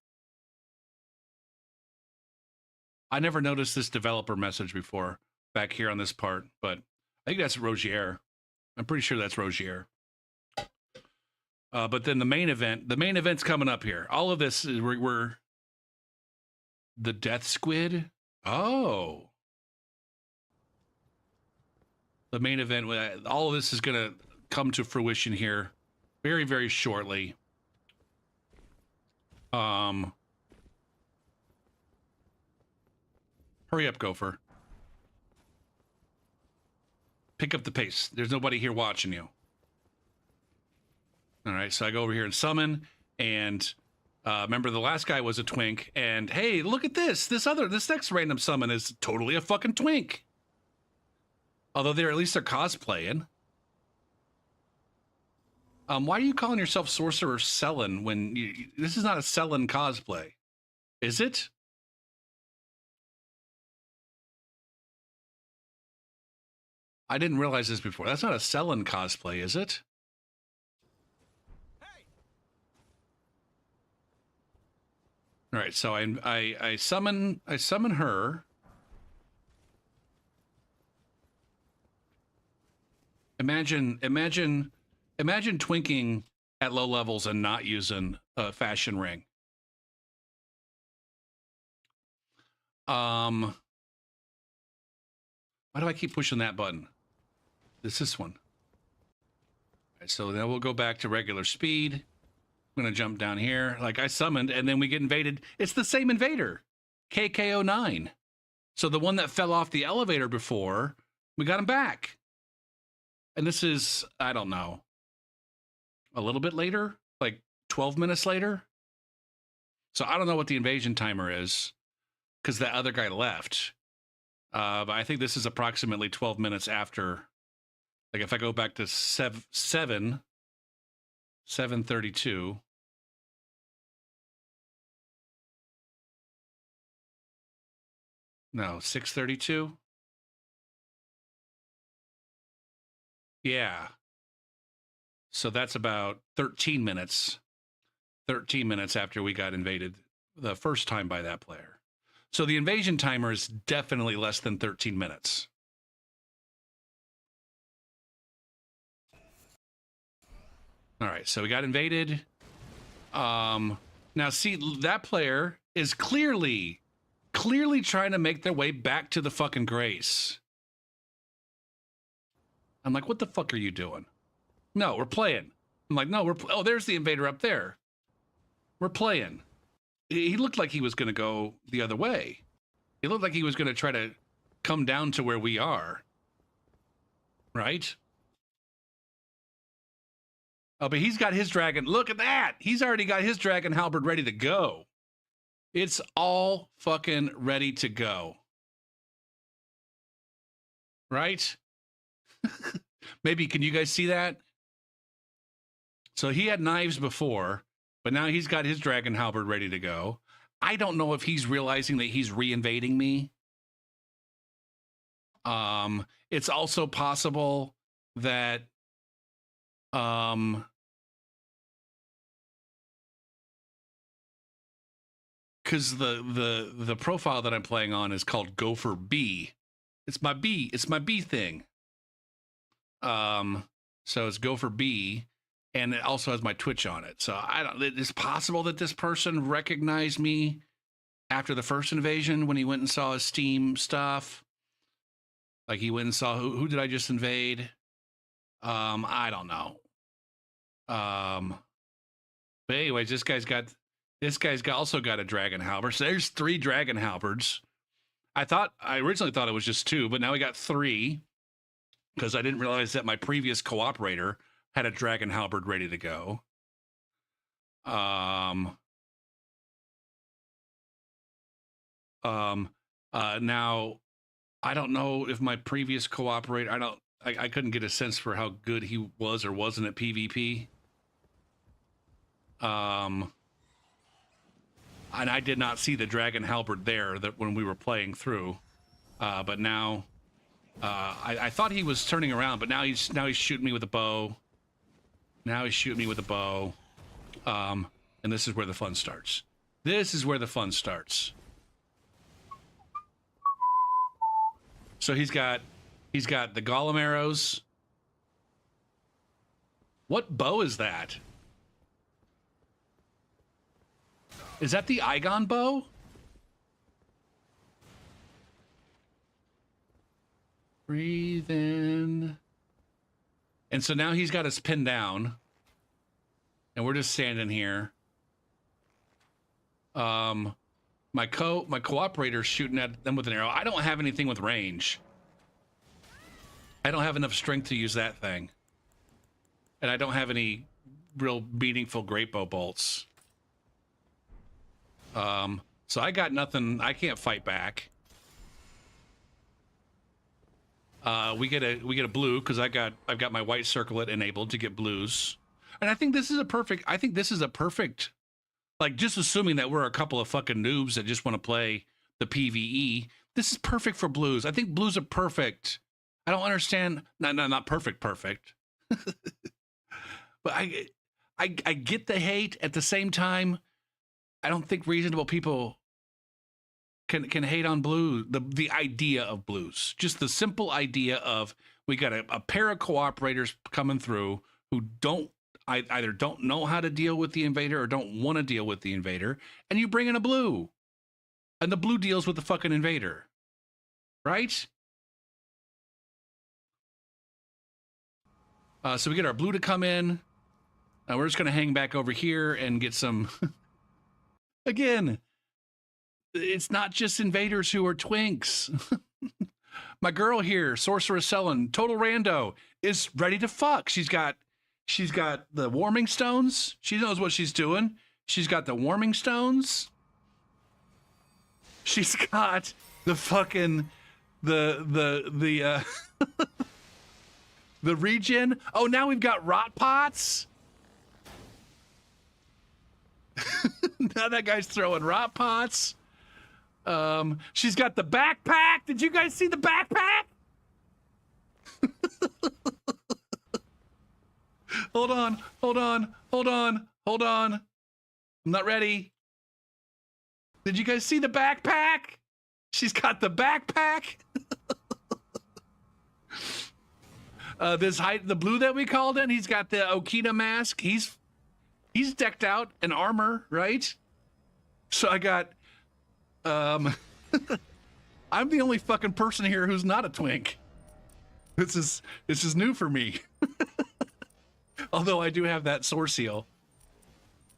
I never noticed this developer message before back here on this part, but I think that's Rogier. I'm pretty sure that's Rogier. But then the main event's coming up here. All of this is we're the death squid. Oh, the main event. All of this is going to come to fruition here very, very shortly. Hurry up, Gopher. Pick up the pace. There's nobody here watching you. All right, so I go over here and summon, and remember the last guy was a twink, and hey, look at this. This next random summon is totally a fucking twink. Although at least they're cosplaying. Why are you calling yourself Sorcerer Sellen when this is not a Sellen cosplay? Is it? I didn't realize this before. That's not a Sellen cosplay, is it? All right, so I summon her. Imagine twinking at low levels and not using a fashion ring. Why do I keep pushing that button? It's this one. All right, so then we'll go back to regular speed. I'm going to jump down here. Like I summoned, and then we get invaded. It's the same invader, KK09. So the one that fell off the elevator before, we got him back. And this is, I don't know, a little bit later, like 12 minutes later. So I don't know what the invasion timer is because that other guy left. But I think this is approximately 12 minutes after. Like if I go back to 7:32. No, 6:32. Yeah. So that's about 13 minutes. 13 minutes after we got invaded the first time by that player. So the invasion timer is definitely less than 13 minutes. All right, so we got invaded. Now see, that player is clearly trying to make their way back to the fucking Grace. I'm like, what the fuck are you doing? No, we're playing. I'm like, no, oh, there's the invader up there. We're playing. He looked like he was going to go the other way. He looked like he was going to try to come down to where we are. Right? Oh, but he's got his dragon. Look at that. He's already got his dragon halberd ready to go. It's all fucking ready to go. Right? Maybe, can you guys see that? So he had knives before, but now he's got his dragon halberd ready to go. I don't know if he's realizing that he's reinvading me. It's also possible that because the profile that I'm playing on is called Gopher B. It's my B thing. So it's Gopher B, and it also has my Twitch on it. So I don't. It's possible that this person recognized me after the first invasion when he went and saw his Steam stuff. Like he went and saw who did I just invade? I don't know. But anyways, this guy's also got a dragon halberd. So there's 3 dragon halberds. I originally thought it was just 2, but now we got 3 because I didn't realize that my previous cooperator had a dragon halberd ready to go. Now I don't know if my previous cooperator, I couldn't get a sense for how good he was or wasn't at PvP. And I did not see the dragon halberd there when we were playing through. But now I thought he was turning around, but now he's shooting me with a bow. And this is where the fun starts. So he's got the golem arrows. What bow is that? Is that the Igon bow? Breathe in. And so now he's got us pinned down. And we're just standing here. My cooperator's shooting at them with an arrow. I don't have anything with range. I don't have enough strength to use that thing. And I don't have any real meaningful great bow bolts. So I got nothing. I can't fight back. We get a blue because I've got my white circlet enabled to get blues. And I think this is a perfect, like, just assuming that we're a couple of fucking noobs that just want to play the PvE, this is perfect for blues. I think blues are perfect. I don't understand. No, not perfect. But I get the hate. At the same time, I don't think reasonable people can hate on blues. The idea of blues, just the simple idea of we got a pair of cooperators coming through who either don't know how to deal with the invader or don't want to deal with the invader, and you bring in a blue, and the blue deals with the fucking invader, right? So we get our blue to come in. We're just gonna hang back over here and get some. Again, it's not just invaders who are twinks. My girl here, Sorceress Selin, total rando, is ready to fuck. She's got the warming stones. She knows what she's doing. She's got the warming stones. She's got the fucking the the regen. Oh, now we've got rot pots. Now that guy's throwing rot pots. She's got the backpack. Did you guys see the backpack? Hold on. I'm not ready. Did you guys see the backpack? She's got the backpack. The blue that we called in, he's got the Okina mask. He's decked out in armor, right? So I got I'm the only fucking person here who's not a twink. This is new for me. Although I do have that source seal.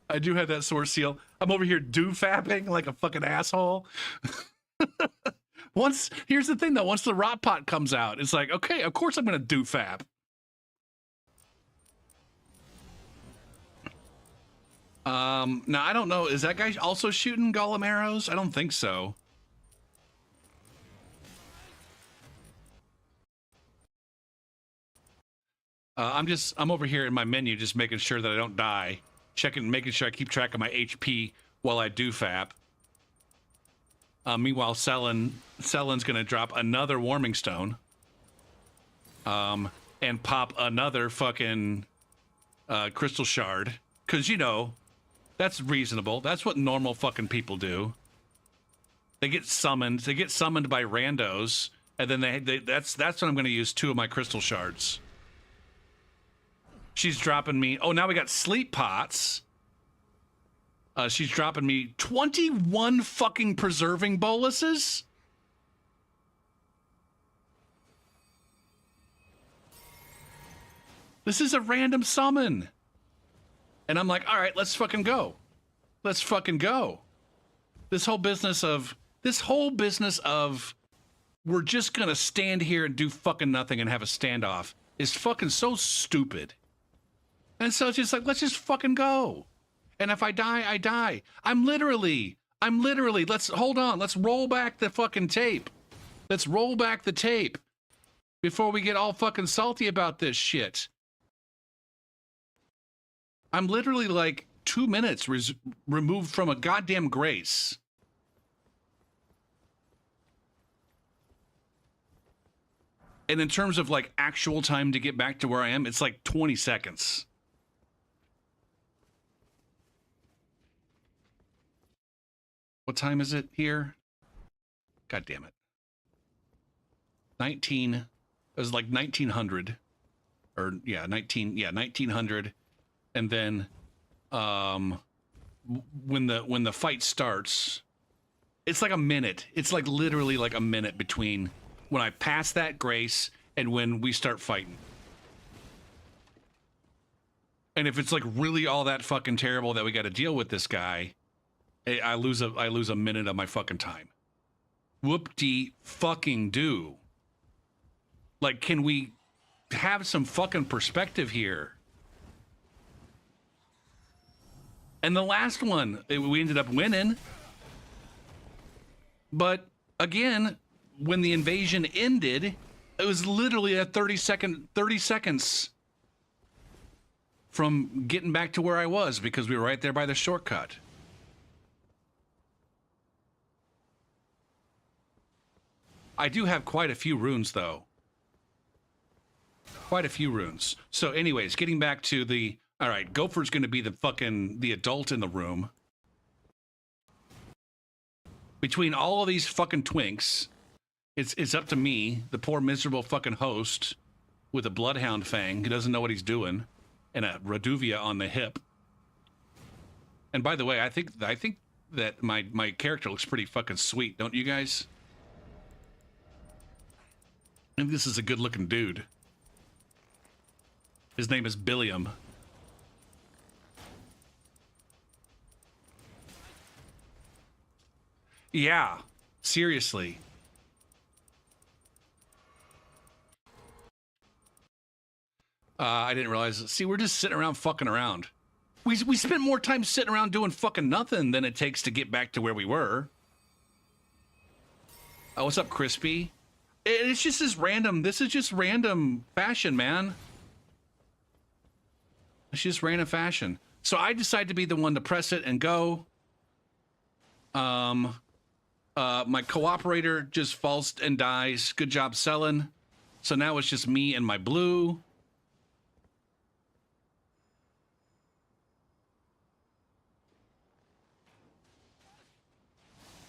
I'm over here do-fapping like a fucking asshole. Here's the thing though, once the rot pot comes out, it's like, okay, of course I'm gonna do-fap. Now I don't know, is that guy also shooting golem arrows? I don't think so. I'm over here in my menu just making sure that I don't die. Making sure I keep track of my HP while I do fap. Meanwhile, Selin's gonna drop another warming stone. and pop another fucking crystal shard. Because, you know, that's reasonable. That's what normal fucking people do. They get summoned. They get summoned by randos. And then that's when I'm going to use 2 of my crystal shards. She's dropping me. Oh, now we got sleep pots. She's dropping me 21 fucking preserving boluses. This is a random summon. And I'm like, all right, let's fucking go. Let's fucking go. This whole business of we're just gonna stand here and do fucking nothing and have a standoff is fucking so stupid. And so it's just like, let's just fucking go. And if I die, I die. I'm literally, hold on, let's roll back the fucking tape. Let's roll back the tape before we get all fucking salty about this shit. I'm literally like 2 minutes removed from a goddamn grace. And in terms of like actual time to get back to where I am, it's like 20 seconds. What time is it here? God damn it. 19, it was like 1900. Or yeah, 1900. And then when the fight starts, it's like a minute. It's like literally like a minute between when I pass that grace and when we start fighting. And if it's like really all that fucking terrible that we got to deal with this guy, I lose a minute of my fucking time. Whoop-de fucking do. Like, can we have some fucking perspective here? And the last one, we ended up winning. But again, when the invasion ended, it was literally a 30 seconds from getting back to where I was because we were right there by the shortcut. I do have quite a few runes, though. Quite a few runes. So anyways, getting back to the... All right, Gopher's going to be the adult in the room. Between all of these fucking twinks, it's up to me, the poor miserable fucking host with a bloodhound fang who doesn't know what he's doing, and a Raduvia on the hip. And by the way, I think that my character looks pretty fucking sweet, don't you guys? I think this is a good looking dude. His name is Billiam. Yeah, seriously. I didn't realize. See, we're just sitting around fucking around. We spent more time sitting around doing fucking nothing than it takes to get back to where we were. Oh, what's up, Crispy? It's just this random. This is just random fashion, man. It's just random fashion. So I decide to be the one to press it and go. My cooperator just falls and dies. Good job selling. So now it's just me and my blue.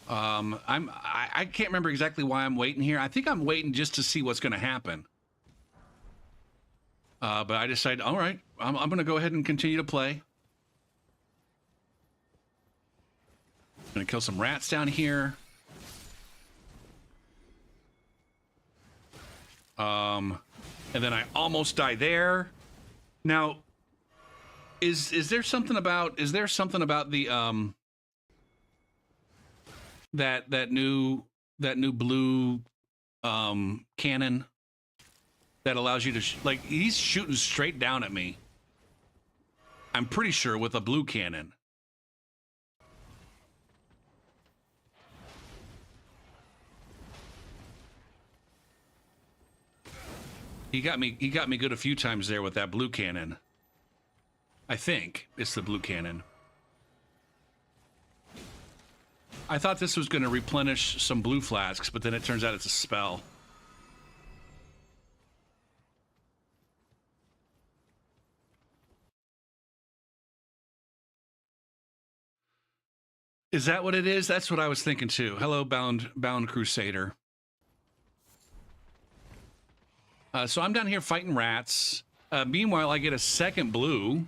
I can't remember exactly why I'm waiting here. I think I'm waiting just to see what's going to happen. But I decided, all right, I'm going to go ahead and continue to play. I'm going to kill some rats down here. And then I almost die there. Now, is there something about the that new blue cannon that allows you to like he's shooting straight down at me. I'm pretty sure with a blue cannon. He got me good a few times there with that blue cannon. I think it's the blue cannon. I thought this was going to replenish some blue flasks, but then it turns out it's a spell. Is that what it is? That's what I was thinking too. Hello, Bound Crusader. So I'm down here fighting rats. Meanwhile, I get a second blue.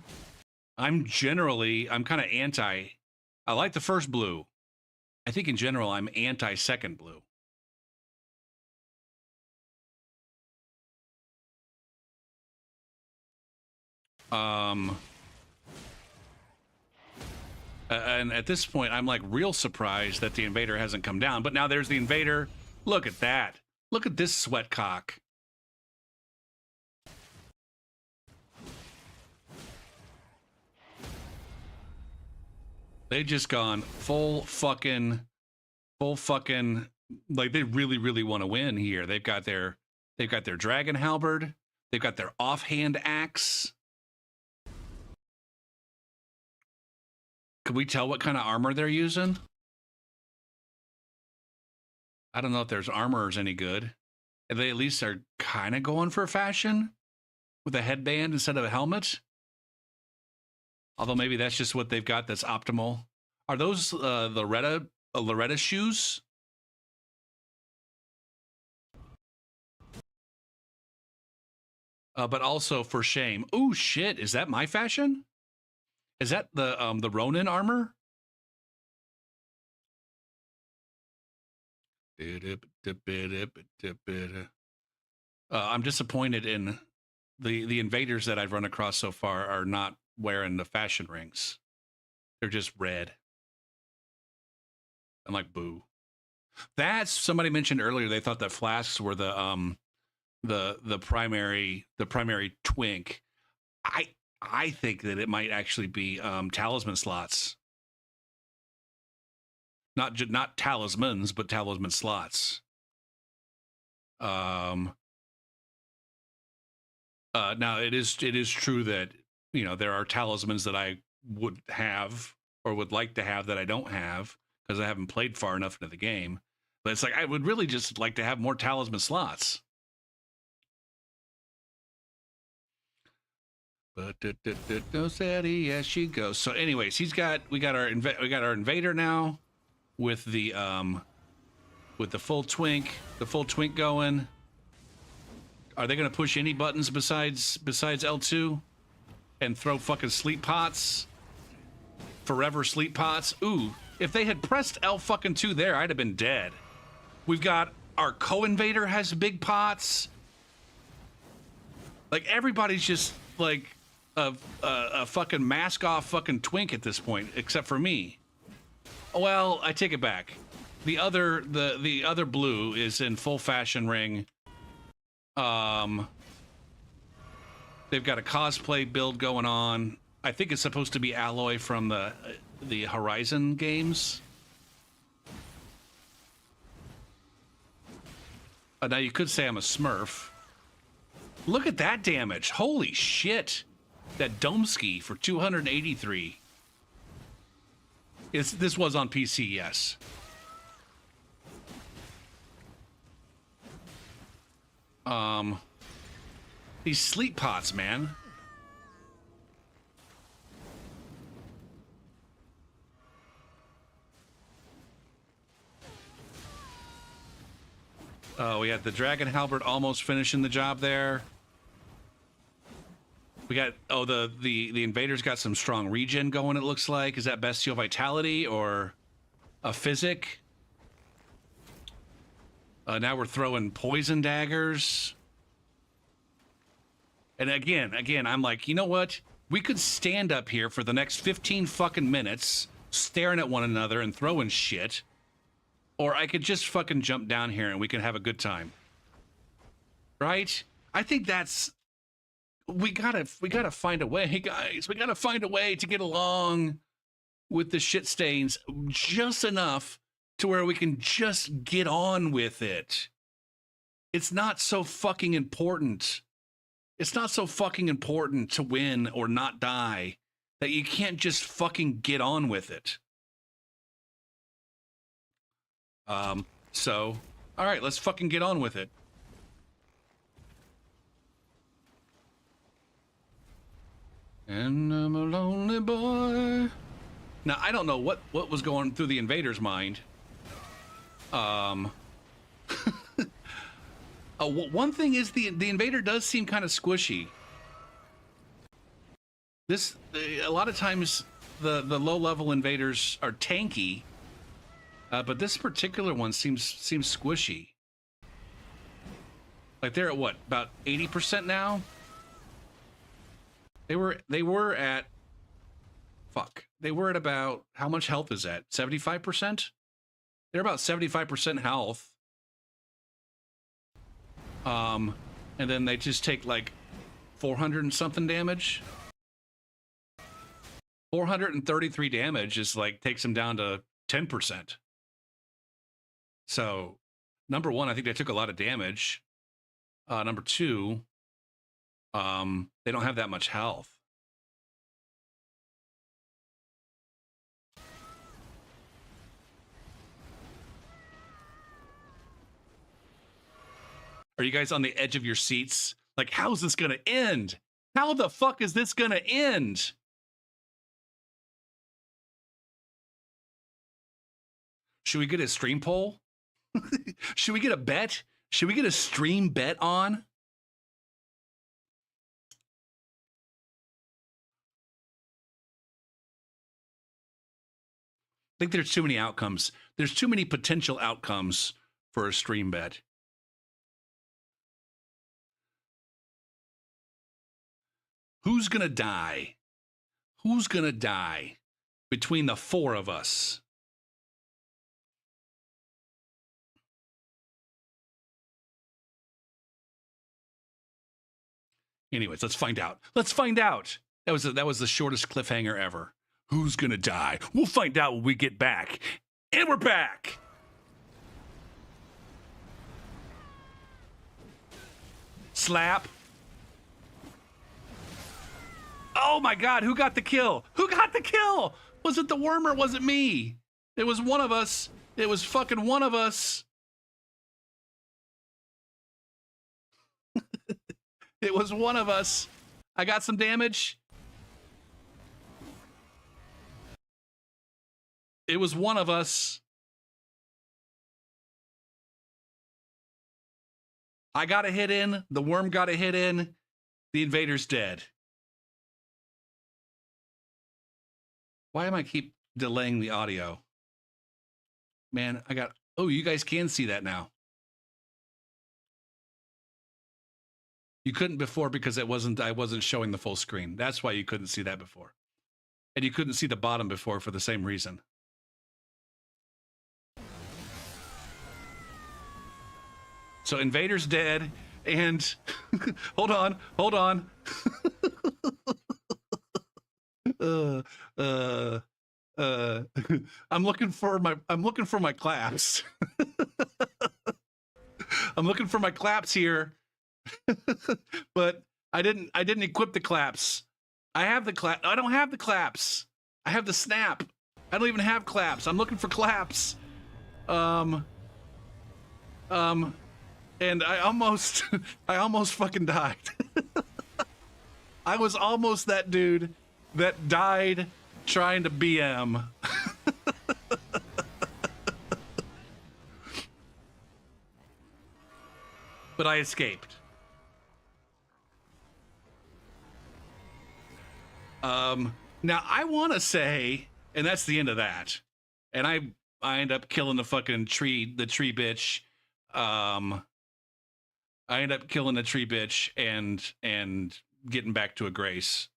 I'm kind of anti. I like the first blue. I think in general, I'm anti second blue. And at this point, I'm like real surprised that the invader hasn't come down. But now there's the invader. Look at that. Look at this sweat cock. They just gone full fucking, like they really, really want to win here. They've got their dragon halberd. They've got their offhand axe. Could we tell what kind of armor they're using? I don't know if there's armor's any good. They at least are kind of going for fashion with a headband instead of a helmet. Although maybe that's just what they've got that's optimal. Are those Loretta shoes? But also for shame. Oh shit, is that my fashion? Is that the Ronin armor? I'm disappointed in the invaders that I've run across so far are not wearing the fashion rings. They're just red. I'm like, boo. That's somebody mentioned earlier. They thought that flasks were the primary twink. I think that it might actually be talisman slots. Not talismans, but talisman slots. Now it is true that there are talismans that I would have or would like to have that I don't have because I haven't played far enough into the game. But it's like I would really just like to have more talisman slots. But no steady as she goes. So, anyways, we got our invader now with the full twink going. Are they gonna push any buttons besides L2 and throw fucking sleep pots? Forever sleep pots. Ooh, if they had pressed L fucking 2 there, I'd have been dead. We've got our co-invader has big pots. Like everybody's just like a fucking mask off fucking twink at this point, except for me. Well, I take it back. The other blue is in full fashion ring. They've got a cosplay build going on. I think it's supposed to be Alloy from the Horizon games. Now you could say I'm a Smurf. Look at that damage. Holy shit. That Domsky for 283. This was on PC, yes. These sleep pots, man. Oh, we had the Dragon Halberd almost finishing the job there. We got, the invaders got some strong regen going, it looks like. Is that Bestial Vitality or a Physic? Now we're throwing poison daggers. And again, I'm like, you know what? We could stand up here for the next 15 fucking minutes staring at one another and throwing shit. Or I could just fucking jump down here and we can have a good time. Right? I think that's... We gotta find a way, guys. We gotta find a way to get along with the shit stains just enough to where we can just get on with it. It's not so fucking important. It's not so fucking important to win or not die that you can't just fucking get on with it. So, all right, let's fucking get on with it. And I'm a lonely boy. Now I don't know what was going through the invader's mind. One thing is the invader does seem kind of squishy. This a lot of times the low level invaders are tanky, but this particular one seems squishy. Like they're at what, about 80% now? They were at They were at about, how much health is that? 75%? They're about 75% health. And then they just take like 400 and something damage. 433 damage is like takes them down to 10%. So, number one, I think they took a lot of damage. Number two, they don't have that much health. Are you guys on the edge of your seats? Like, how's this gonna end? How the fuck is this gonna end? Should we get a stream poll? Should we get a bet? Should we get a stream bet on? I think there's too many outcomes. There's too many potential outcomes for a stream bet. Who's gonna die? Who's gonna die between the four of us? Anyways, let's find out. Let's find out. That was the shortest cliffhanger ever. Who's gonna die? We'll find out when we get back. And we're back. Slap. Oh my God, who got the kill? Who got the kill? Was it the worm or was it me? It was one of us. It was fucking one of us. It was one of us. I got some damage. It was one of us. I got a hit in. The worm got a hit in. The invader's dead. Why am I keep delaying the audio? Man, oh, you guys can see that now. You couldn't before because I wasn't showing the full screen. That's why you couldn't see that before. And you couldn't see the bottom before for the same reason. So Invader's dead, and hold on. I'm looking for my claps. I'm looking for my claps here. But I didn't equip the claps. I have the clap. I don't have the claps. I have the snap. I don't even have claps. I'm looking for claps. And I almost fucking died. I was almost that dude that died trying to BM. But I escaped. Now I want to say, and that's the end of that. And I end up killing the fucking tree bitch. I end up killing the tree bitch and getting back to a grace.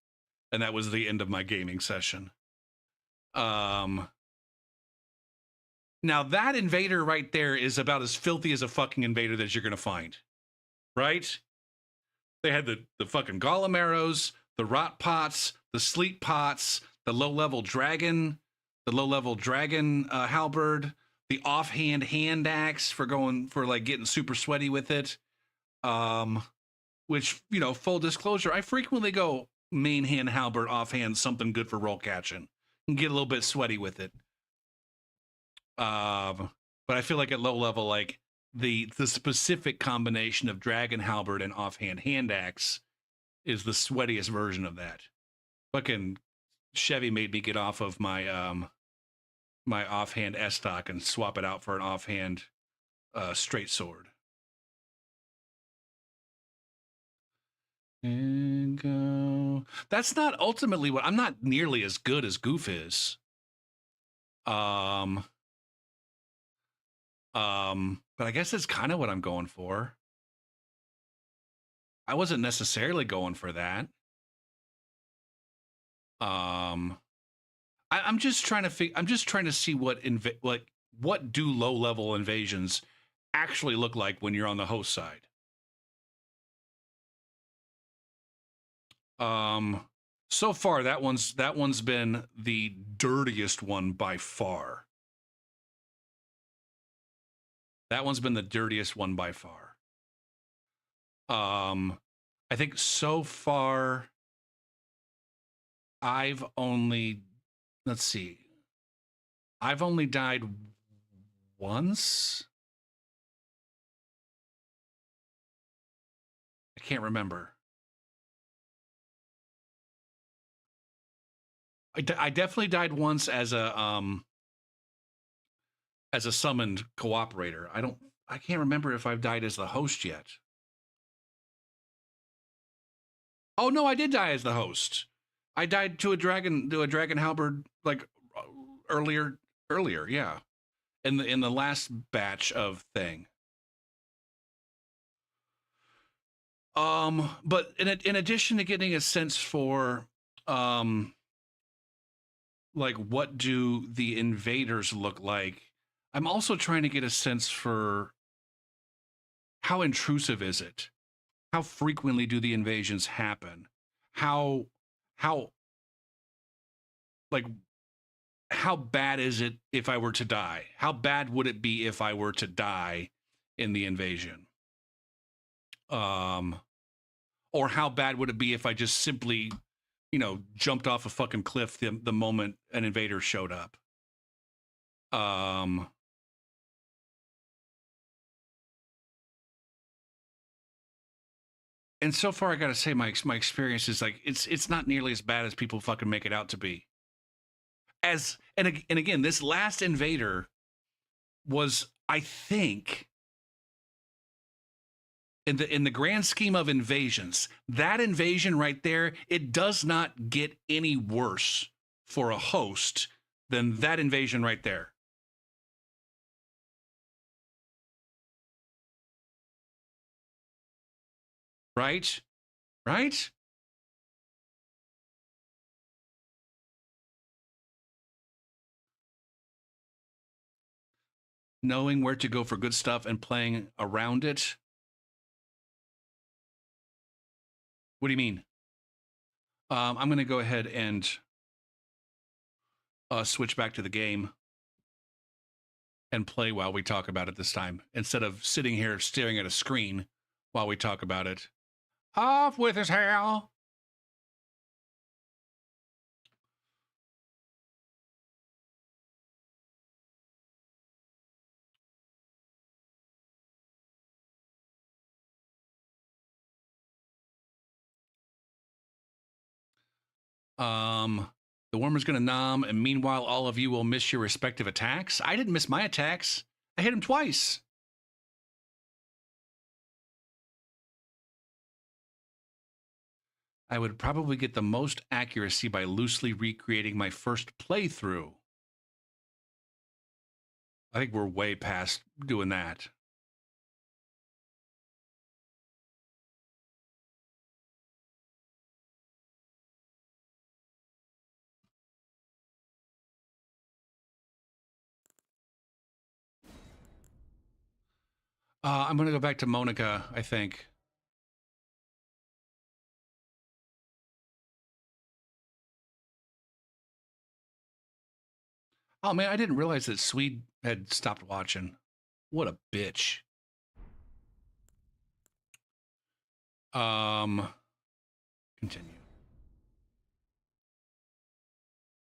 And that was the end of my gaming session. Now that invader right there is about as filthy as a fucking invader that you're going to find. Right? They had the fucking golem arrows, the rot pots, the sleep pots, the low-level dragon halberd, the offhand hand axe for getting super sweaty with it. Which, full disclosure, I frequently go main hand halberd, offhand, something good for roll catching, and get a little bit sweaty with it. But I feel like at low level, like the specific combination of dragon halberd and offhand hand axe is the sweatiest version of that. Fucking Chevy made me get off of my my offhand S stock and swap it out for an offhand straight sword. And go. That's not ultimately what I'm not nearly as good as Goof is. But I guess that's kind of what I'm going for. I wasn't necessarily going for that. I'm just trying to I'm just trying to see what what do low level invasions actually look like when you're on the host side. So far that one's been the dirtiest one by far. That one's been the dirtiest one by far. I think so far I've only, let's see, I've only died once. I can't remember. I definitely died once as a summoned cooperator. I can't remember if I've died as the host yet. Oh no, I did die as the host. I died to a dragon halberd like earlier, yeah. In the last batch of thing. But in addition to getting a sense for like what do the invaders look like, I'm also trying to get a sense for how intrusive is it? How frequently do the invasions happen? How like how bad is it if I were to die? How bad would it be if I were to die in the invasion? Or how bad would it be if I just simply, you know, jumped off a fucking cliff the moment an invader showed up? And so far, I gotta say, my experience is like it's not nearly as bad as people fucking make it out to be. And again, this last invader was, I think, in the grand scheme of invasions, that invasion right there, it does not get any worse for a host than that invasion right there. Right? Right? Knowing where to go for good stuff and playing around it. What do you mean? I'm going to go ahead and switch back to the game and play while we talk about it this time, instead of sitting here staring at a screen while we talk about it. Off with his hell. The warmer's going to nom, and meanwhile, all of you will miss your respective attacks. I didn't miss my attacks. I hit him twice. I would probably get the most accuracy by loosely recreating my first playthrough. I think we're way past doing that. I'm going to go back to Monica, I think. Oh, man, I didn't realize that Swede had stopped watching. What a bitch. Continue.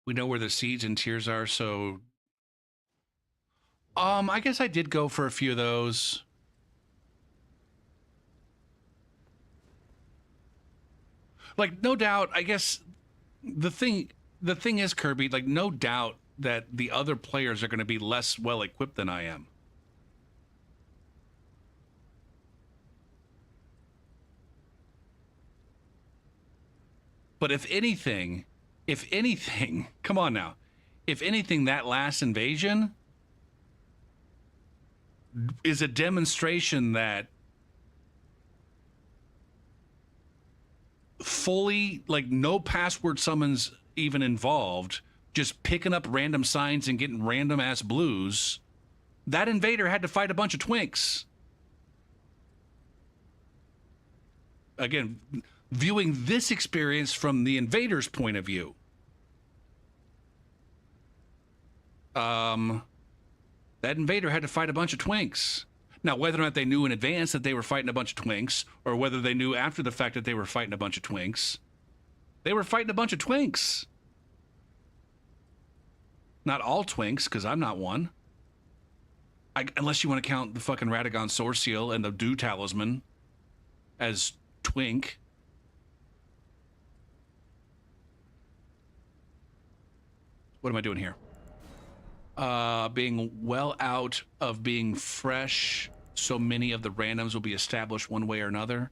We know where the seeds and tears are, so... I guess I did go for a few of those. Like, no doubt, I guess the thing the thing is, Kirby, like, no doubt that the other players are going to be less well equipped than I am. But if anything, come on now. If anything, that last invasion is a demonstration that fully, like, no password summons even involved, just picking up random signs and getting random ass blues, that invader had to fight a bunch of twinks. Again, viewing this experience from the invader's point of view. That invader had to fight a bunch of twinks. Now, whether or not they knew in advance that they were fighting a bunch of twinks, or whether they knew after the fact that they were fighting a bunch of twinks, they were fighting a bunch of twinks. Not all twinks, because I'm not one. Unless you want to count the fucking Radagon Source Seal and the Dew Talisman as twink. What am I doing here? Being well out of being fresh, so many of the randoms will be established one way or another.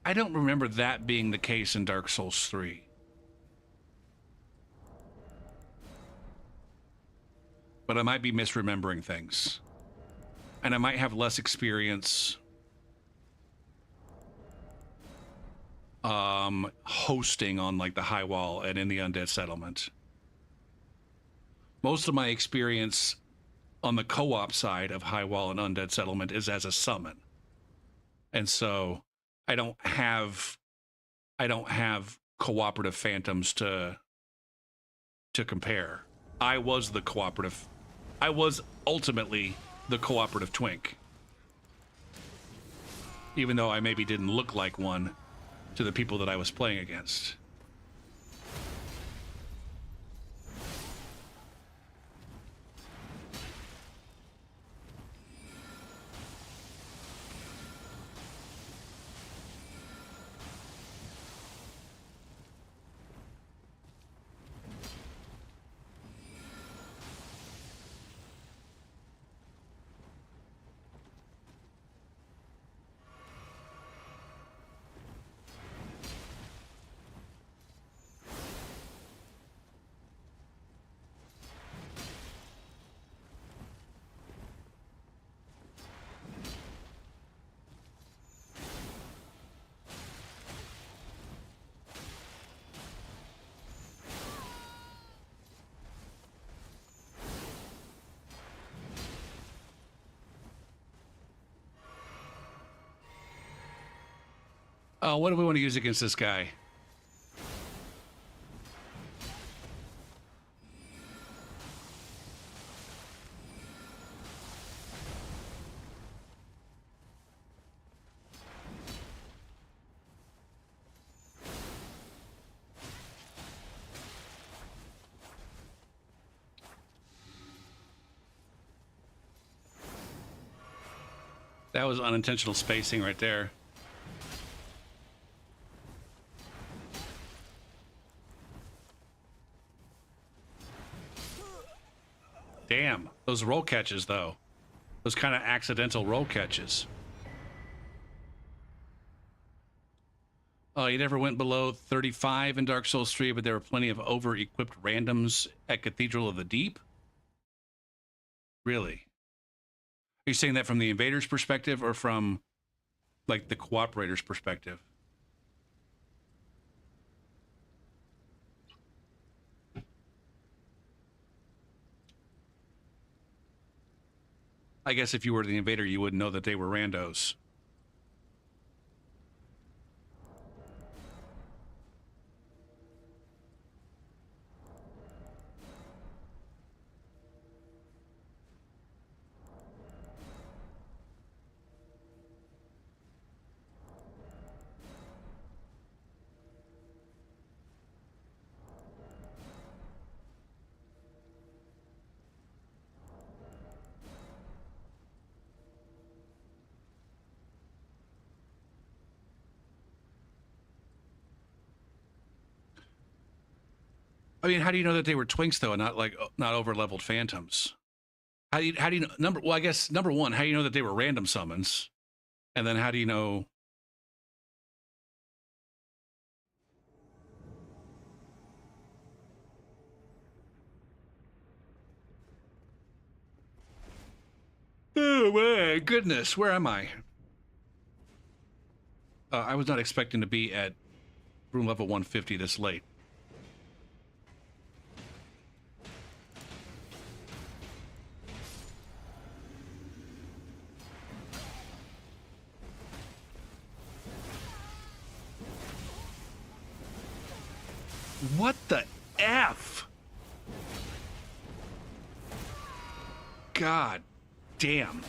I don't remember that being the case in Dark Souls 3. But I might be misremembering things. And I might have less experience hosting on, like, the High Wall and in the Undead Settlement. Most of my experience on the co-op side of High Wall and Undead Settlement is as a summon. And so I don't have cooperative phantoms to compare. I was ultimately the cooperative twink. Even though I maybe didn't look like one to the people that I was playing against. Oh, what do we want to use against this guy? That was unintentional spacing right there. Damn, those roll catches, though. Those kind of accidental roll catches. Oh, you never went below 35 in Dark Souls 3, but there were plenty of over-equipped randoms at Cathedral of the Deep? Really? Are you saying that from the invader's perspective or from, like, the cooperator's perspective? I guess if you were the invader, you wouldn't know that they were randos. I mean, how do you know that they were twinks though, and not like not over leveled phantoms? How do you know I guess number one, how do you know that they were random summons? And then how do you know? Oh my goodness, where am I? I was not expecting to be at room level 150 this late. What the F? God damn.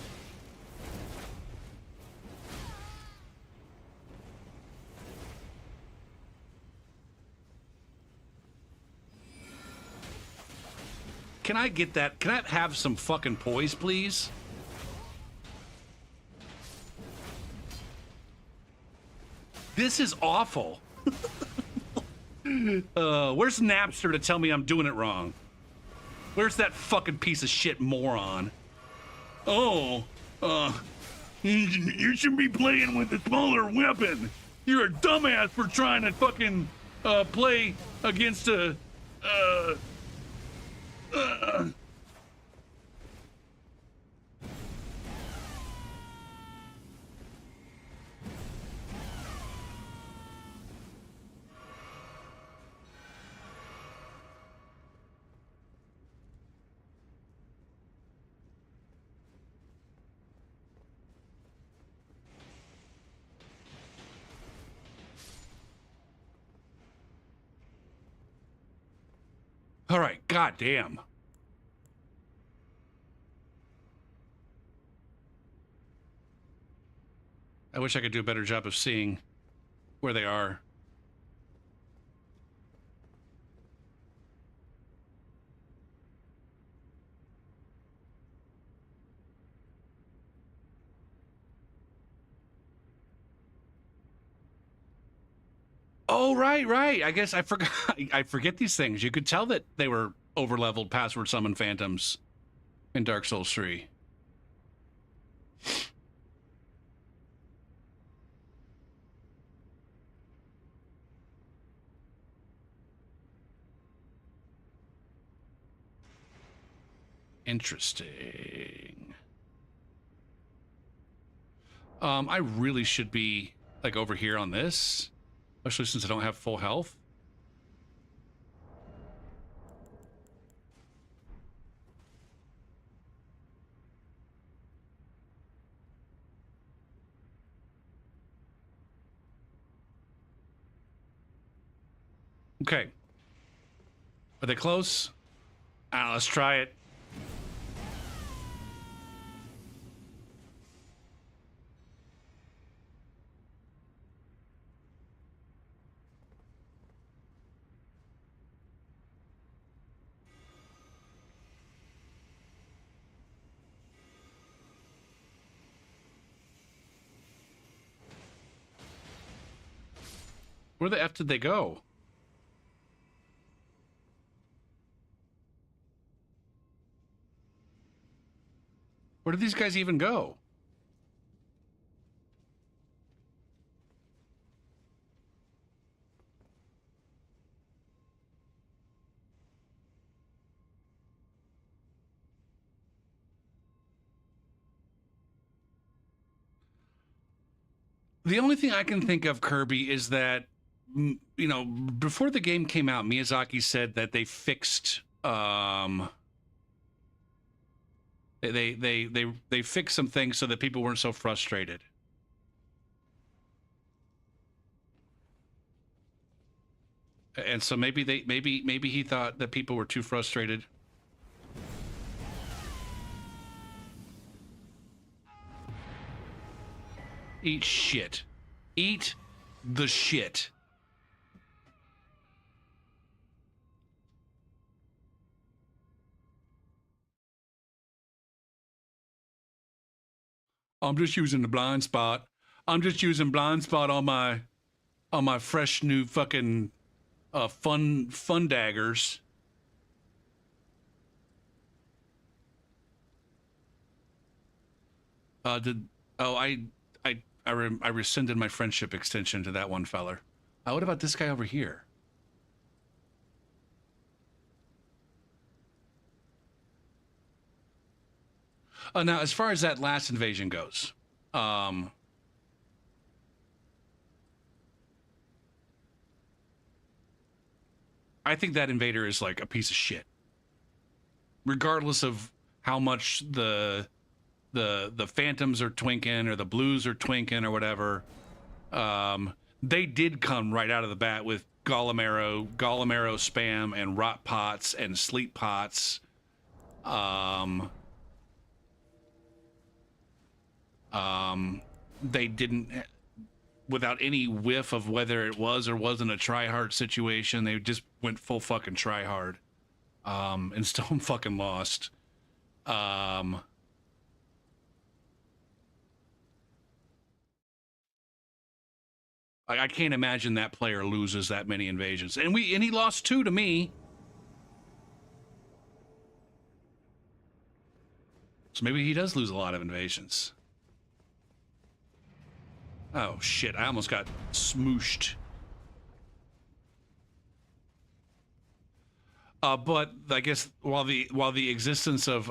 Can I get that? Can I have some fucking poise, please? This is awful. Where's Napster to tell me I'm doing it wrong? Where's that fucking piece of shit moron? Oh, you should be playing with a smaller weapon. You're a dumbass for trying to fucking play against a All right, goddamn. I wish I could do a better job of seeing where they are. Oh, right. I guess I forgot. I forget these things. You could tell that they were overleveled password summon phantoms in Dark Souls 3. Interesting. I really should be like over here on this, especially since I don't have full health. Okay. Are they close? Let's try it. Where the F did they go? Where did these guys even go? The only thing I can think of, Kirby, is that, you know, before the game came out, Miyazaki said that they fixed, they fixed some things so that people weren't so frustrated. And so maybe maybe he thought that people were too frustrated. Eat shit. Eat the shit. I'm just using the blind spot. I'm just using blind spot on my fresh new fucking fun daggers. Did oh I rescinded my friendship extension to that one feller. What about this guy over here? Now, as far as that last invasion goes, I think that invader is like a piece of shit, regardless of how much the phantoms are twinking or the blues are twinking or whatever. They did come right out of the bat with golem arrow spam and rot pots and sleep pots. They didn't, without any whiff of whether it was or wasn't a try-hard situation, they just went full fucking try-hard, and still fucking lost. I can't imagine that player loses that many invasions, and he lost 2 to me. So maybe he does lose a lot of invasions. Oh shit, I almost got smooshed. But I guess while the existence of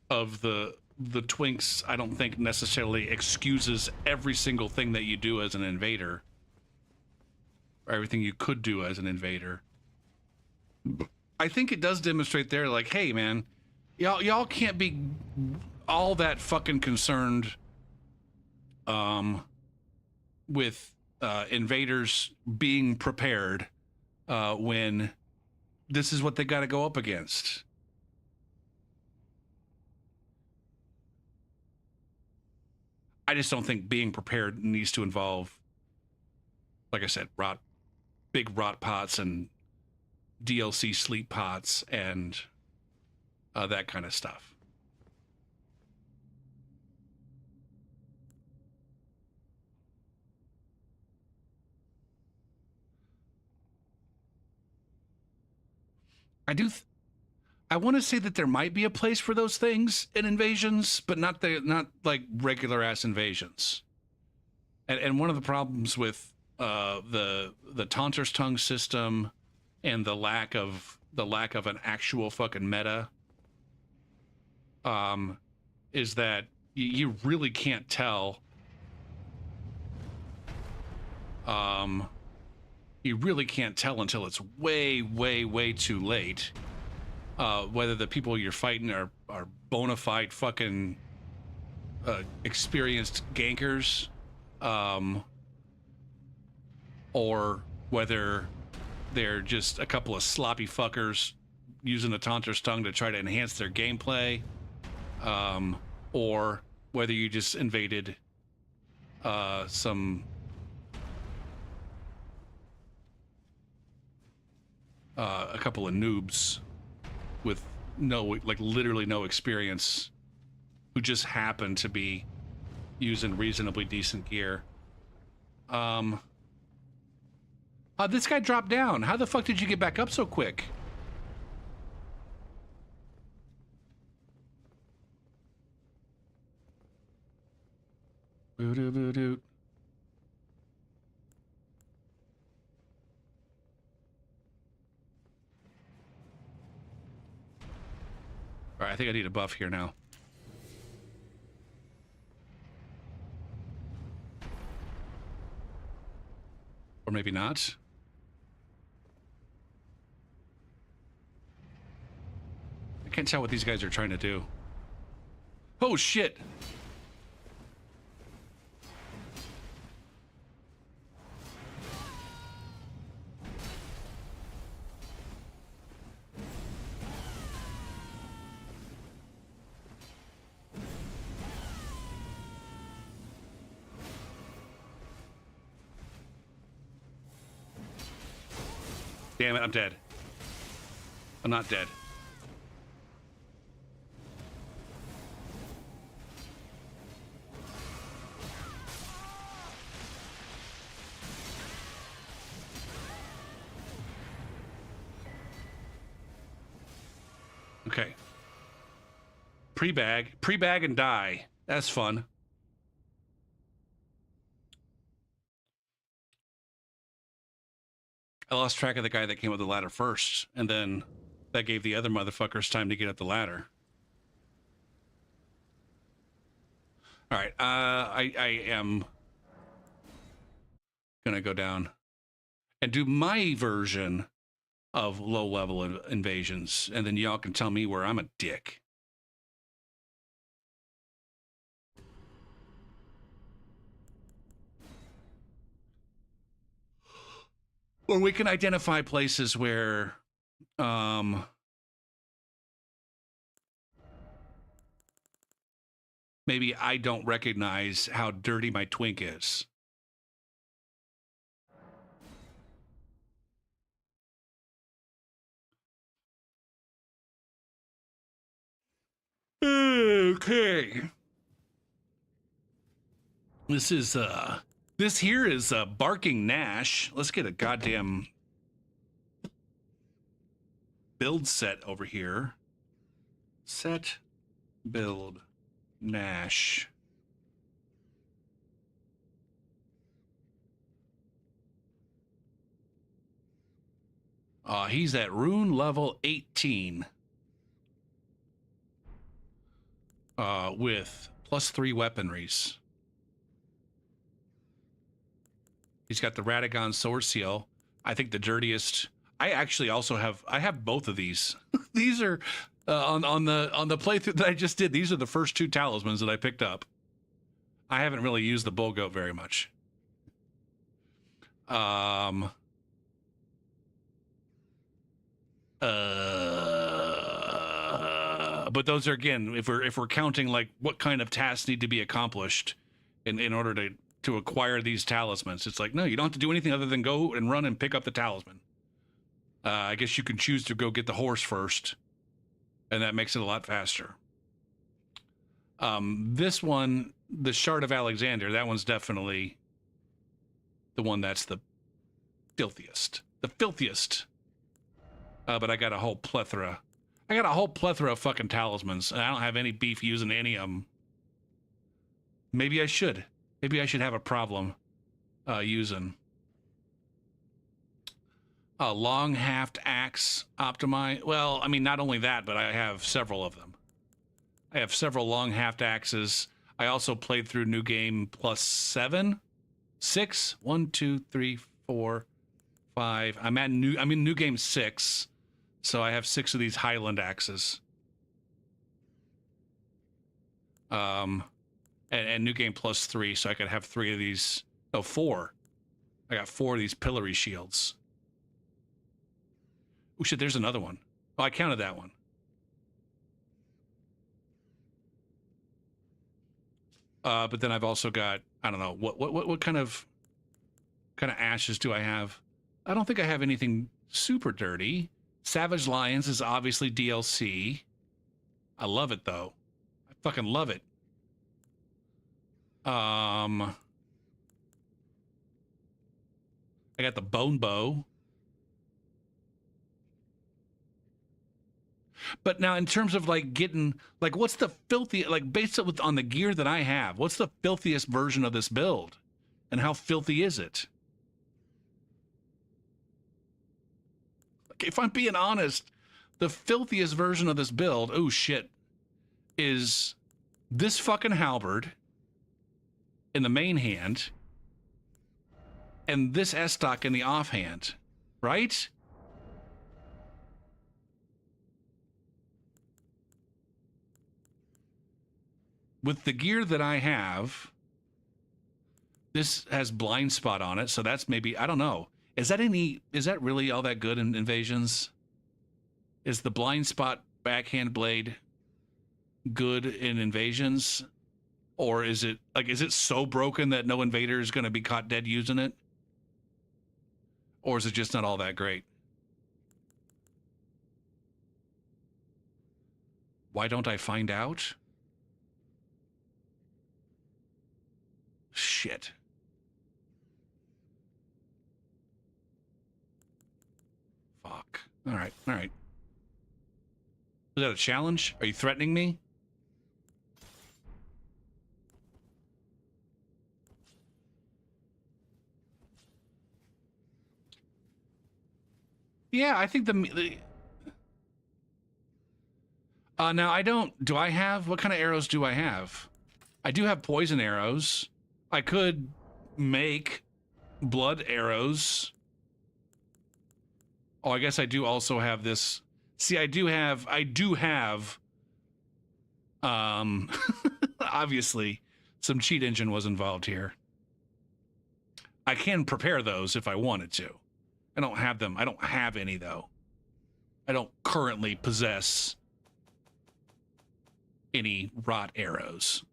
the twinks, I don't think necessarily excuses every single thing that you do as an invader, or everything you could do as an invader. I think it does demonstrate there, like, hey man, y'all can't be all that fucking concerned with invaders being prepared when this is what they got to go up against. I just don't think being prepared needs to involve, like I said, big rot pots and DLC sleep pots and that kind of stuff. I want to say that there might be a place for those things in invasions, but not like regular ass invasions. And one of the problems with the Taunter's Tongue system and the lack of an actual fucking meta is that you really can't tell. You really can't tell until it's way, way, way too late whether the people you're fighting are bona fide fucking experienced gankers, or whether they're just a couple of sloppy fuckers using the Taunter's Tongue to try to enhance their gameplay, or whether you just invaded a couple of noobs with literally no experience, who just happen to be using reasonably decent gear. This guy dropped down. How the fuck did you get back up so quick? Boo-doo-boo-doo. All right, I think I need a buff here now. Or maybe not. I can't tell what these guys are trying to do. Oh, shit. Damn it, I'm dead. I'm not dead. Okay. Pre-bag and die. That's fun. I lost track of the guy that came up the ladder first, and then that gave the other motherfuckers time to get up the ladder. All right, I am gonna go down and do my version of low-level invasions, and then y'all can tell me where I'm a dick. Or we can identify places where, maybe I don't recognize how dirty my twink is. Okay. This here is Barking Nash. Let's get a goddamn build set over here. Set, build, Nash. He's at rune level 18. With +3 weaponries. He's got the Radagon Sword Seal. I think the dirtiest. I actually also have. I have both of these. These are on the playthrough that I just did. These are the first 2 talismans that I picked up. I haven't really used the bull goat very much. But those are, again, if we're counting like what kind of tasks need to be accomplished in order to acquire these talismans, it's like, no, you don't have to do anything other than go and run and pick up the talisman. I guess you can choose to go get the horse first, and that makes it a lot faster. This one, the Shard of Alexander, that one's definitely the one that's the filthiest. The filthiest. But I got a whole plethora. I got a whole plethora of fucking talismans, and I don't have any beef using any of them. Maybe I should. Maybe I should have a problem using a long haft axe optimize. Well, I mean, not only that, but I have several of them. I have several long haft axes. I also played through New Game +7, 6, 1, 2, 3, 4, 5. I'm in New Game 6. So I have 6 of these Highland axes. And New Game +3, so I could have 3 of these. Oh, 4. I got 4 of these pillory shields. Oh shit, there's another one. Oh, I counted that one. But then I've also got, I don't know, what kind of ashes do I have? I don't think I have anything super dirty. Savage Lions is obviously DLC. I love it, though. I fucking love it. I got the Bone Bow. But now, in terms of, like, getting... Like, what's the filthy... Like, based on the gear that I have, what's the filthiest version of this build? And how filthy is it? If I'm being honest, the filthiest version of this build, oh shit, is this fucking halberd in the main hand and this S-stock in the offhand, right? With the gear that I have, this has blind spot on it, so that's maybe, I don't know. Is that really all that good in invasions? Is the blind spot backhand blade good in invasions? Or is it so broken that no invader is going to be caught dead using it? Or is it just not all that great? Why don't I find out? Shit. Fuck. All right. Is that a challenge? Are you threatening me? Yeah, I think now I don't, do I have, what kind of arrows do I have? I do have poison arrows. I could make blood arrows. Oh, I guess I do also have this. See, I do have, obviously some cheat engine was involved here. I can prepare those if I wanted to. I don't have them. I don't have any though. I don't currently possess any rot arrows.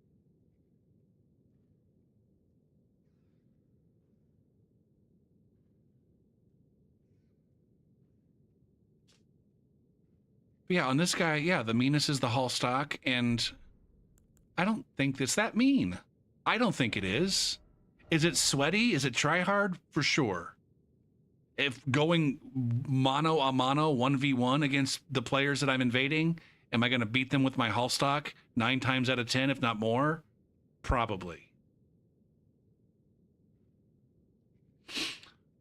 But yeah, on this guy, yeah, the meanest is the Hall stock, and I don't think it's that mean. I don't think it is. Is it sweaty? Is it try hard? For sure. If going mano a mano 1v1 against the players that I'm invading, am I going to beat them with my Hall stock 9 times out of 10, if not more? Probably.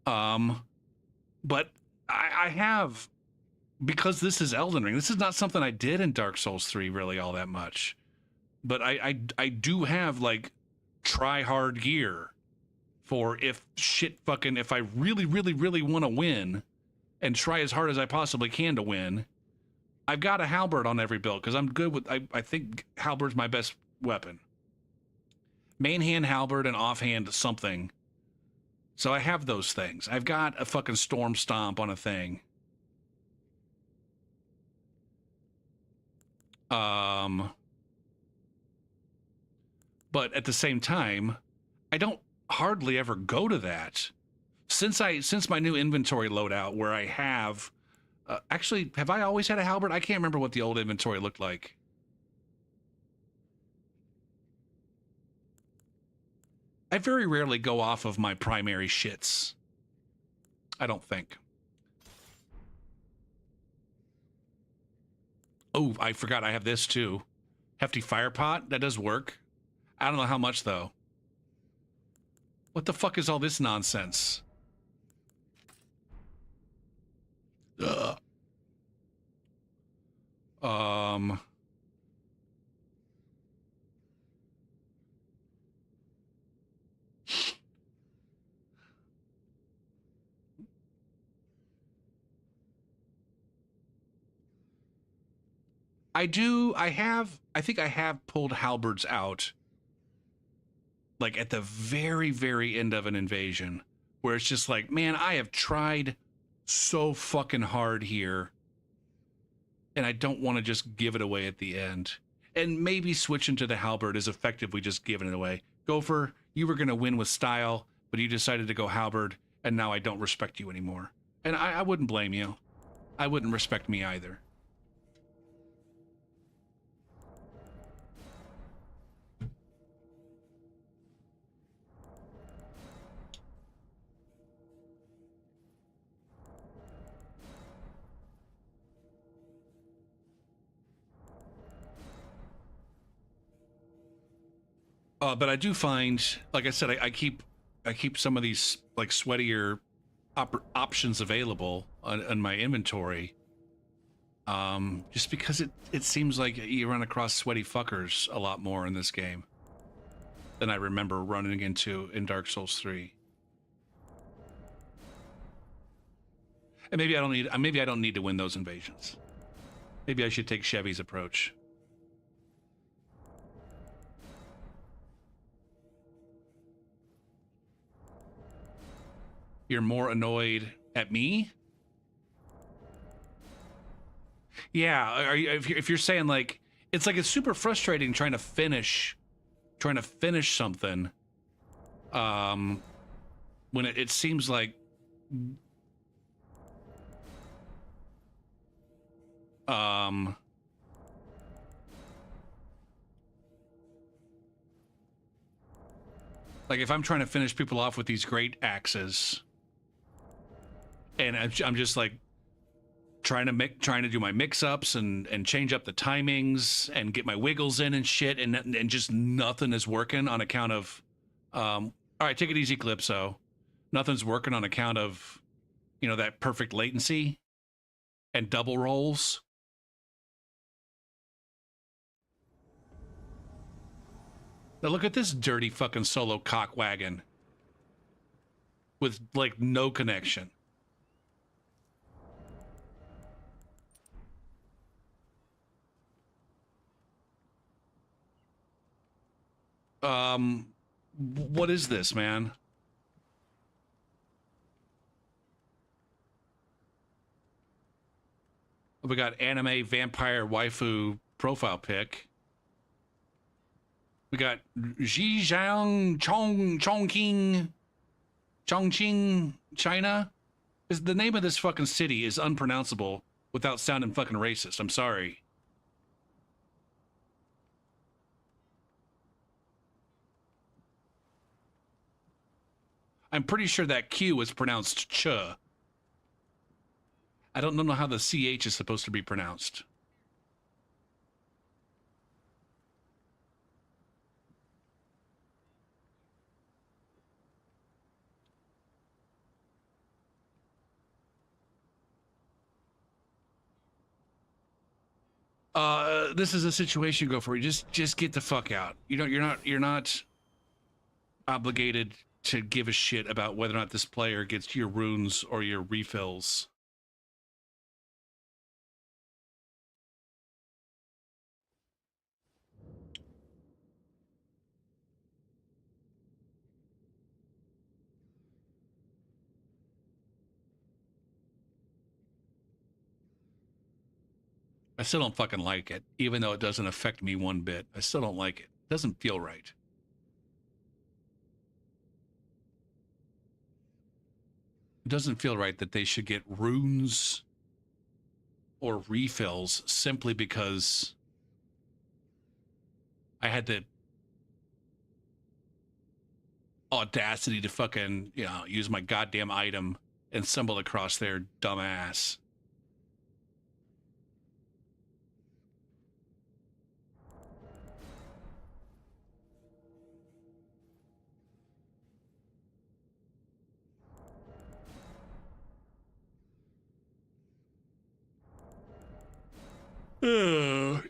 But I have, because this is Elden Ring, this is not something I did in Dark Souls 3 really all that much. But I do have like try hard gear for if I really, really, really want to win and try as hard as I possibly can to win. I've got a halberd on every build because I'm good with, I think halberd's my best weapon. Main hand halberd and offhand something. So I have those things. I've got a fucking storm stomp on a thing. But at the same time, I don't hardly ever go to that. Since my new inventory loadout where I have, actually, have I always had a halberd? I can't remember what the old inventory looked like. I very rarely go off of my primary shits. I don't think. Oh, I forgot I have this too. Hefty fire pot, that does work. I don't know how much though. What the fuck is all this nonsense? Ugh. I think I have pulled halberds out like at the very, very end of an invasion where it's just like, man, I have tried so fucking hard here and I don't want to just give it away at the end. And maybe switching to the halberd is effectively just giving it away. Gopher, you were going to win with style, but you decided to go halberd, and now I don't respect you anymore. And I wouldn't blame you. I wouldn't respect me either. But I do find, like I said, I keep some of these like sweatier options available on my inventory. Just because it seems like you run across sweaty fuckers a lot more in this game than I remember running into in Dark Souls 3. And maybe I don't need to win those invasions. Maybe I should take Chevy's approach. You're more annoyed at me? Yeah, are you, if you're saying like it's super frustrating trying to finish something when it seems like like if I'm trying to finish people off with these great axes and I'm just like trying to do my mix-ups and change up the timings and get my wiggles in and shit, and just nothing is working on account of all right, take it easy, Calypso. Nothing's working on account of, you know, that perfect latency. and double rolls. Now look at this dirty fucking solo cock wagon with like no connection. What is this, man? We got anime vampire waifu profile pic. We got Zhejiang Chongqing, China. Is the name of this fucking city is unpronounceable without sounding fucking racist. I'm sorry. I'm pretty sure that Q is pronounced ch. I don't know how the CH is supposed to be pronounced. This is a situation you go for. Just get the fuck out. You're not obligated to give a shit about whether or not this player gets your runes or your refills. I still don't fucking like it, even though it doesn't affect me one bit. I still don't like it. It doesn't feel right. It doesn't feel right that they should get runes or refills simply because I had the audacity to fucking, use my goddamn item and stumble across their dumbass.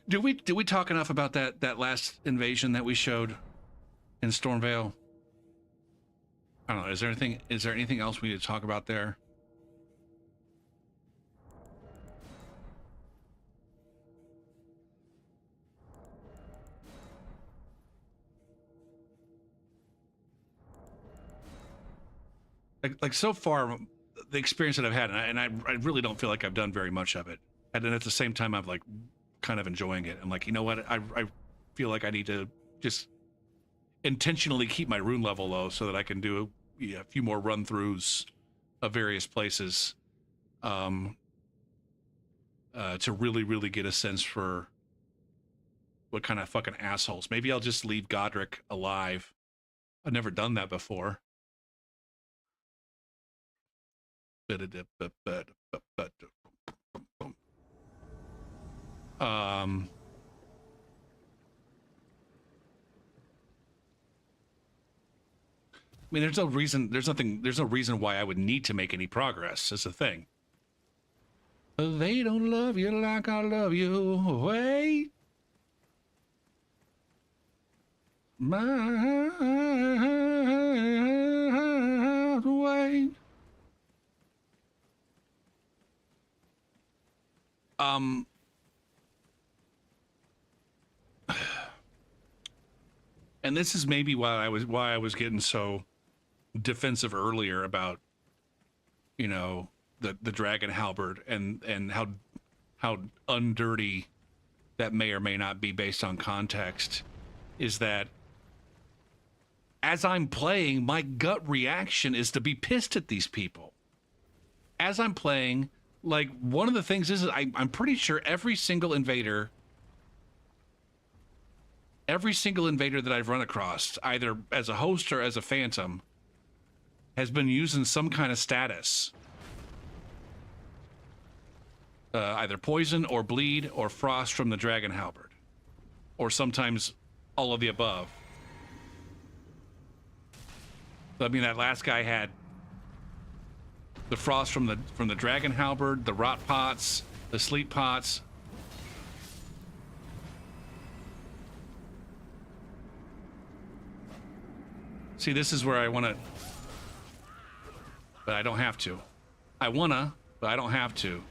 Did we talk enough about that last invasion that we showed in Stormvale? I don't know. Is there anything else we need to talk about there? Like so far, the experience that I've had, and I really don't feel like I've done very much of it. And then at the same time, I'm like kind of enjoying it. I'm like, you know what? I feel like I need to just intentionally keep my rune level low so that I can do a few more run throughs of various places, to really get a sense for what kind of fucking assholes. Maybe I'll just leave Godric alive. I've never done that before. I mean, there's no reason why I would need to make any progress. Is the thing. They don't love you like I love you. Wait. My wait. And this is maybe why I was getting so defensive earlier about, the dragon halberd and how undirty that may or may not be based on context, is that as I'm playing, my gut reaction is to be pissed at these people. As I'm playing, like, one of the things is I'm pretty sure every single invader that I've run across, either as a host or as a phantom, has been using some kind of status. Either poison or bleed or frost from the dragon halberd. Or sometimes all of the above. I mean, that last guy had the frost from the dragon halberd, the rot pots, The sleep pots. See, this is where I want to, but I don't have to. I wanna, but I don't have to.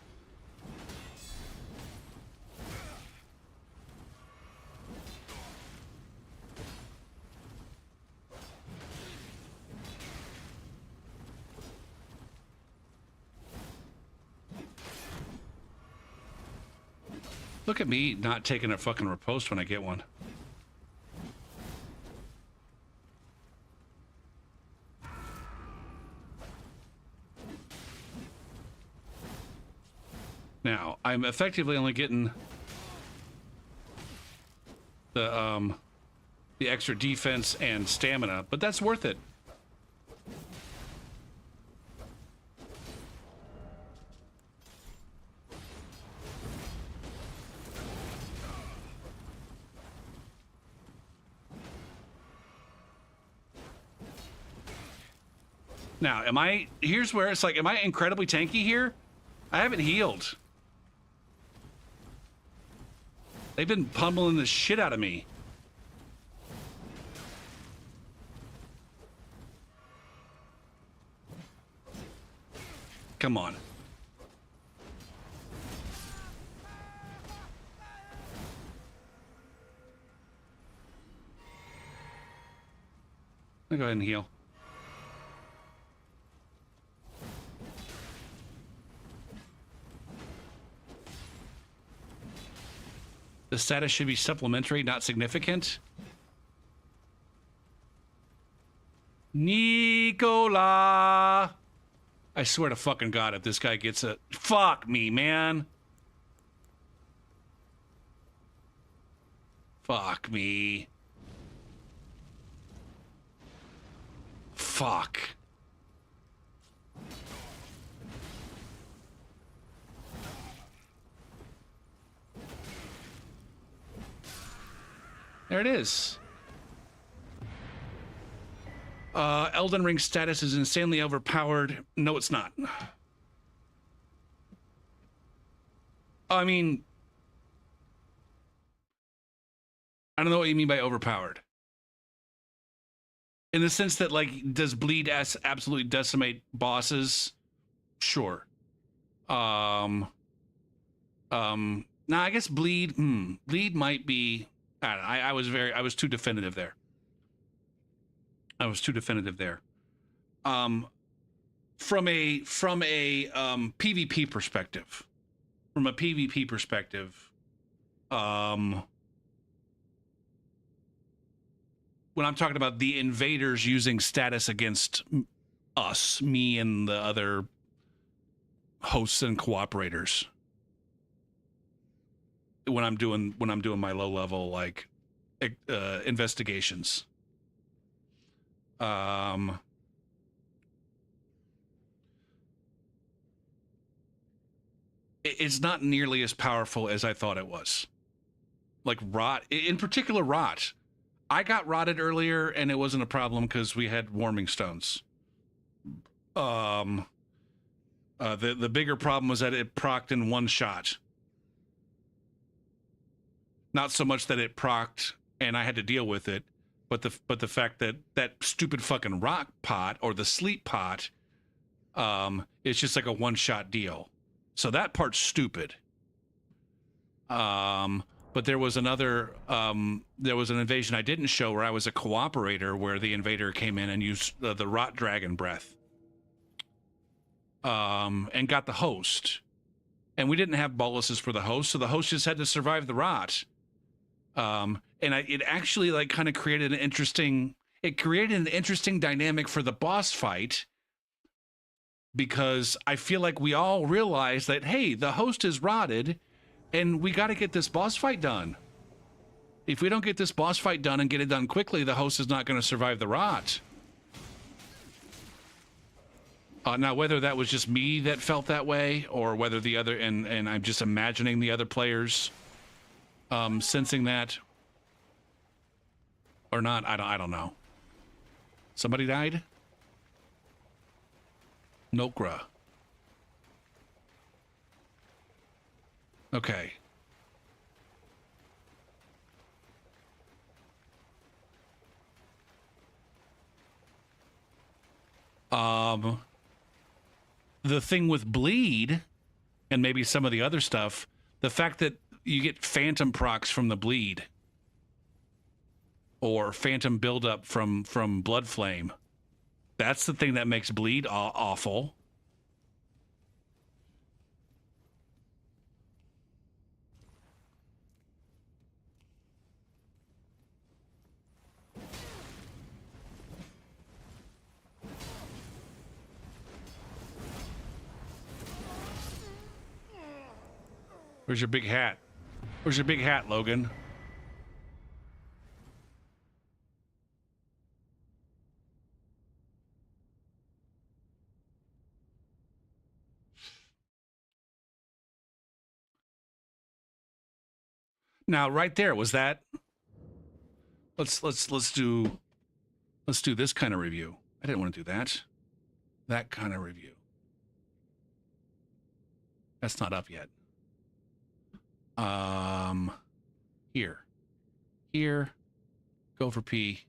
Look at me not taking a fucking riposte when I get one. Now, I'm effectively only getting the extra defense and stamina, but that's worth it. Now, here's where it's like, am I incredibly tanky here? I haven't healed. They've been pummeling the shit out of me. Come on. I'll go ahead and heal. The status should be supplementary, not significant. Nicola! I swear to fucking God, if this guy gets a... Fuck me, man. Fuck me. Fuck. There it is. Elden Ring status is insanely overpowered. No, it's not. I mean, I don't know what you mean by overpowered. In the sense that, like, does bleed absolutely decimate bosses? Sure. Nah, I guess bleed might be... I was too definitive there. From a PvP perspective. When I'm talking about the invaders using status against us, me and the other hosts and cooperators. When I'm doing my low level like investigations. It's not nearly as powerful as I thought it was. Like rot, in particular rot. I got rotted earlier and it wasn't a problem because we had warming stones. The bigger problem was that it procced in one shot. Not so much that it procced and I had to deal with it, but the fact that that stupid fucking rock pot or the sleep pot, it's just like a one-shot deal. So that part's stupid. But there was there was an invasion I didn't show where I was a cooperator where the invader came in and used the rot dragon breath. And got the host. And we didn't have boluses for the host, so the host just had to survive the rot. It actually like kind of created an interesting dynamic for the boss fight, because I feel like we all realized that, hey, the host is rotted and we got to get this boss fight done. If we don't get this boss fight done and get it done quickly, the host is not going to survive the rot. Now, whether that was just me that felt that way or whether the other, and I'm just imagining the other players sensing that or not, I don't know. Somebody died? Nokra. Okay. The thing with bleed and maybe some of the other stuff, the fact that you get phantom procs from the bleed or phantom buildup from blood flame, that's the thing that makes bleed awful. Where's your big hat? Where's your big hat, Logan? Now, right there, was that? Let's do this kind of review. I didn't want to do that. That kind of review. That's not up yet. Here, go for P,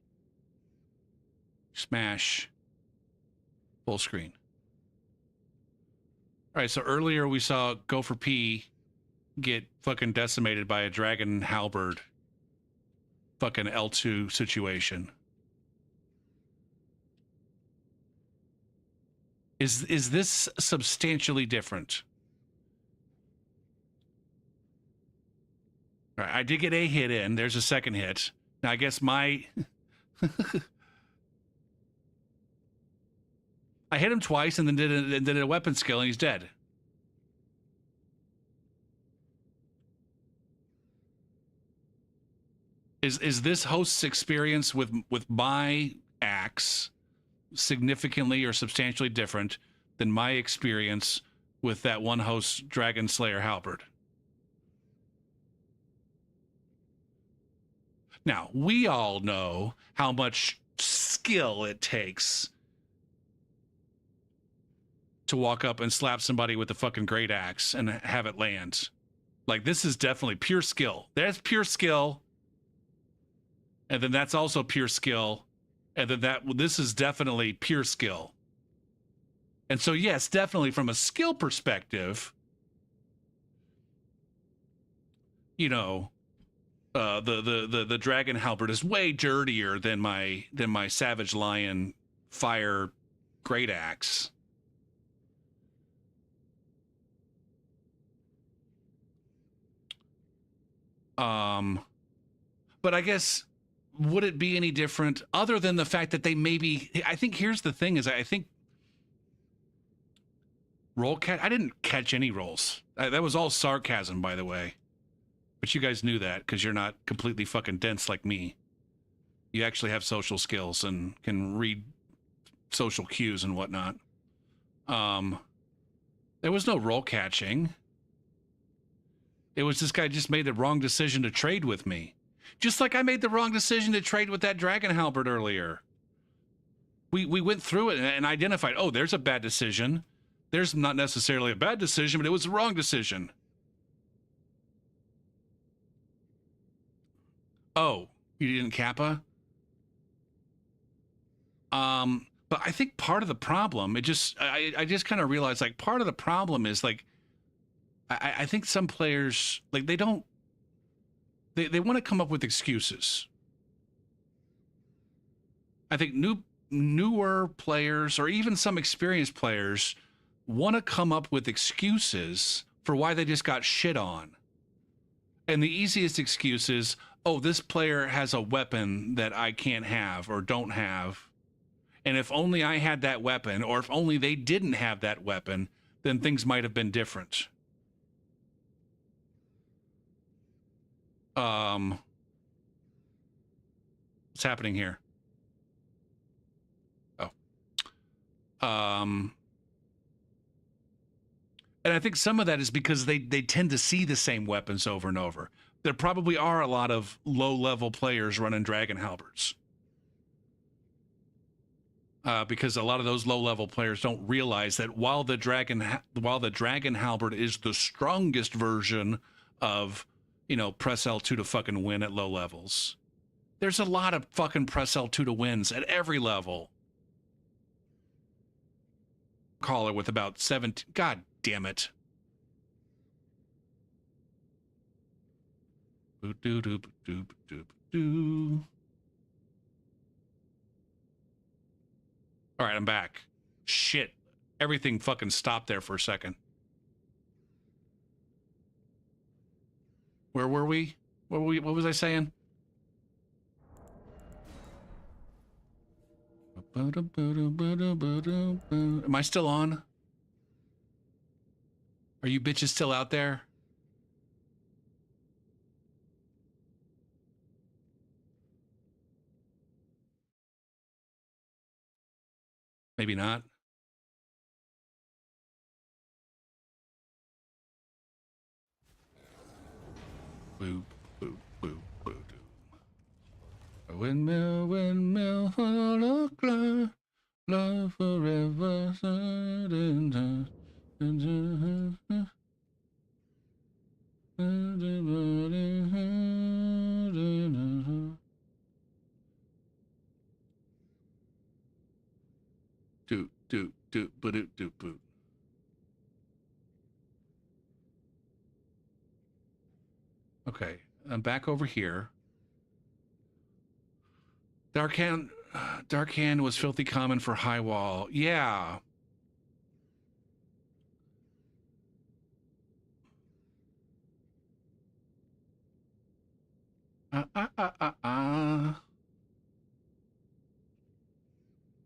smash, full screen. All right, so earlier we saw go for P get fucking decimated by a dragon halberd fucking L2 situation. Is this substantially different? All right, I did get a hit in. There's a second hit. Now, I guess my... I hit him twice and then did a weapon skill and he's dead. Is this host's experience with my axe significantly or substantially different than my experience with that one host Dragon Slayer halberd? Now, we all know how much skill it takes to walk up and slap somebody with a fucking great axe and have it land. Like, this is definitely pure skill. That's pure skill. And then that's also pure skill. And then this is definitely pure skill. And so, yes, definitely from a skill perspective, you know, the dragon halberd is way dirtier than my Savage Lion fire great axe. But I guess, would it be any different other than the fact that they maybe, I think here's the thing is I think roll catch, I didn't catch any rolls. That was all sarcasm, by the way. But you guys knew that because you're not completely fucking dense like me. You actually have social skills and can read social cues and whatnot. There was no roll catching. It was this guy just made the wrong decision to trade with me. Just like I made the wrong decision to trade with that dragon halberd earlier. We went through it and identified, oh, there's a bad decision. There's not necessarily a bad decision, but it was the wrong decision. Oh, you didn't Kappa? But I think part of the problem, I just kind of realized, like, part of the problem is, like, I think some players, like, they want to come up with excuses. I think newer players or even some experienced players want to come up with excuses for why they just got shit on. And the easiest excuse is, oh, this player has a weapon that I can't have or don't have. And if only I had that weapon, or if only they didn't have that weapon, then things might have been different. What's happening here? Oh. And I think some of that is because they tend to see the same weapons over and over. There probably are a lot of low-level players running dragon halberds. Because a lot of those low-level players don't realize that while the dragon halberd is the strongest version of, you know, press L2 to fucking win at low levels. There's a lot of fucking press L2 to wins at every level. Caller with about 17. God damn it. All right, I'm back. Shit. Everything fucking stopped there for a second. Where were we? What was I saying? Am I still on? Are you bitches still out there? Maybe not. Boop, boop, boop, boop, boop. Windmill, windmill, love forever. Do, do, do, boot, do, boot. Okay, I'm back over here. Dark Hand was filthy common for high wall. Yeah.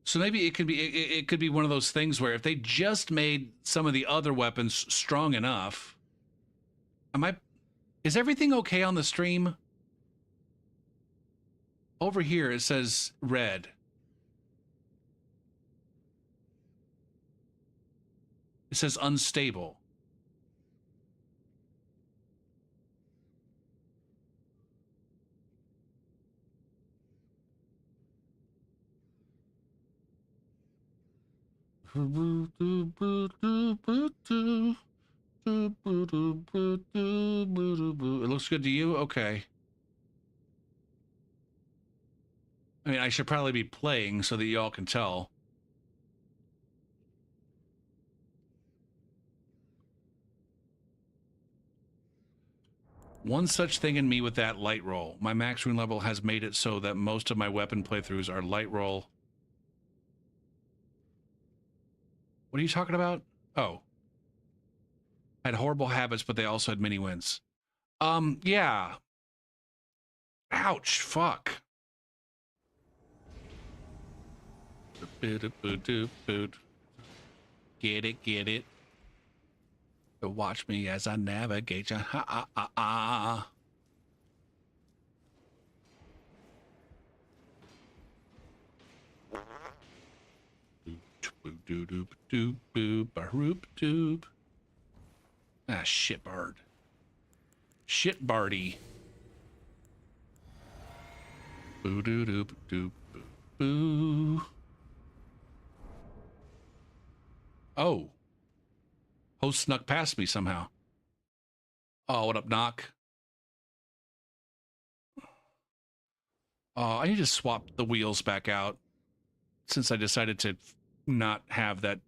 So maybe it could be one of those things where if they just made some of the other weapons strong enough. Is everything okay on the stream? Over here it says red. It says unstable. It looks good to you? Okay. I mean, I should probably be playing so that y'all can tell. One such thing in me with that light roll. My max rune level has made it so that most of my weapon playthroughs are light roll. What are you talking about? Oh. I had horrible habits, but they also had mini wins. Yeah. Ouch, fuck. Get it, get it. Watch me as I navigate you. Ah, shit bird. Shit Barty. Boo doo doo doo boo boo. Oh. Host snuck past me somehow. Oh, what up, Knock? Oh, I need to swap the wheels back out since I decided to not have that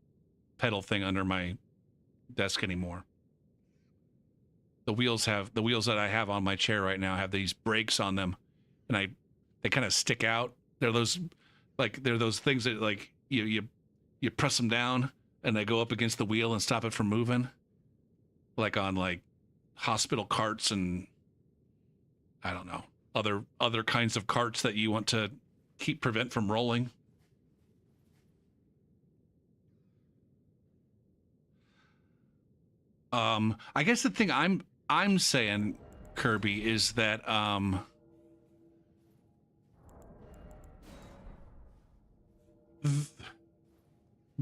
pedal thing under my desk anymore. The wheels that I have on my chair right now have these brakes on them, and they kind of stick out. They're those things that like you press them down and they go up against the wheel and stop it from moving, like on like hospital carts and I don't know, other kinds of carts that you want to prevent from rolling. I guess the thing I'm saying, Kirby, is that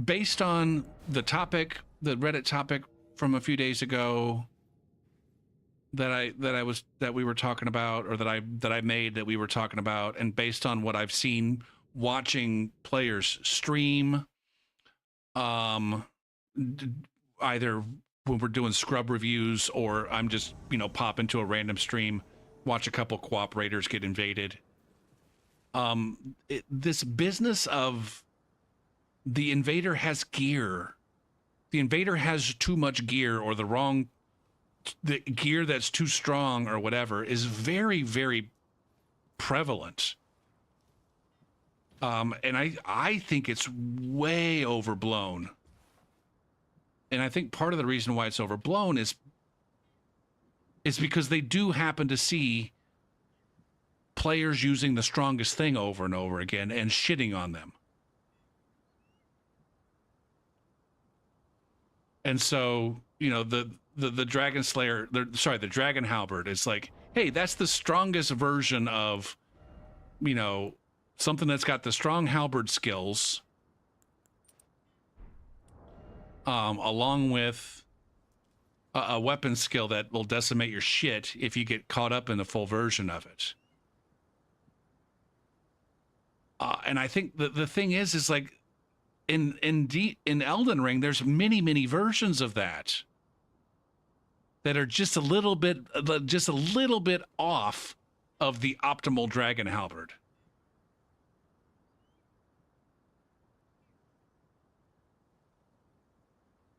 based on the Reddit topic from a few days ago that we were talking about, or that I made that we were talking about, and based on what I've seen watching players stream, either when we're doing scrub reviews, or I'm just, you know, pop into a random stream, watch a couple cooperators get invaded. This business of the invader has gear. The invader has too much gear, or the gear that's too strong or whatever is very, very prevalent. And I think it's way overblown. And I think part of the reason why it's overblown is because they do happen to see players using the strongest thing over and over again and shitting on them. And so, you know, the Dragon Slayer, the Dragon Halberd is like, hey, that's the strongest version of, you know, something that's got the strong halberd skills, along with a weapon skill that will decimate your shit if you get caught up in the full version of it. And I think the thing is like in Elden Ring, there's many versions of that are just a little bit off of the optimal Dragon Halberd.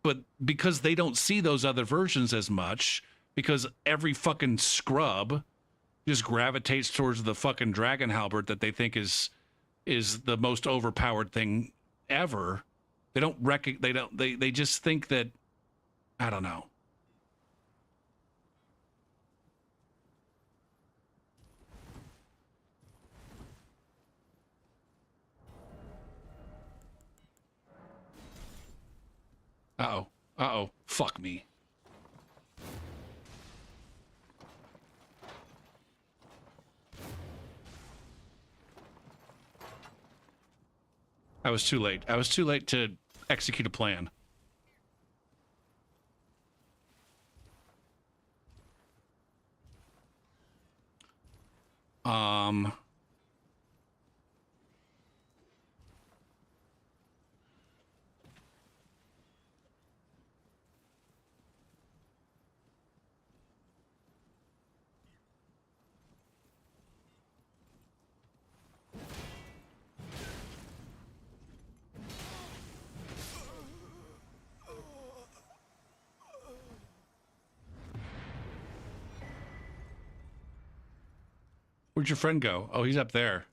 But because they don't see those other versions as much, because every fucking scrub just gravitates towards the fucking Dragon Halberd that they think is the most overpowered thing ever, they just think that, I don't know. Uh-oh. Fuck me. I was too late. I was too late to execute a plan. Where'd your friend go? Oh, he's up there.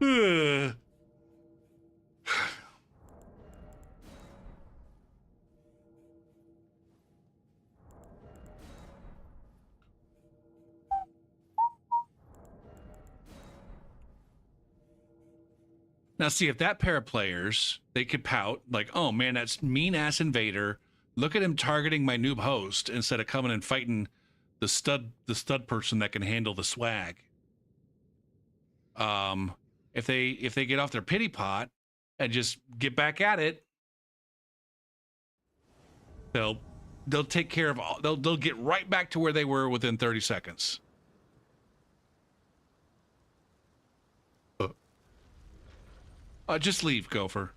Ugh. Now, see, if that pair of players, they could pout like, oh man, that's mean ass invader. Look at him targeting my noob host instead of coming and fighting the stud person that can handle the swag. If they get off their pity pot and just get back at it, they'll take care of all. They'll get right back to where they were within 30 seconds. Just leave, Gopher.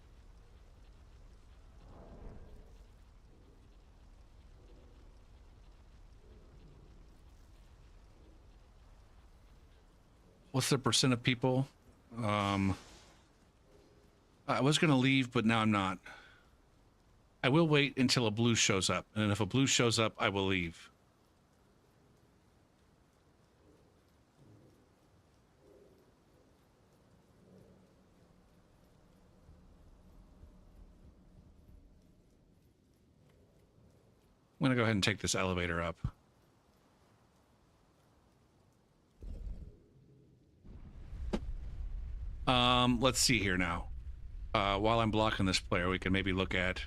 What's the percent of people? I was going to leave, but now I'm not. I will wait until a blue shows up, and if a blue shows up, I will leave. I'm going to go ahead and take this elevator up. Let's see here now. While I'm blocking this player, we can maybe look at...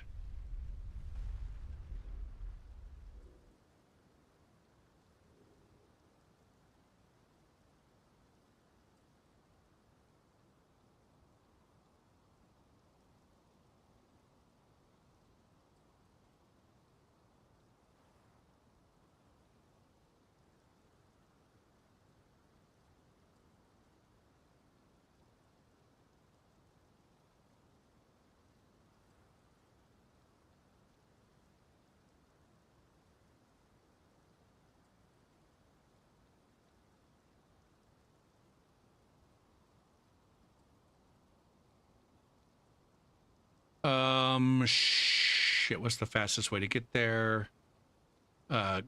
Shit, what's the fastest way to get there?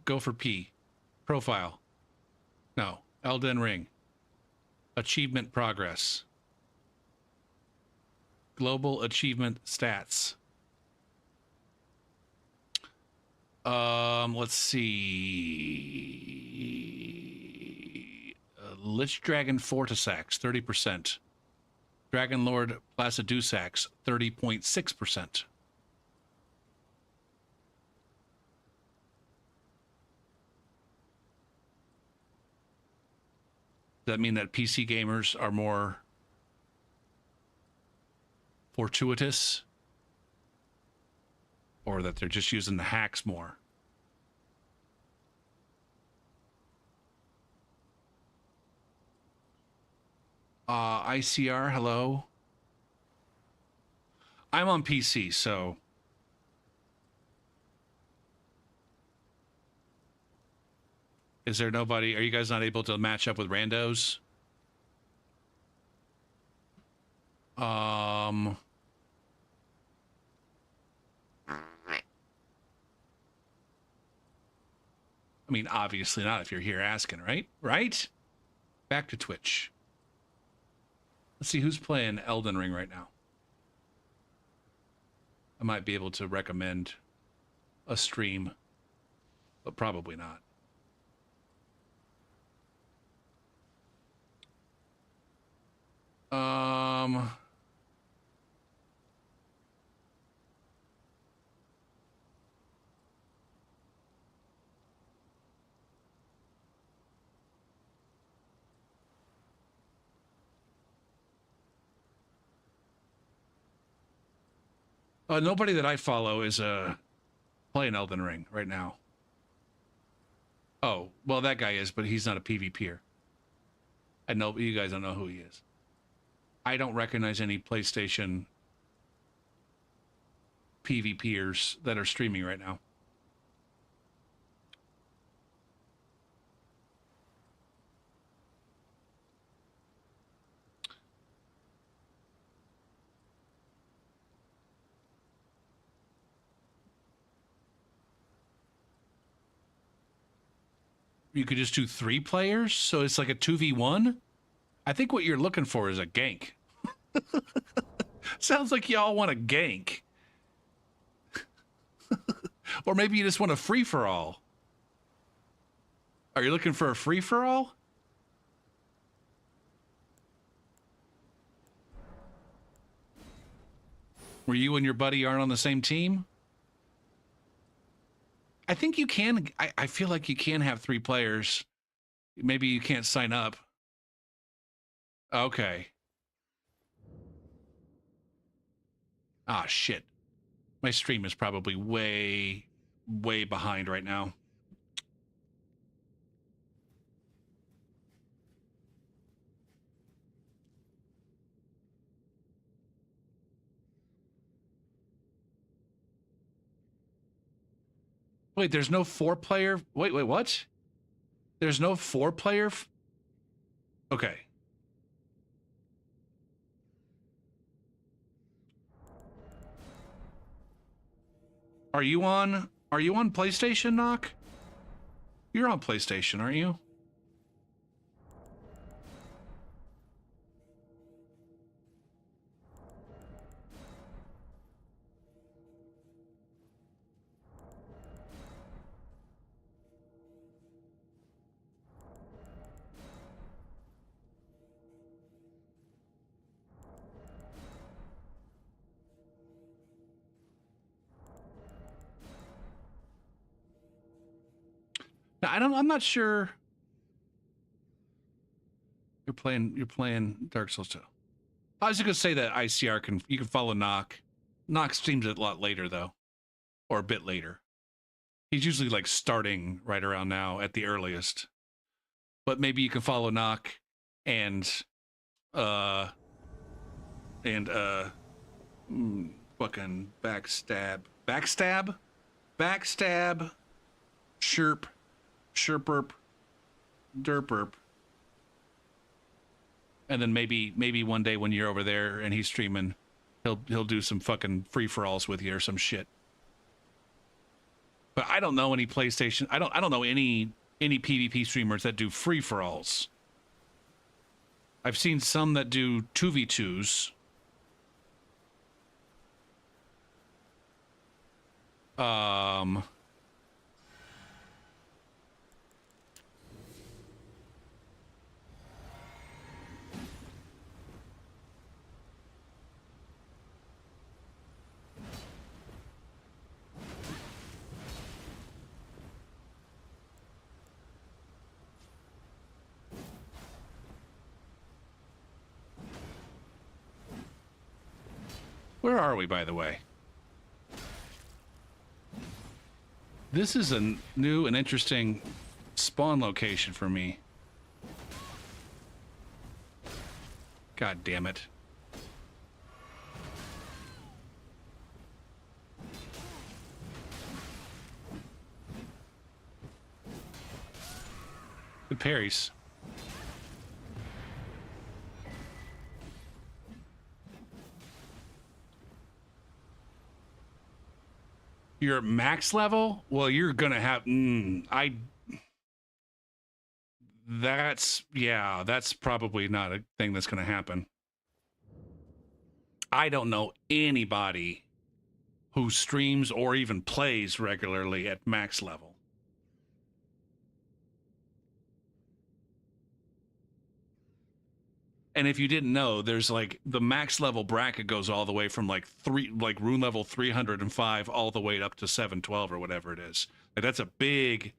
Go for P. Profile. No. Elden Ring. Achievement progress. Global achievement stats. Let's see. Lich Dragon Fortisax, 30%. Dragon Lord Placidusax, 30.6%. Does that mean that PC gamers are more fortuitous? Or that they're just using the hacks more? ICR, hello. I'm on PC, so is there nobody? Are you guys not able to match up with randos? I mean, obviously not if you're here asking, right? Right? Back to Twitch. Let's see who's playing Elden Ring right now. I might be able to recommend a stream, but probably not. Nobody that I follow is playing Elden Ring right now. Oh, well, that guy is, but he's not a PvPer. I know you guys don't know who he is. I don't recognize any PlayStation PvPers that are streaming right now. You could just do 3 players, so it's like a 2v1. I think what you're looking for is a gank. Sounds like y'all want a gank. Or maybe you just want a free-for-all. Are you looking for a free-for-all? Where you and your buddy aren't on the same team? I think you can. I feel like you can have 3 players. Maybe you can't sign up. Okay. Ah, shit. My stream is probably way behind right now. Wait, there's no 4-player. Wait, what? There's no 4-player. Okay. Are you on PlayStation, Knock? You're on PlayStation, aren't you? No, I'm not sure. You're playing Dark Souls 2. I was just gonna say that ICR you can follow Knock. Knock streams it a lot later though. Or a bit later. He's usually like starting right around now at the earliest. But maybe you can follow Knock and fucking backstab, Sherperp, Derperp. And then maybe one day when you're over there and he's streaming, He'll do some fucking free for alls with you or some shit. But I don't know any PlayStation. I don't know any PvP streamers that do free for alls. I've seen some that do 2v2s. Where are we, by the way? This is a new and interesting spawn location for me. God damn it. Good parries. You're at max level? Well, you're gonna have that's probably not a thing that's gonna happen. I don't know anybody who streams or even plays regularly at max level. And if you didn't know, there's like the max level bracket goes all the way from like rune level 305 all the way up to 712 or whatever it is. Like that's a big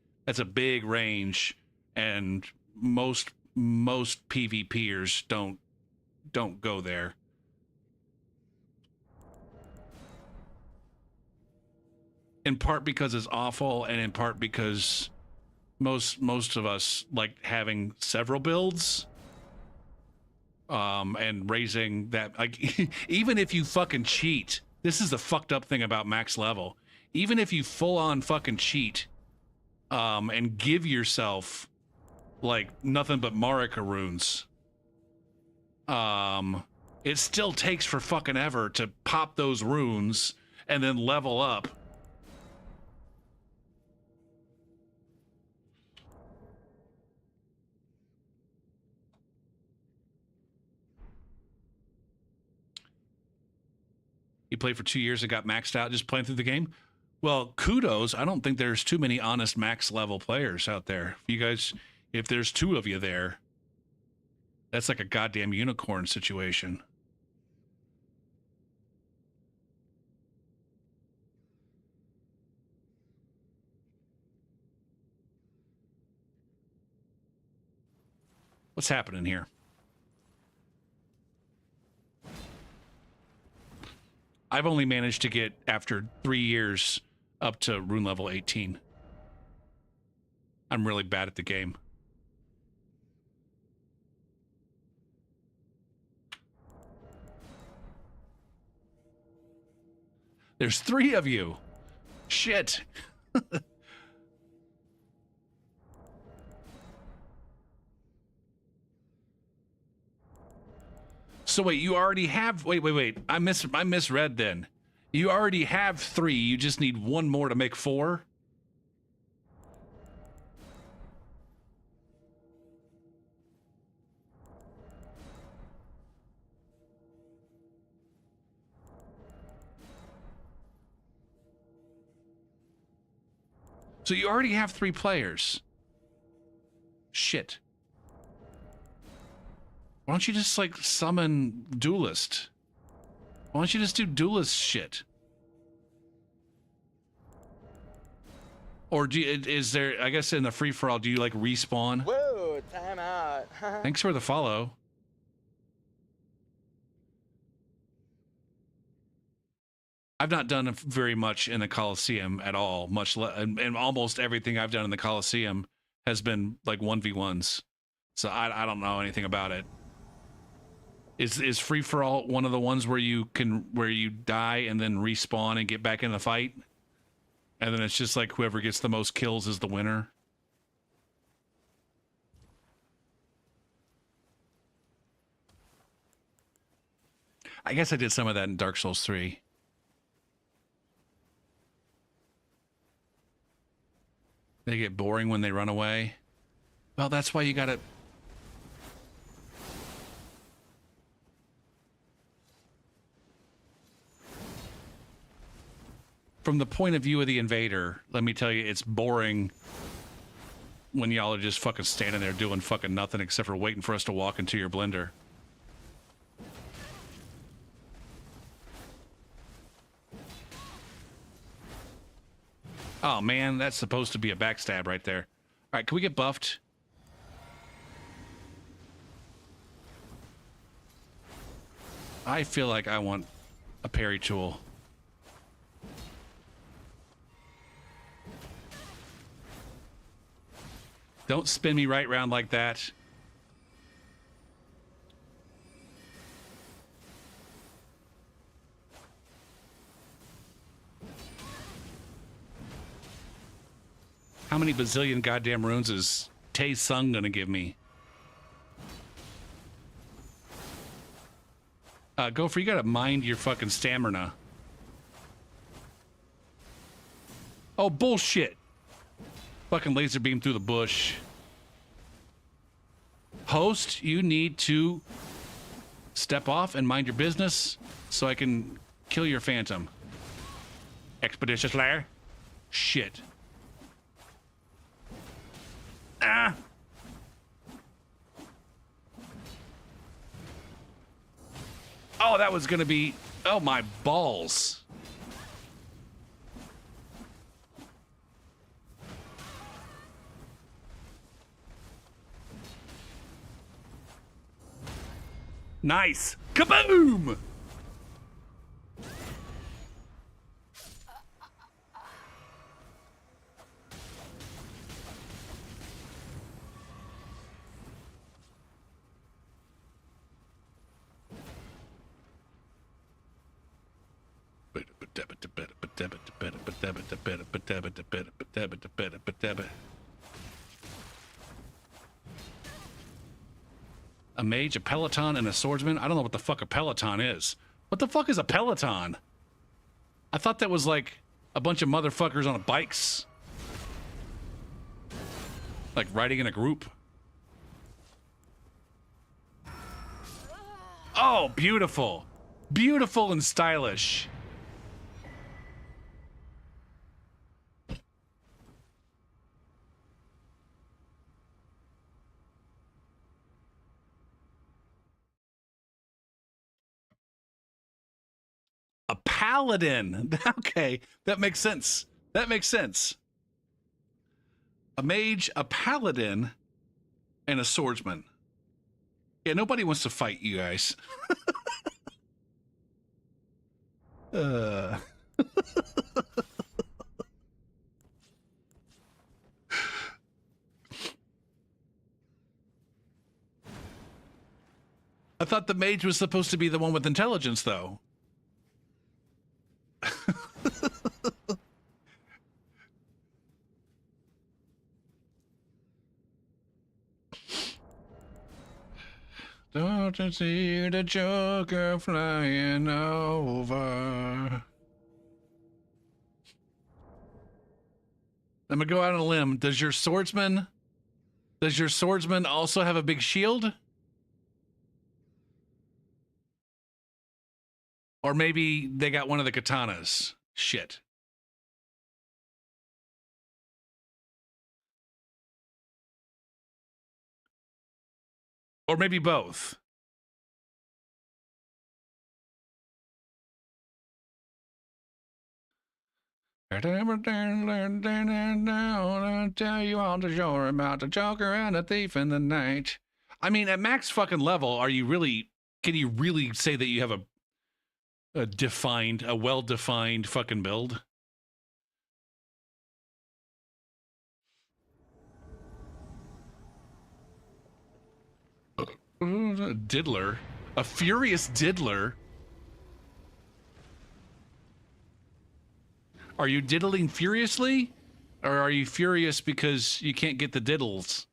range, and most PvPers don't go there. In part because it's awful, and in part because most of us like having several builds. And raising that, like, even if you fucking cheat, this is the fucked up thing about max level. Even if you full on fucking cheat, and give yourself like nothing but Marika runes, it still takes for fucking ever to pop those runes and then level up. You played for 2 years and got maxed out just playing through the game? Well, kudos. I don't think there's too many honest max level players out there. You guys, if there's two of you there, that's like a goddamn unicorn situation. What's happening here? I've only managed to get, after 3 years, up to rune level 18. I'm really bad at the game. There's 3 of you. Shit. So wait, you already have, wait. I misread then. You already have 3, you just need 1 more to make 4? So you already have 3 players. Shit. Why don't you just, like, summon Duelist? Why don't you just do Duelist shit? Or is there, I guess in the free-for-all, do you, like, respawn? Whoa, time out. Thanks for the follow. I've not done very much in the Coliseum at all, and almost everything I've done in the Coliseum has been, like, 1v1s. So I don't know anything about it. Is free for all one of the ones where you die and then respawn and get back in the fight, and then it's just like whoever gets the most kills is the winner? I guess I did some of that in Dark Souls 3. They get boring when they run away. Well, that's why you gotta... From the point of view of the invader, let me tell you, it's boring when y'all are just fucking standing there doing fucking nothing except for waiting for us to walk into your blender. Oh man, that's supposed to be a backstab right there. All right, can we get buffed? I feel like I want a parry tool. Don't spin me right round like that. How many bazillion goddamn runes is Tae Sung gonna give me? Gopher, you gotta mind your fucking stamina. Oh, bullshit. Fucking laser beam through the bush. Host, you need to step off and mind your business so I can kill your phantom. Expeditious lair? Shit. Ah! Oh, that was gonna be... Oh, my balls. Nice. Kaboom! A mage, a peloton, and a swordsman? I don't know what the fuck a peloton is. What the fuck is a peloton? I thought that was like a bunch of motherfuckers on bikes. Like riding in a group. Oh, beautiful. Beautiful and stylish. A paladin. Okay, that makes sense. That makes sense. A mage, a paladin, and a swordsman. Yeah, nobody wants to fight you guys. I thought the mage was supposed to be the one with intelligence, though. Don't you see the Joker flying over? I'm gonna go out on a limb. Does your swordsman also have a big shield? Or maybe they got one of the katanas. Shit. Or maybe both. I'll tell you all the story about the Joker and the thief in the night. I mean, at max fucking level, are you really... Can you really say that you have a well-defined fucking build? A diddler? A furious diddler? Are you diddling furiously? Or are you furious because you can't get the diddles?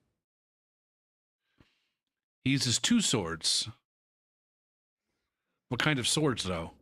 He uses two swords. What kind of swords, though?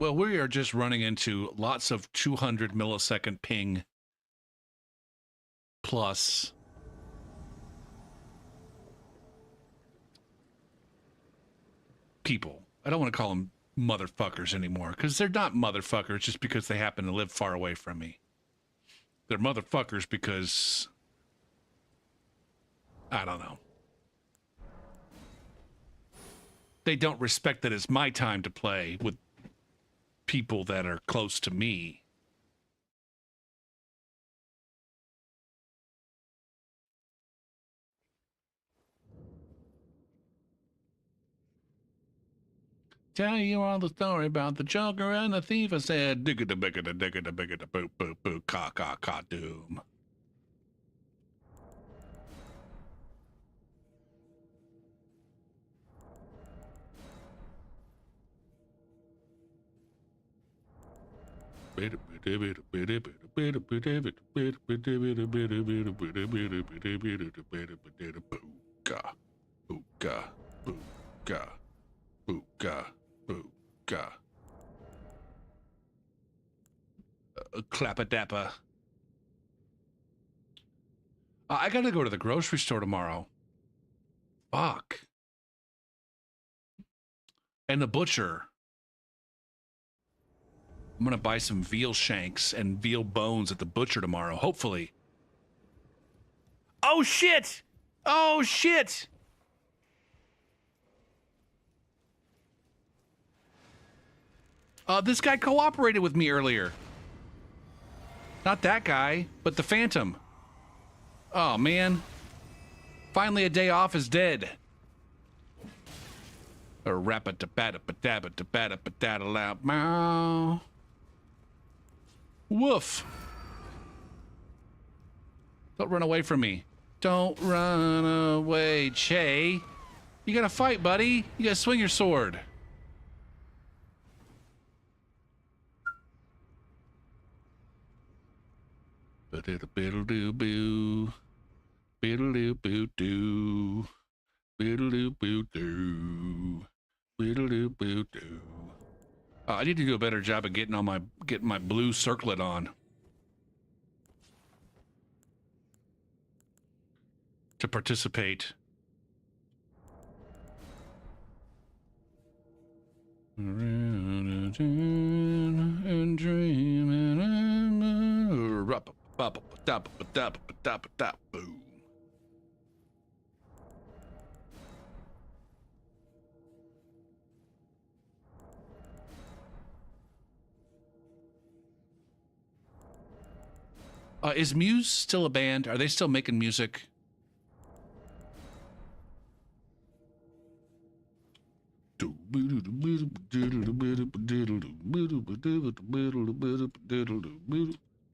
Well, we are just running into lots of 200 millisecond ping plus people. I don't want to call them motherfuckers anymore because they're not motherfuckers just because they happen to live far away from me. They're motherfuckers because I don't know. They don't respect that it's my time to play with people that are close to me. Tell you all the story about the Joker and the thief. I said, diggada biggada diggada biggada boop boop boop ca ca ca doom. Booga, booga, booga, booga, booga. Clap-a-dappa. I gotta go to the grocery store tomorrow. Fuck. And the butcher. I'm gonna buy some veal shanks and veal bones at the butcher tomorrow, hopefully. Oh shit! Oh shit! This guy cooperated with me earlier. Not that guy, but the Phantom. Oh man. Finally a day off is dead. A rap-a-da-ba-da-ba-da-ba-da-ba-da-ba-da-la-mow. Woof. Don't run away from me. Don't run away, Che. You gotta fight, buddy. You gotta swing your sword. Biddle-doo-boo. Biddle-doo-boo-doo. Biddle-doo-boo-doo. Biddle-doo-boo-doo. I need to do a better job of getting my blue circlet on to participate. And dreaming boom. Is Muse still a band? Are they still making music?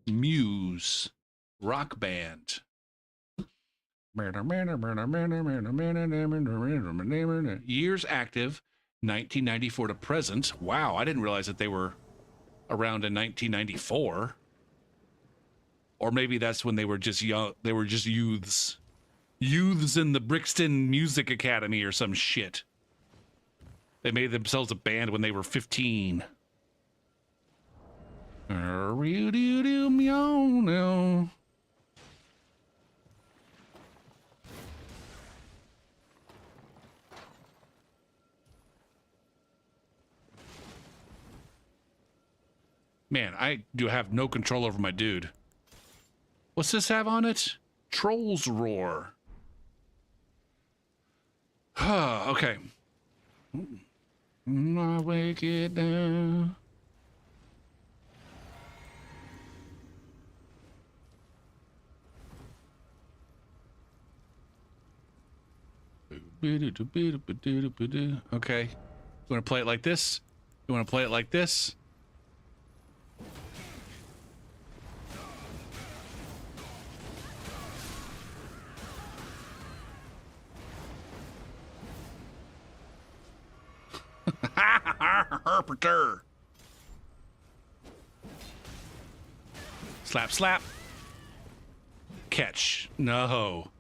Muse, rock band. Years active, 1994 to present. Wow, I didn't realize that they were around in 1994. Or maybe that's when they were just young. They were just youths. Youths in the Brixton Music Academy or some shit. They made themselves a band when they were 15. Man, I do have no control over my dude. What's this have on it? Troll's Roar. Okay. I wake it down. Okay. You want to play it like this? You want to play it like this? Herpeter. Slap, slap. Catch. No.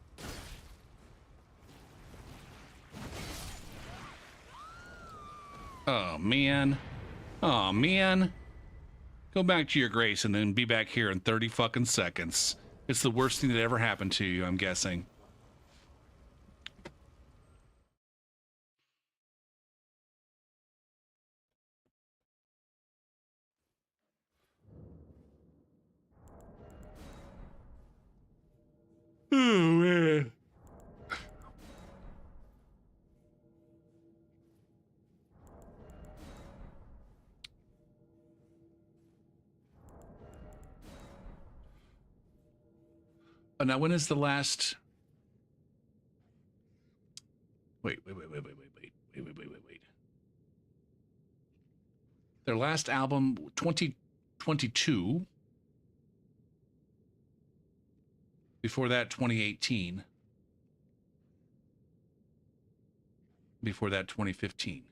Oh, man. Oh, man. Go back to your grace and then be back here in 30 fucking seconds. It's the worst thing that ever happened to you, I'm guessing. Oh, man. Oh, now, when is the last... Wait. Their last album, 2022. Before that, 2018. Before that, 2015.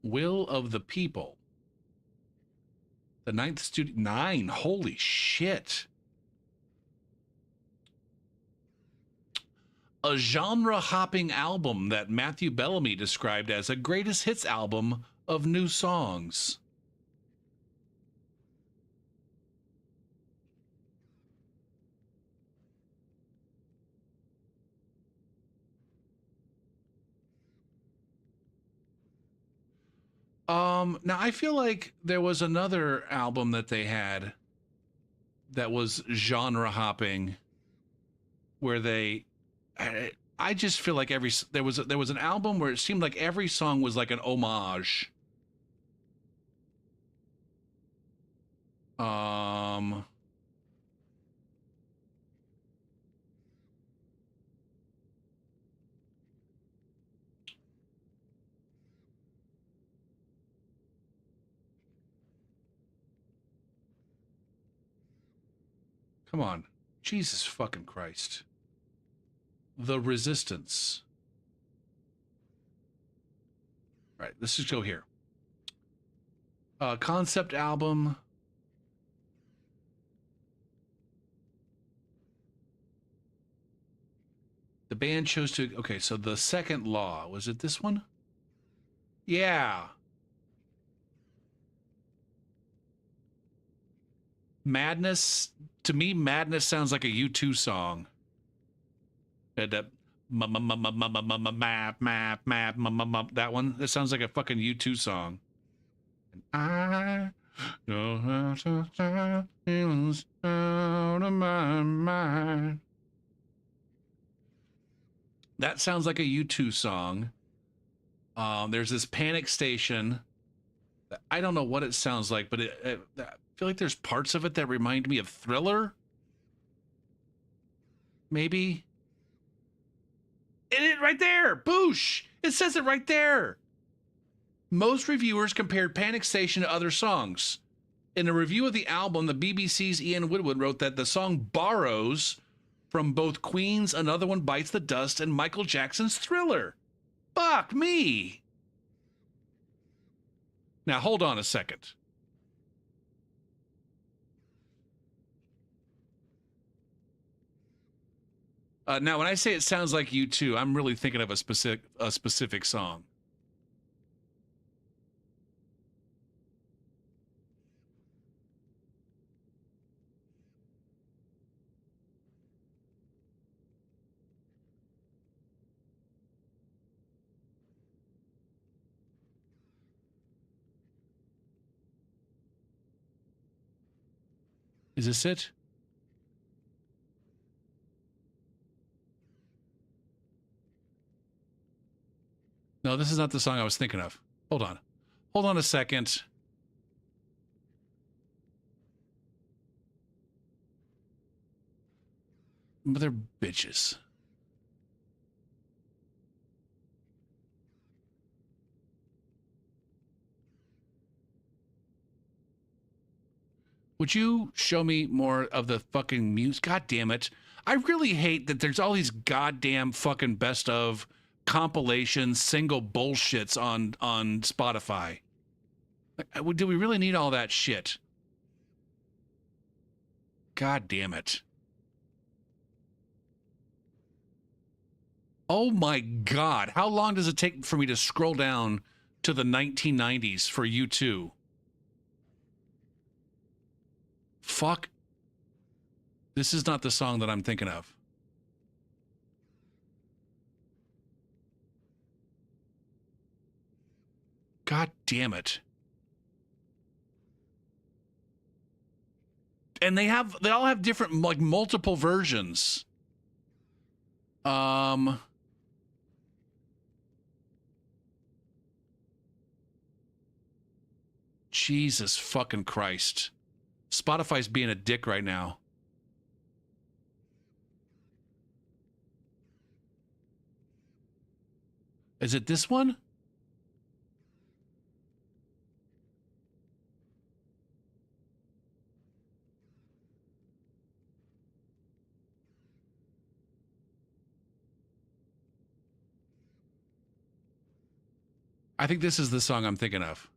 Will of the People. The ninth studio... 9. Holy shit. A genre-hopping album that Matthew Bellamy described as a greatest hits album of new songs. Now I feel like there was another album that they had that was genre hopping where I just feel like there was an album where it seemed like every song was like an homage. Come on. Jesus fucking Christ. The Resistance. All right, let's just go here. Concept album. The band chose to... Okay, so The Second Law. Was it this one? Yeah. Madness. To me, Madness sounds like a U2 song. That that one. That sounds like a fucking U2 song. I don't have to stop feelings out of my mind. That sounds like a U2 song. There's this Panic Station. I don't know what it sounds like, but I feel like there's parts of it that remind me of Thriller. Maybe. It right there. Boosh. It says it right there. Most reviewers compared Panic Station to other songs. In a review of the album, the BBC's Ian Woodward wrote that the song borrows from both Queen's Another One Bites the Dust and Michael Jackson's Thriller. Fuck me. Now, hold on a second. Now, when I say it sounds like U2, I'm really thinking of a specific song. Is this it? No, this is not the song I was thinking of. Hold on. Hold on a second. Mother bitches. Would you show me more of the fucking music? God damn it. I really hate that there's all these goddamn fucking best of compilations, single bullshits on Spotify. Like, do we really need all that shit? God damn it. Oh my God. How long does it take for me to scroll down to the 1990s for you two? Fuck. This is not the song that I'm thinking of. God damn it. And they all have different, like, multiple versions. Jesus fucking Christ. Spotify's being a dick right now. Is it this one? I think this is the song I'm thinking of.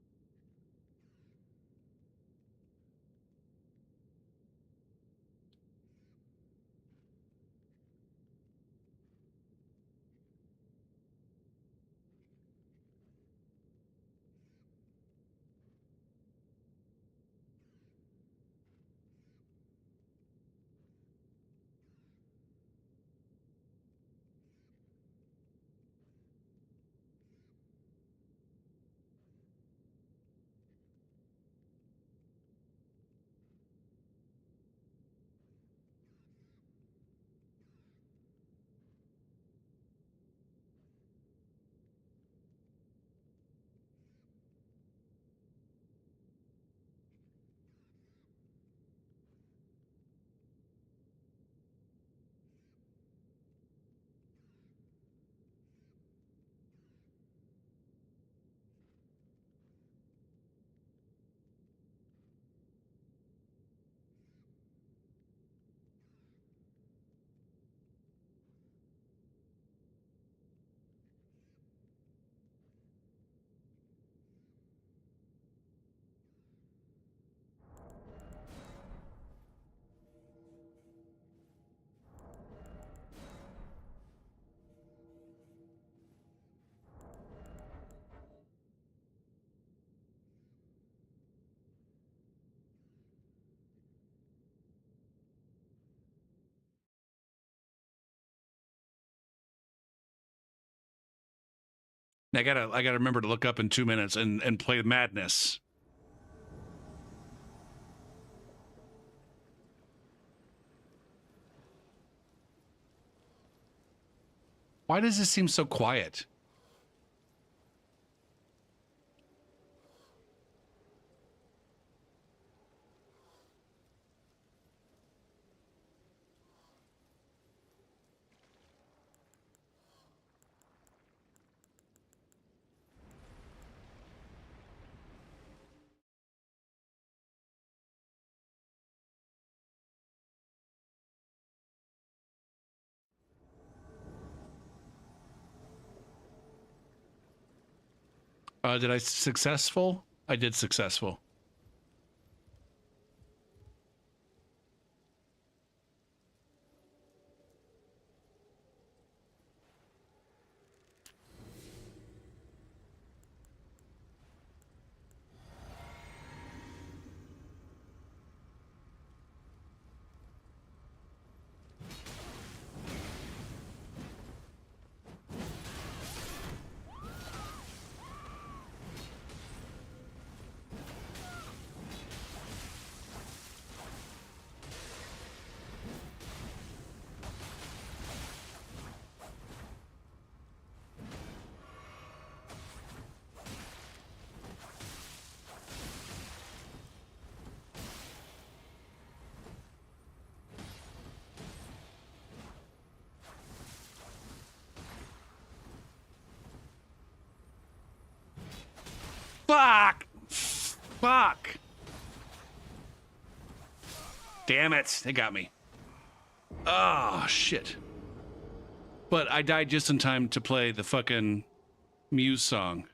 I gotta remember to look up in 2 minutes and play Madness. Why does this seem so quiet? Did I successful? I did successful. Fuck! Fuck! Damn it! They got me. Oh, shit. But I died just in time to play the fucking Muse song.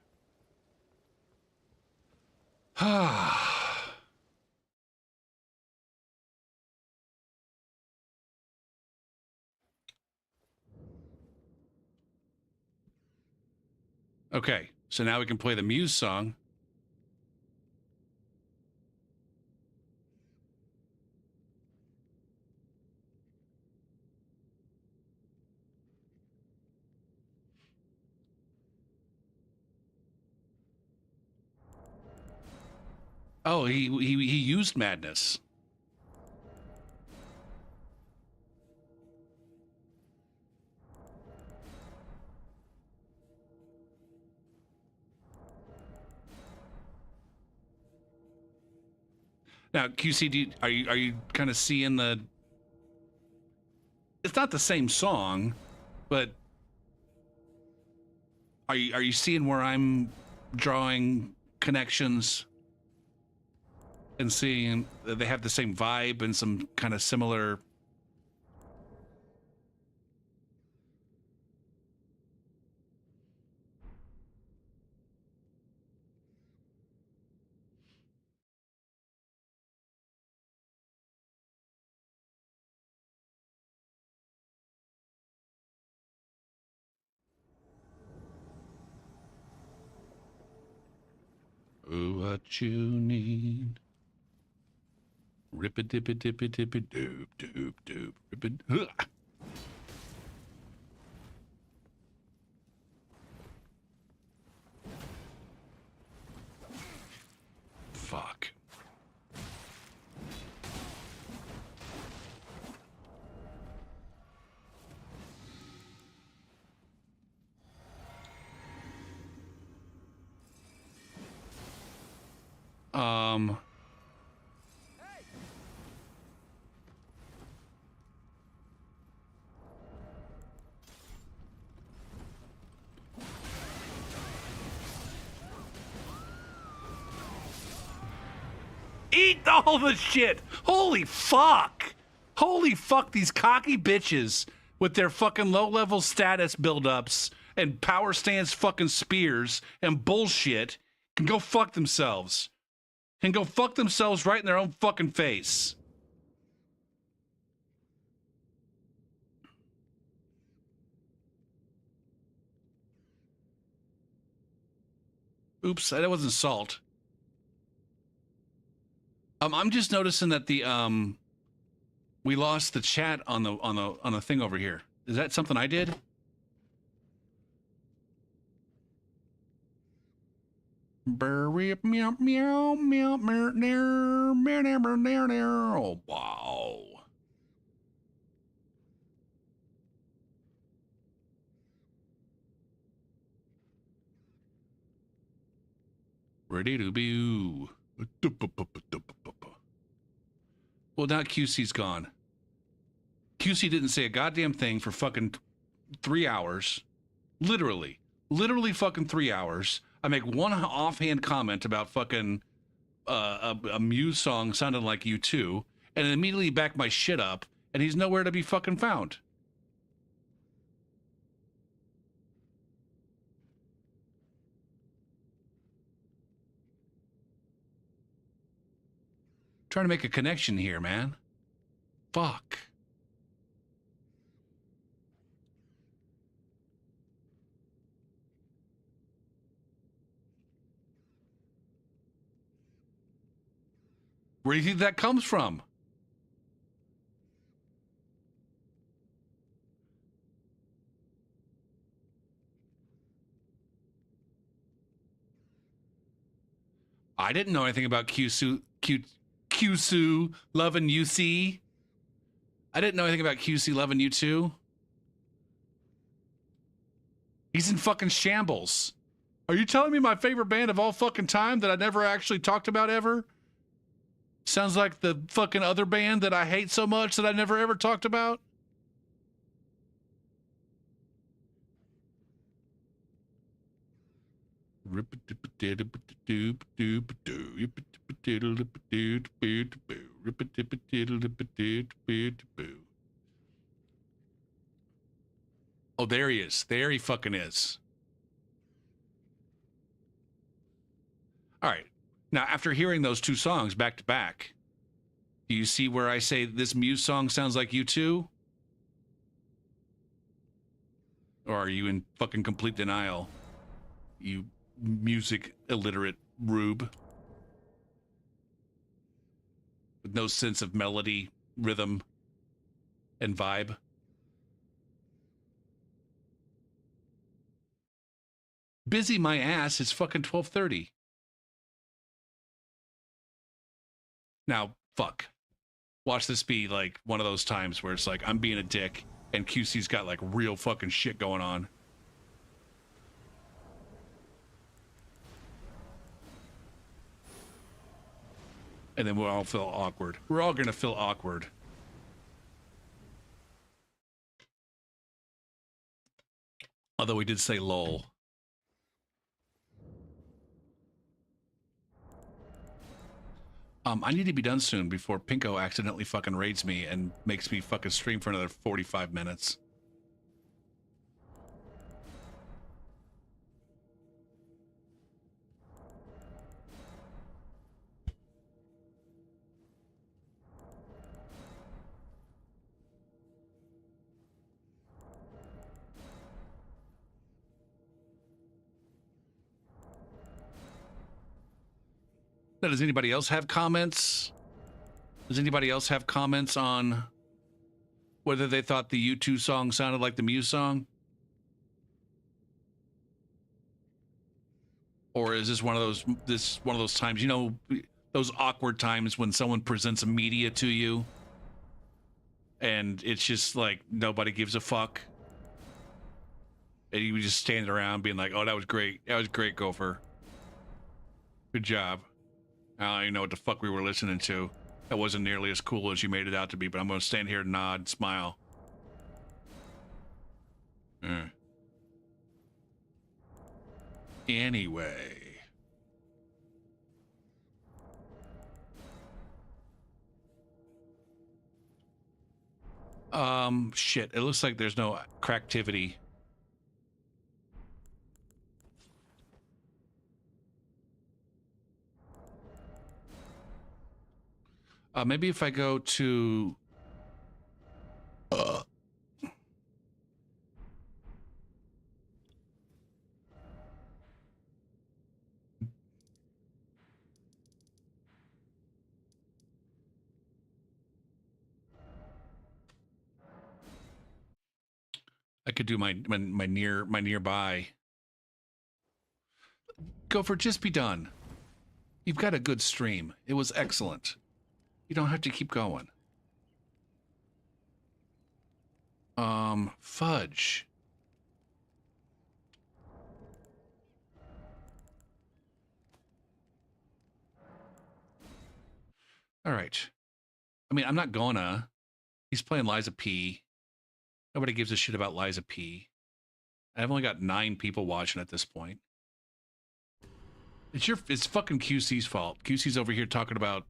Okay, so now we can play the Muse song. Oh, he used madness. Now, QC, are you kind of seeing the? It's not the same song, but are you seeing where I'm drawing connections and seeing that they have the same vibe and some kind of similar? Ooh, what you need. Rip it, dip it, dip it, dip it, doop, doop, doop, rip it. Ugh. Fuck. Eat all the shit. Holy fuck. Holy fuck, these cocky bitches with their fucking low-level status buildups and power stance fucking spears and bullshit can go fuck themselves. Can go fuck themselves right in their own fucking face. Oops, that wasn't salt. I'm just noticing that we lost the chat on the thing over here. Is that something I did? Meow meow meow meow meow meow meow meow. Oh, wow. Ready to be. Well, now QC's gone. QC didn't say a goddamn thing for fucking 3 hours. Literally fucking 3 hours. I make one offhand comment about fucking a Muse song sounding like you too, and immediately back my shit up, and he's nowhere to be fucking found. Trying to make a connection here, man. Fuck. Where do you think that comes from? I didn't know anything about QSU loving UC. I didn't know anything about QC loving you too. He's in fucking shambles. Are you telling me my favorite band of all fucking time that I never actually talked about ever? Sounds like the fucking other band that I hate so much that I never ever talked about? Oh, there he is. There he fucking is. All right. Now, after hearing those two songs back to back, do you see where I say this Muse song sounds like you too? Or are you in fucking complete denial? You music illiterate rube. With no sense of melody, rhythm, and vibe. Busy my ass, it's fucking 12:30. Now, fuck. Watch this be like one of those times where it's like I'm being a dick and QC's got like real fucking shit going on. And then we'll all feel awkward. We're all gonna feel awkward. Although we did say lol. I need to be done soon before Pinko accidentally fucking raids me and makes me fucking stream for another 45 minutes. Now, does anybody else have comments? Does anybody else have comments on whether they thought the U2 song sounded like the Muse song? Or is this one of those times, you know, those awkward times when someone presents a media to you and it's just like nobody gives a fuck? And you just stand around being like, oh, that was great. That was great, Gopher. Good job. I don't even know what the fuck we were listening to. That wasn't nearly as cool as you made it out to be, but I'm going to stand here and nod and smile. Anyway. Shit. It looks like there's no cracktivity. Maybe if I go to... I could do my nearby. Gopher, just be done. You've got a good stream. It was excellent. You don't have to keep going. Fudge. All right. I mean, I'm not gonna. He's playing Liza P. Nobody gives a shit about Liza P. I've only got 9 people watching at this point. It's fucking QC's fault. QC's over here talking about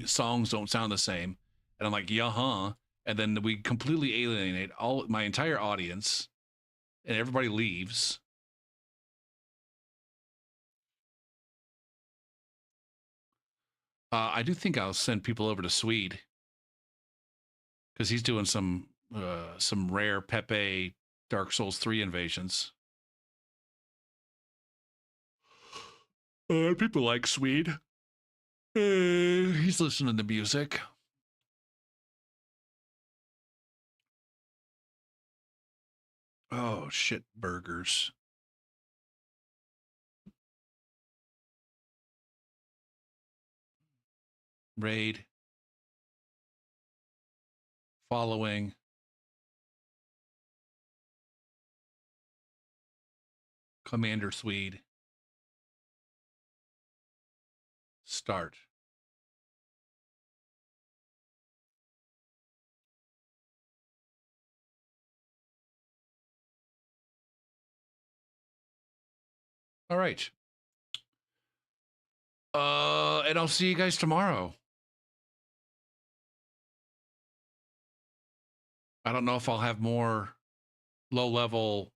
songs don't sound the same. And I'm like, yeah, huh? And then we completely alienate my entire audience and everybody leaves. I do think I'll send people over to Swede because he's doing some rare Pepe Dark Souls 3 invasions. People like Swede. He's listening to music. Oh, shit, burgers. Raid. Following. Commander Swede. Start. All right. And I'll see you guys tomorrow. I don't know if I'll have more low-level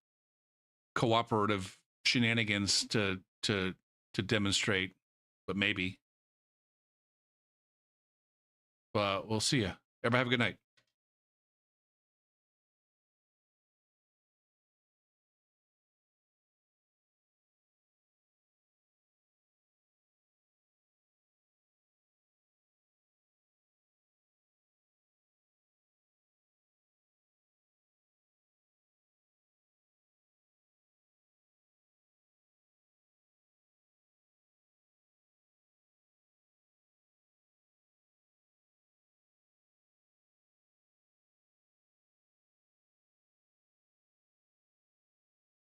cooperative shenanigans to demonstrate, but maybe. But we'll see you. Everybody have a good night.